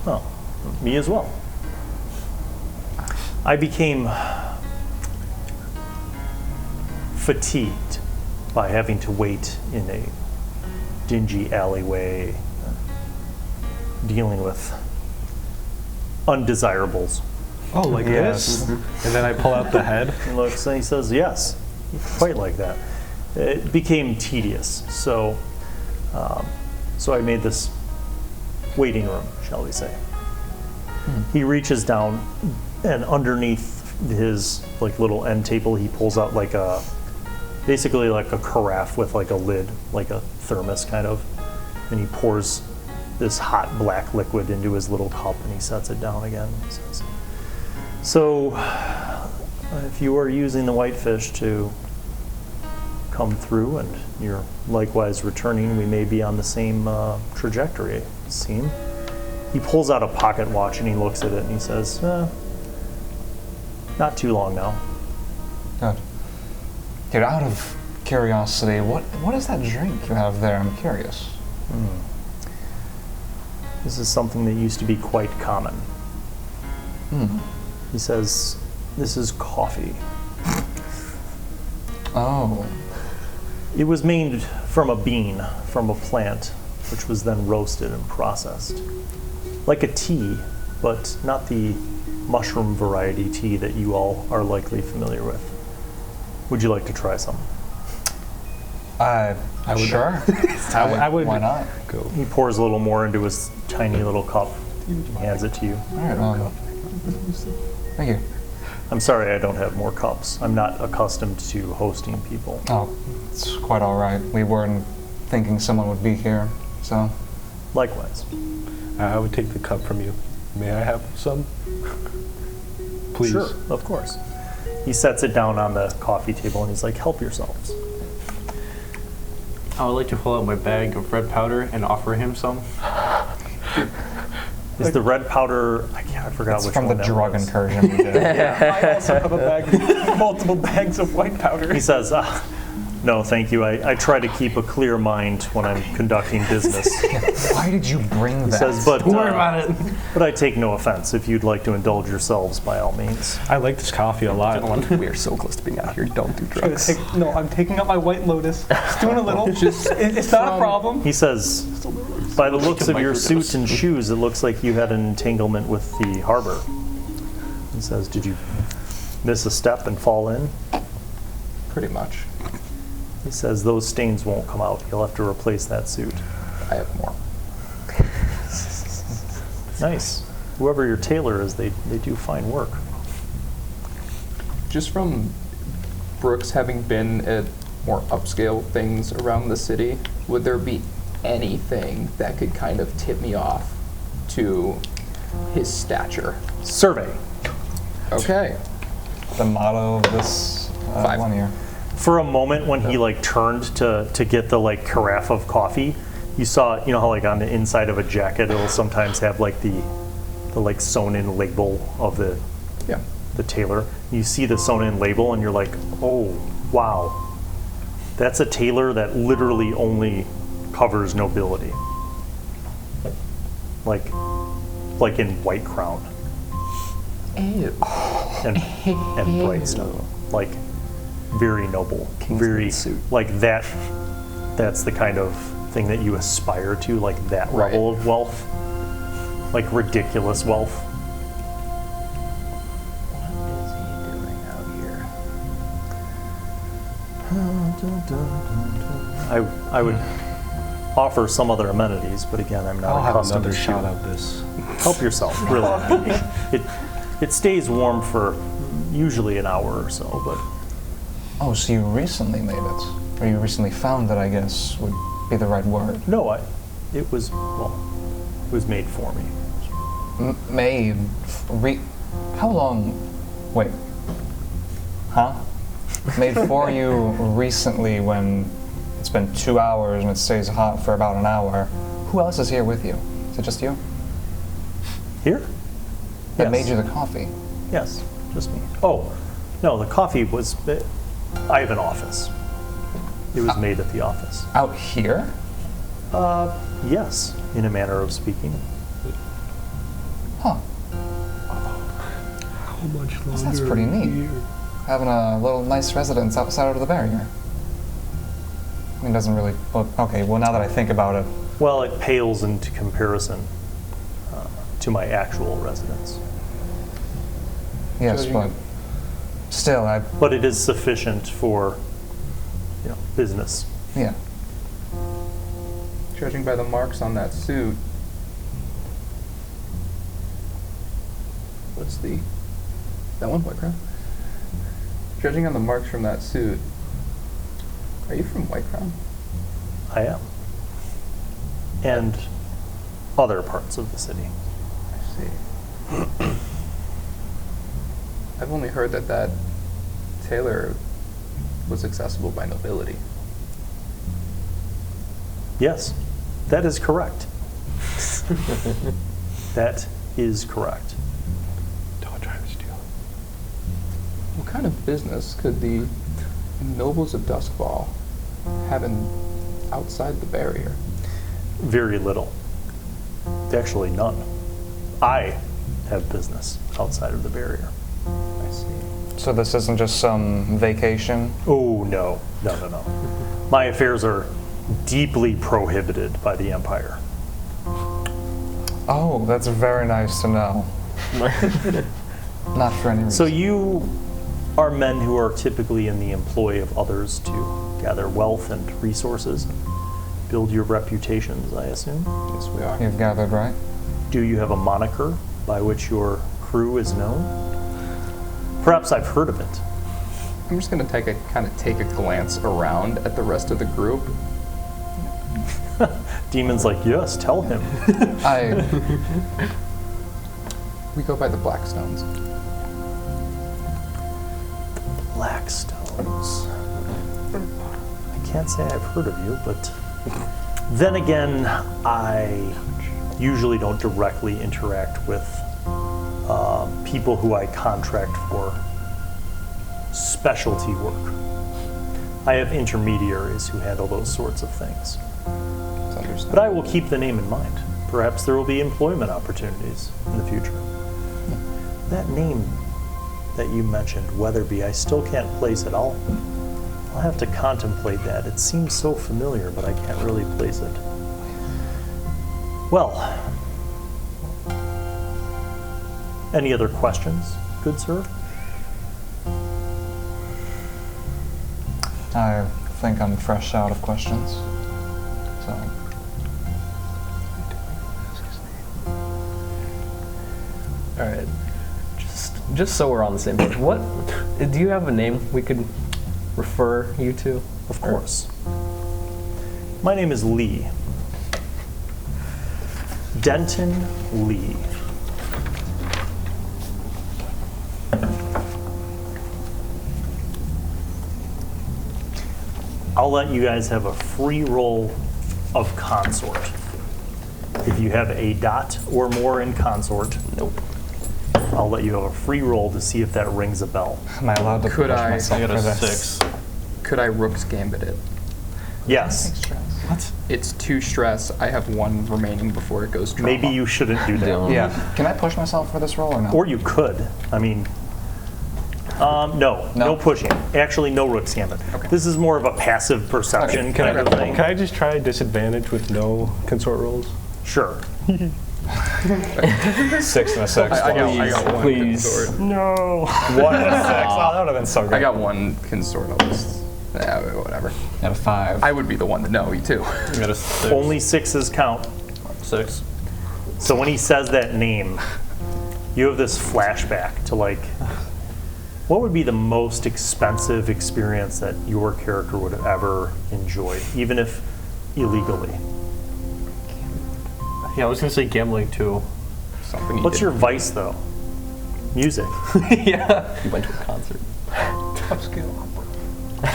A: Oh, me as well. I became fatigued by having to wait in a dingy alleyway, dealing with undesirables.
E: Oh, like
C: Yes.
E: this? And then I pull out the head.
A: He looks and he says, yes, quite like that. It became tedious, so I made this waiting room, shall we say. He reaches down, and underneath his like little end table, he pulls out like basically like a carafe with like a lid, like a thermos kind of, and he pours this hot black liquid into his little cup, and he sets it down again. He says, so, if you are using the whitefish to come through and you're likewise returning, we may be on the same trajectory, it would seem. He pulls out a pocket watch and he looks at it and he says, not too long now.
C: Good. Get out of curiosity. What is that drink you have there? I'm curious.
A: This is something that used to be quite common. He says, this is coffee.
C: Oh.
A: It was made from a bean, from a plant, which was then roasted and processed. Like a tea, but not the mushroom variety tea that you all are likely familiar with. Would you like to try some?
C: I would. Sure.
E: I would.
C: Why not?
E: Go.
A: He pours a little more into his tiny little cup, hands it to you.
C: All right. Thank you.
A: I'm sorry I don't have more cups. I'm not accustomed to hosting people.
C: Oh, it's quite all right. We weren't thinking someone would be here, so.
A: Likewise.
E: I would take the cup from you. May I have some? Please.
A: Sure, of course. He sets it down on the coffee table and he's like, help yourselves.
D: I would like to pull out my bag of red powder and offer him some.
A: Is the red powder, I forgot
C: It's
A: which
C: from
A: one
C: the
A: that
C: drug
A: was.
C: incursion we did.
G: I also have a bag, multiple bags of white powder.
A: He says, no, thank you. I try to keep a clear mind when I'm conducting business.
C: Why did you bring
A: He
C: that?
A: says, but,
D: Don't worry about it.
A: but I take no offense. If you'd like to indulge yourselves, by all means.
E: I like this coffee a lot.
F: We are so close to being out here. Don't do
G: Gonna
F: drugs.
G: I'm taking out my white lotus. Just doing a little. It's not a problem.
A: He says, by the looks of your suit and shoes, it looks like you had an entanglement with the harbor. He says, did you miss a step and fall in?
B: Pretty much.
A: He says, those stains won't come out. You'll have to replace that suit.
B: I have more.
A: Nice. Whoever your tailor is, they do fine work.
B: Just from Brooks having been at more upscale things around the city, would there be anything that could kind of tip me off to his stature?
A: Survey.
B: Okay.
C: The motto of this
B: 5.
C: one year.
A: For a moment when he like turned to get the like carafe of coffee, you saw, you know how like on the inside of a jacket it'll sometimes have like the like sewn in label of the tailor. You see the sewn in label and you're like, oh wow, that's a tailor that literally only covers nobility. Like in White Crown
B: Ew.
A: and Bright Stone. Like very noble, very
F: suit.
A: like that. That's the kind of thing that you aspire to, like that
B: Right.
A: level of wealth, like ridiculous wealth. I would offer some other amenities, but again, I'm not
E: I'll have
A: accustomed
E: another
A: to
E: shot of this.
A: Help yourself, really. It stays warm for usually an hour or so, but
C: Oh, so you recently made it? Or you recently found it, I guess, would be the right word.
A: no, it was made for me.
C: Made. How long? Wait. Huh? Made for you recently when it's been 2 hours and it stays hot for about an hour. Who else is here with you? Is it just you?
A: Here?
C: That
A: Yes.
C: made you the coffee.
A: Yes, just me. Oh, no, the coffee was. I have an office. It was made at the office.
C: Out here?
A: Yes, in a manner of speaking.
C: Huh.
E: How much longer?
C: That's pretty neat. Having a little nice residence outside of the barrier. I mean, it doesn't really. Well, okay, well, now that I think about it,
A: Well, it pales into comparison to my actual residence.
C: yes, but still,
A: But it is sufficient for, business.
C: yeah.
B: Judging by the marks on that suit, what's that one, White Crown? Judging on the marks from that suit, are you from White Crown?
A: I am. And other parts of the city.
B: I see. I've only heard that tailor was accessible by nobility.
A: Yes, that is correct. That is correct.
E: Don't try to steal.
B: What kind of business could the nobles of Duskfall have outside the barrier?
A: Very little. Actually, none. I have business outside of the barrier.
B: I see.
C: So this isn't just some vacation?
A: Oh, no. No. My affairs are deeply prohibited by the Empire.
C: Oh, that's very nice to know. Not for any reason.
A: So you are men who are typically in the employ of others to gather wealth and resources, build your reputations, I assume?
B: Yes, we are.
C: You've gathered, right?
A: Do you have a moniker by which your crew is known? Perhaps I've heard of it.
B: I'm just gonna take a glance around at the rest of the group.
A: Demon's like, yes, tell him.
B: We go by the Blackstones.
A: Blackstones. I can't say I've heard of you, but then again, I usually don't directly interact with people who I contract for specialty work. I have intermediaries who handle those sorts of things.
B: It's understandable.
A: But I will keep the name in mind. Perhaps there will be employment opportunities in the future. That name that you mentioned, Weatherby, I still can't place it. I'll have to contemplate that. It seems so familiar, but I can't really place it. Well, any other questions, good sir?
C: I think I'm fresh out of questions. So,
F: All right. Just so we're on the same page. What do you have a name we could refer you to?
A: Of course. My name is Lee. Denton Lee. I'll let you guys have a free roll of consort. If you have a dot or more in consort,
F: Nope.
A: I'll let you have a free roll to see if that rings a bell.
C: am I allowed to
B: Could
C: push
B: I-
C: myself
D: I got
C: for
D: a
C: this?
D: 6.
B: Could I Rook's Gambit it?
A: Yes.
C: What?
B: It's 2 stress. I have 1 remaining before it goes trauma.
A: Maybe you shouldn't do that.
C: Yeah. Can I push myself for this roll or no?
A: Or you could. I mean, no
C: No.
A: pushing. Actually, no Rook's Gambit. This is more of a passive perception
C: Okay,
A: kind of thing.
E: Can I just try disadvantage with no consort rolls?
A: Sure.
C: 6 and a 6.
B: I got 1
F: Please.
B: consort.
E: No.
C: 1 and a 6. Oh, that would have been so great.
B: I got 1 consort at least. Whatever.
C: Out of 5.
B: I would be the one to know, you too.
D: You got a 6.
A: Only 6s count.
D: 6.
A: So when he says that name, you have this flashback to like, what would be the most expensive experience that your character would have ever enjoyed, even if illegally?
D: Yeah, I was gonna say gambling too.
B: Something you
A: What's
B: did.
A: your vice though? Music.
D: Yeah.
F: You went to a concert.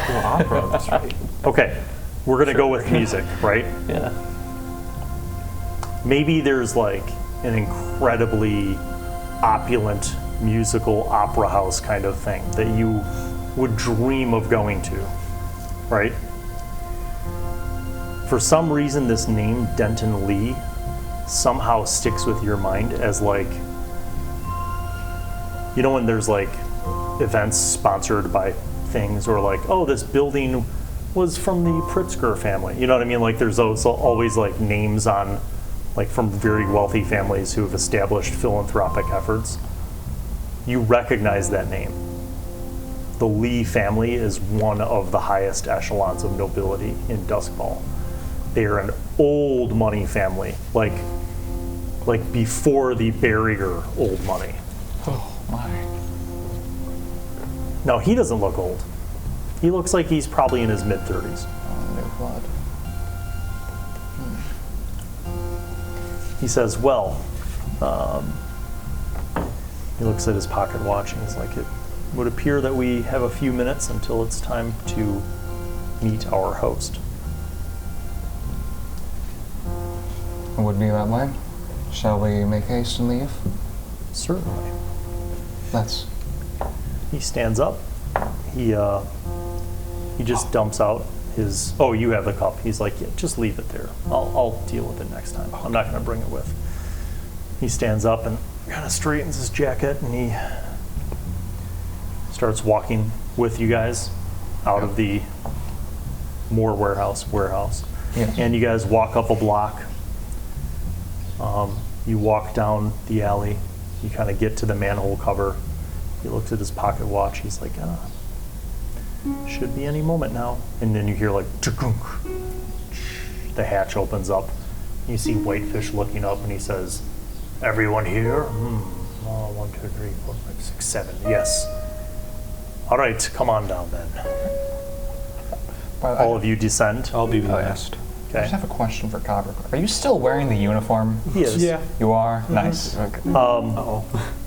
D: Opera. That's right.
A: Okay, we're gonna go with music, right?
F: Yeah.
A: Maybe there's like an incredibly opulent musical opera house kind of thing that you would dream of going to, right? For some reason, this name, Denton Lee, somehow sticks with your mind as like, you know, when there's like events sponsored by things, or like, oh, this building was from the Pritzker family. You know what I mean? Like there's also always like names on, like from very wealthy families who have established philanthropic efforts. You recognize that name. The Lee family is one of the highest echelons of nobility in Duskfall. They are an old money family, like before the barrier old money.
C: Oh my.
A: No, he doesn't look old. He looks like he's probably in his mid-30s.
C: Oh, new blood.
A: He says, well, he looks at his pocket watch and he's like, it would appear that we have a few minutes until it's time to meet our host.
C: It would be that way. Shall we make haste and leave?
A: Certainly.
C: Let's.
A: He stands up. He just dumps out his, oh, you have the cup. He's like, yeah, just leave it there. I'll deal with it next time. I'm not going to bring it with. He stands up and kind of straightens his jacket, and he starts walking with you guys out of the Moore warehouse.
C: Yes.
A: And you guys walk up a block. You walk down the alley. You kind of get to the manhole cover. He looks at his pocket watch. He's like, should be any moment now. And then you hear like, the hatch opens up. You see Whitefish looking up, and he says, everyone here? 1, 2, 3, 4, 5, 6, 7. Yes. All right, come on down then. All of you descend.
E: I'll be last.
C: I
A: Okay.
C: just have a question for Kobb. Are you still wearing the uniform?
A: He is.
G: Yeah.
C: You are? Nice. Okay.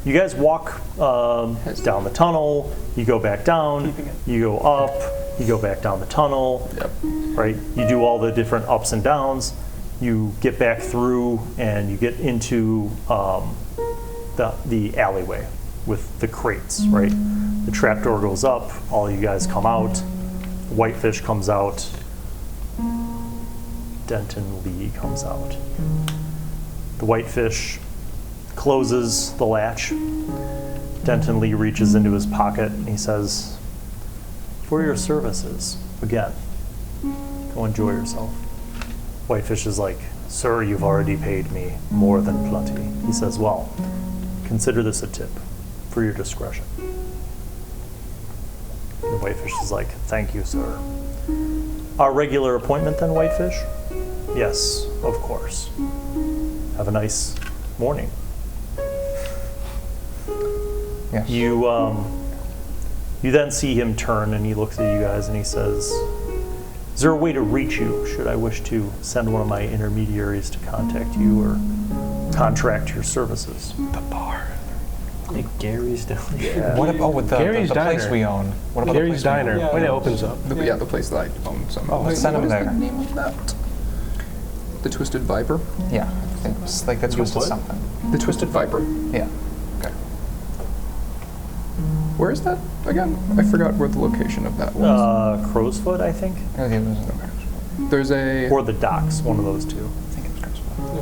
A: You guys walk down the tunnel. You go back down.
G: Keeping it.
A: You go up. You go back down the tunnel.
B: Yep.
A: Right? You do all the different ups and downs. You get back through, and you get into the alleyway with the crates. Right? The trapdoor goes up. All you guys come out. Whitefish comes out. Denton Lee comes out. The Whitefish closes the latch. Denton Lee reaches into his pocket and he says, for your services, again, go enjoy yourself. Whitefish is like, sir, you've already paid me more than plenty. He says, well, consider this a tip for your discretion. And Whitefish is like, thank you, sir. Our regular appointment then, Whitefish? Yes, of course. Have a nice morning.
C: Yes.
A: You then see him turn and he looks at you guys and he says, is there a way to reach you should I wish to send one of my intermediaries to contact you or contract your services?
E: The bar.
D: Hey, Gary's down there.
C: What about with the
E: Gary's
C: place
E: Diner.
C: we own? What about
E: Gary's
C: the place we
E: Diner.
G: Yeah.
E: When it opens up.
B: Yeah, the place that I own somehow.
C: Oh, let's send him
B: What is
C: there.
B: the name of that? The Twisted Viper?
C: own? Yeah, I think it's like that's twisted
D: what?
C: something.
B: The Twisted Viper.
C: Yeah. Okay.
B: Where is that again? I forgot where the location of that was.
A: Crowsfoot, I think?
C: Okay, it was-
B: There's a
A: Or the docks, one of those two.
C: I think it was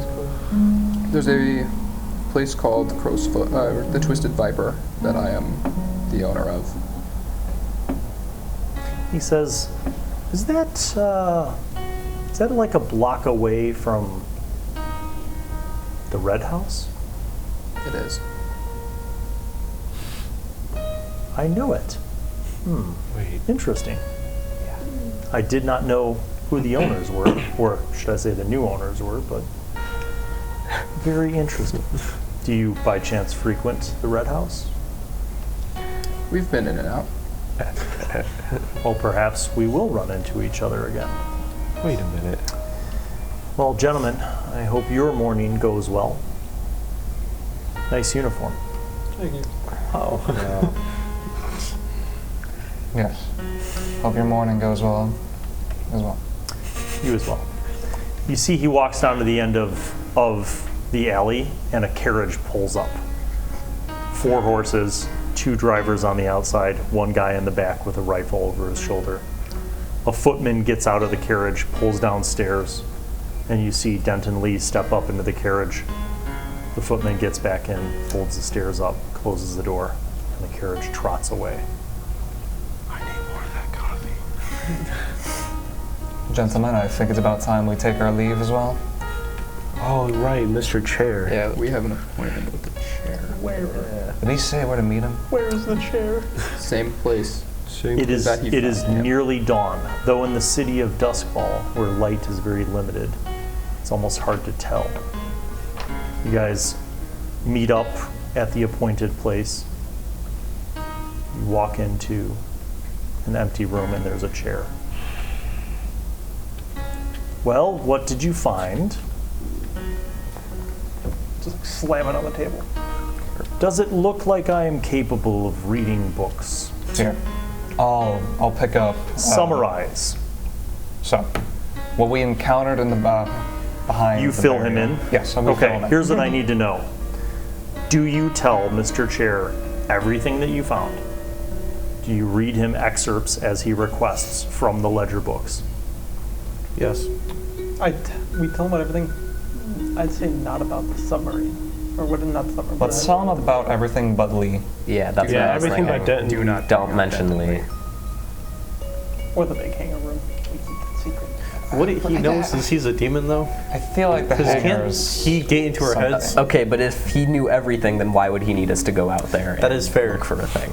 C: Crowsfoot.
B: there's a place called Crowsfoot, the Twisted Viper, that I am the owner of.
A: He says, is that like a block away from the Red House?
B: It is.
A: I know it.
E: Wait.
A: Interesting. I did not know who the owners were, or should I say the new owners were, but very interesting. Do you, by chance, frequent the Red House?
B: We've been in and out.
A: Well, perhaps we will run into each other again.
E: Wait a minute.
A: Well, gentlemen, I hope your morning goes well. Nice uniform.
G: Thank you.
E: Oh.
C: Yes. Hope your morning goes well as well.
A: You as well. You see he walks down to the end of the alley and a carriage pulls up. 4 horses, 2 drivers on the outside, 1 guy in the back with a rifle over his shoulder. A footman gets out of the carriage, pulls downstairs, and you see Denton Lee step up into the carriage. The footman gets back in, folds the stairs up, closes the door, and the carriage trots away.
E: I need more of that coffee.
C: Gentlemen, I think it's about time we take our leave as well.
E: Oh, right, Mr. Chair.
B: Yeah, we have an appointment with the chair.
G: Where?
C: Did he say where to meet him?
G: Where is the chair?
B: Same place.
A: It is
B: that he found, yeah.
A: nearly dawn, though in the city of Duskfall, where light is very limited, it's almost hard to tell. You guys meet up at the appointed place. You walk into an empty room and there's a chair. Well, what did you find?
G: Just slam it on the table.
A: Does it look like I am capable of reading books?
C: Here. I'll pick up.
A: Summarize.
C: So, what we encountered in the behind.
A: You
C: the
A: fill
C: barrier.
A: him in?
C: Yes, I will fill
A: Okay,
C: him in.
A: here's what I need to know. Do you tell Mr. Chair everything that you found? Do you read him excerpts as he requests from the ledger books?
D: Yes.
G: We tell him about everything. I'd say not about the submarine. Or what? Not the submarine.
C: Let's tell him about everything but Lee.
F: Yeah, that's what
E: Yeah,
F: I was
E: everything
F: thinking.
E: by Denton.
B: Do not
F: Don't mention Lee.
G: Or the big hangar room. We keep it secret.
D: What he knows is he's a demon, though.
C: I feel like the
D: Can't
C: hangers.
D: he get into our
C: something.
D: heads?
F: Okay, but if he knew everything, then why would he need us to go out there and
D: That is fair.
F: look for a thing?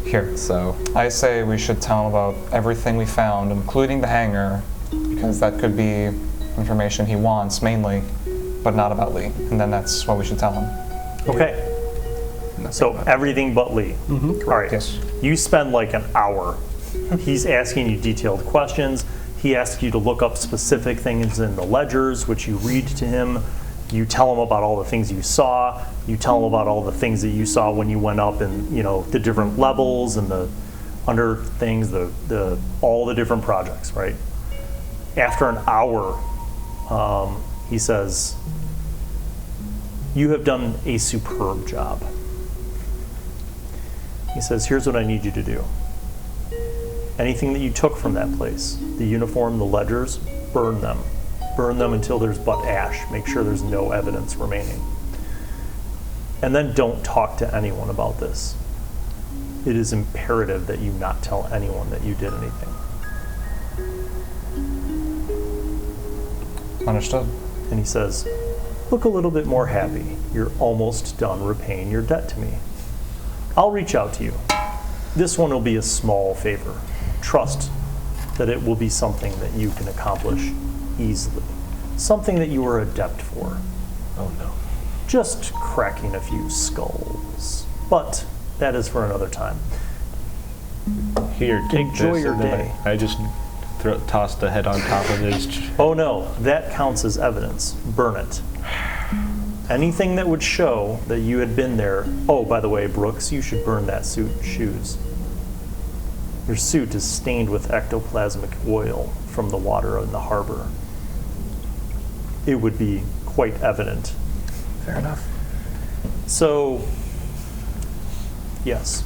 C: Here.
F: So,
C: I say we should tell him about everything we found, including the hangar, because that could be information he wants mainly, but not about Lee. And then that's what we should tell him.
A: Okay. So everything but Lee. All right.
C: Yes.
A: You spend like an hour. He's asking you detailed questions. He asks you to look up specific things in the ledgers, which you read to him. You tell him about all the things you saw. You tell him about all the things that you saw when you went up and, the different levels and the under things, the all the different projects, right? After an hour, he says, "You have done a superb job." He says, "Here's what I need you to do. Anything that you took from that place, the uniform, the ledgers, burn them. Burn them until there's but ash. Make sure there's no evidence remaining. And then don't talk to anyone about this. It is imperative that you not tell anyone that you did anything."
C: Understood.
A: And he says, "Look a little bit more happy. You're almost done repaying your debt to me. I'll reach out to you. This one will be a small favor. Trust that it will be something that you can accomplish easily. Something that you are adept for.
E: Oh no.
A: Just cracking a few skulls. But that is for another time.
E: Here, take
A: Enjoy
E: this.
A: your
E: and then
A: day.
E: I just toss the head on top of his.
A: Oh no, that counts as evidence. Burn it. Anything that would show that you had been there. Oh, by the way, Brooks, you should burn that suit and shoes. Your suit is stained with ectoplasmic oil from the water in the harbor. It would be quite evident."
C: Fair enough.
A: So, yes,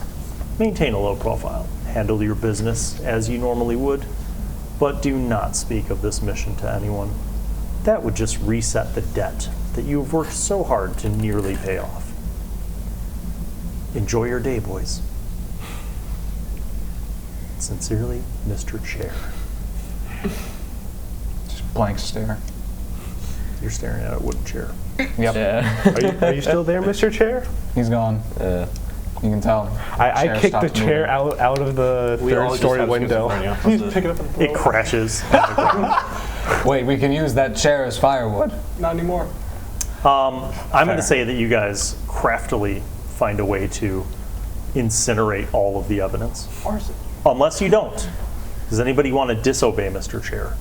A: maintain a low profile. Handle your business as you normally would, but do not speak of this mission to anyone. That would just reset the debt that you have worked so hard to nearly pay off. Enjoy your day, boys. Sincerely, Mr. Chair.
C: Just blank stare.
A: You're staring at a wooden chair.
C: Yep.
F: yeah.
E: Are you still there, Mr. Chair?
C: He's gone. You can tell.
E: I
C: Chair
E: kicked the
C: stopped
E: chair
C: moving.
E: out of the
D: We all
E: third
D: just
E: story
D: have
E: window.
D: schizophrenia.
G: Please pick it up and throw
A: It crashes on the ground.
C: Wait, we can use that chair as firewood.
G: Not anymore.
A: I'm going to
C: Fair.
A: say that you guys craftily find a way to incinerate all of the evidence.
G: Arson.
A: Unless you don't. Does anybody want to disobey Mr. Chair?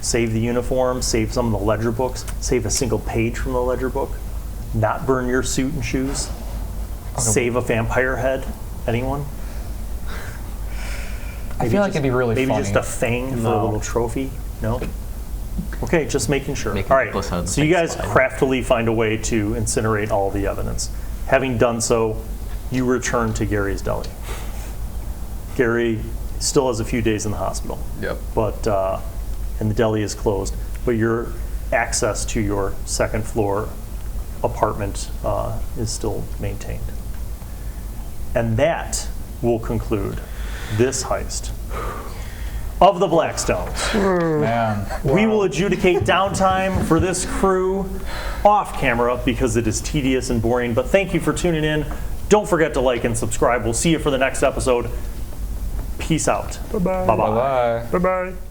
A: Save the uniform, save some of the ledger books, save a single page from the ledger book, not burn your suit and shoes, save a vampire head. Anyone?
C: I feel like it'd be really
A: Maybe
C: funny.
A: just a fang for a little trophy? No? Okay, just making sure.
F: Make
A: All right,
F: Nicholas Head
A: so you guys
F: slide.
A: craftily find a way to incinerate all the evidence. Having done so, you return to Gary's deli. Gary still has a few days in the hospital.
B: Yep.
A: But and the deli is closed. But your access to your second floor apartment is still maintained. And that will conclude this heist of the Blackstones.
C: Man.
A: We will adjudicate downtime for this crew off camera because it is tedious and boring. But thank you for tuning in. Don't forget to like and subscribe. We'll see you for the next episode. Peace out. Bye-bye. Bye-bye.
C: Bye-bye.
E: Bye-bye.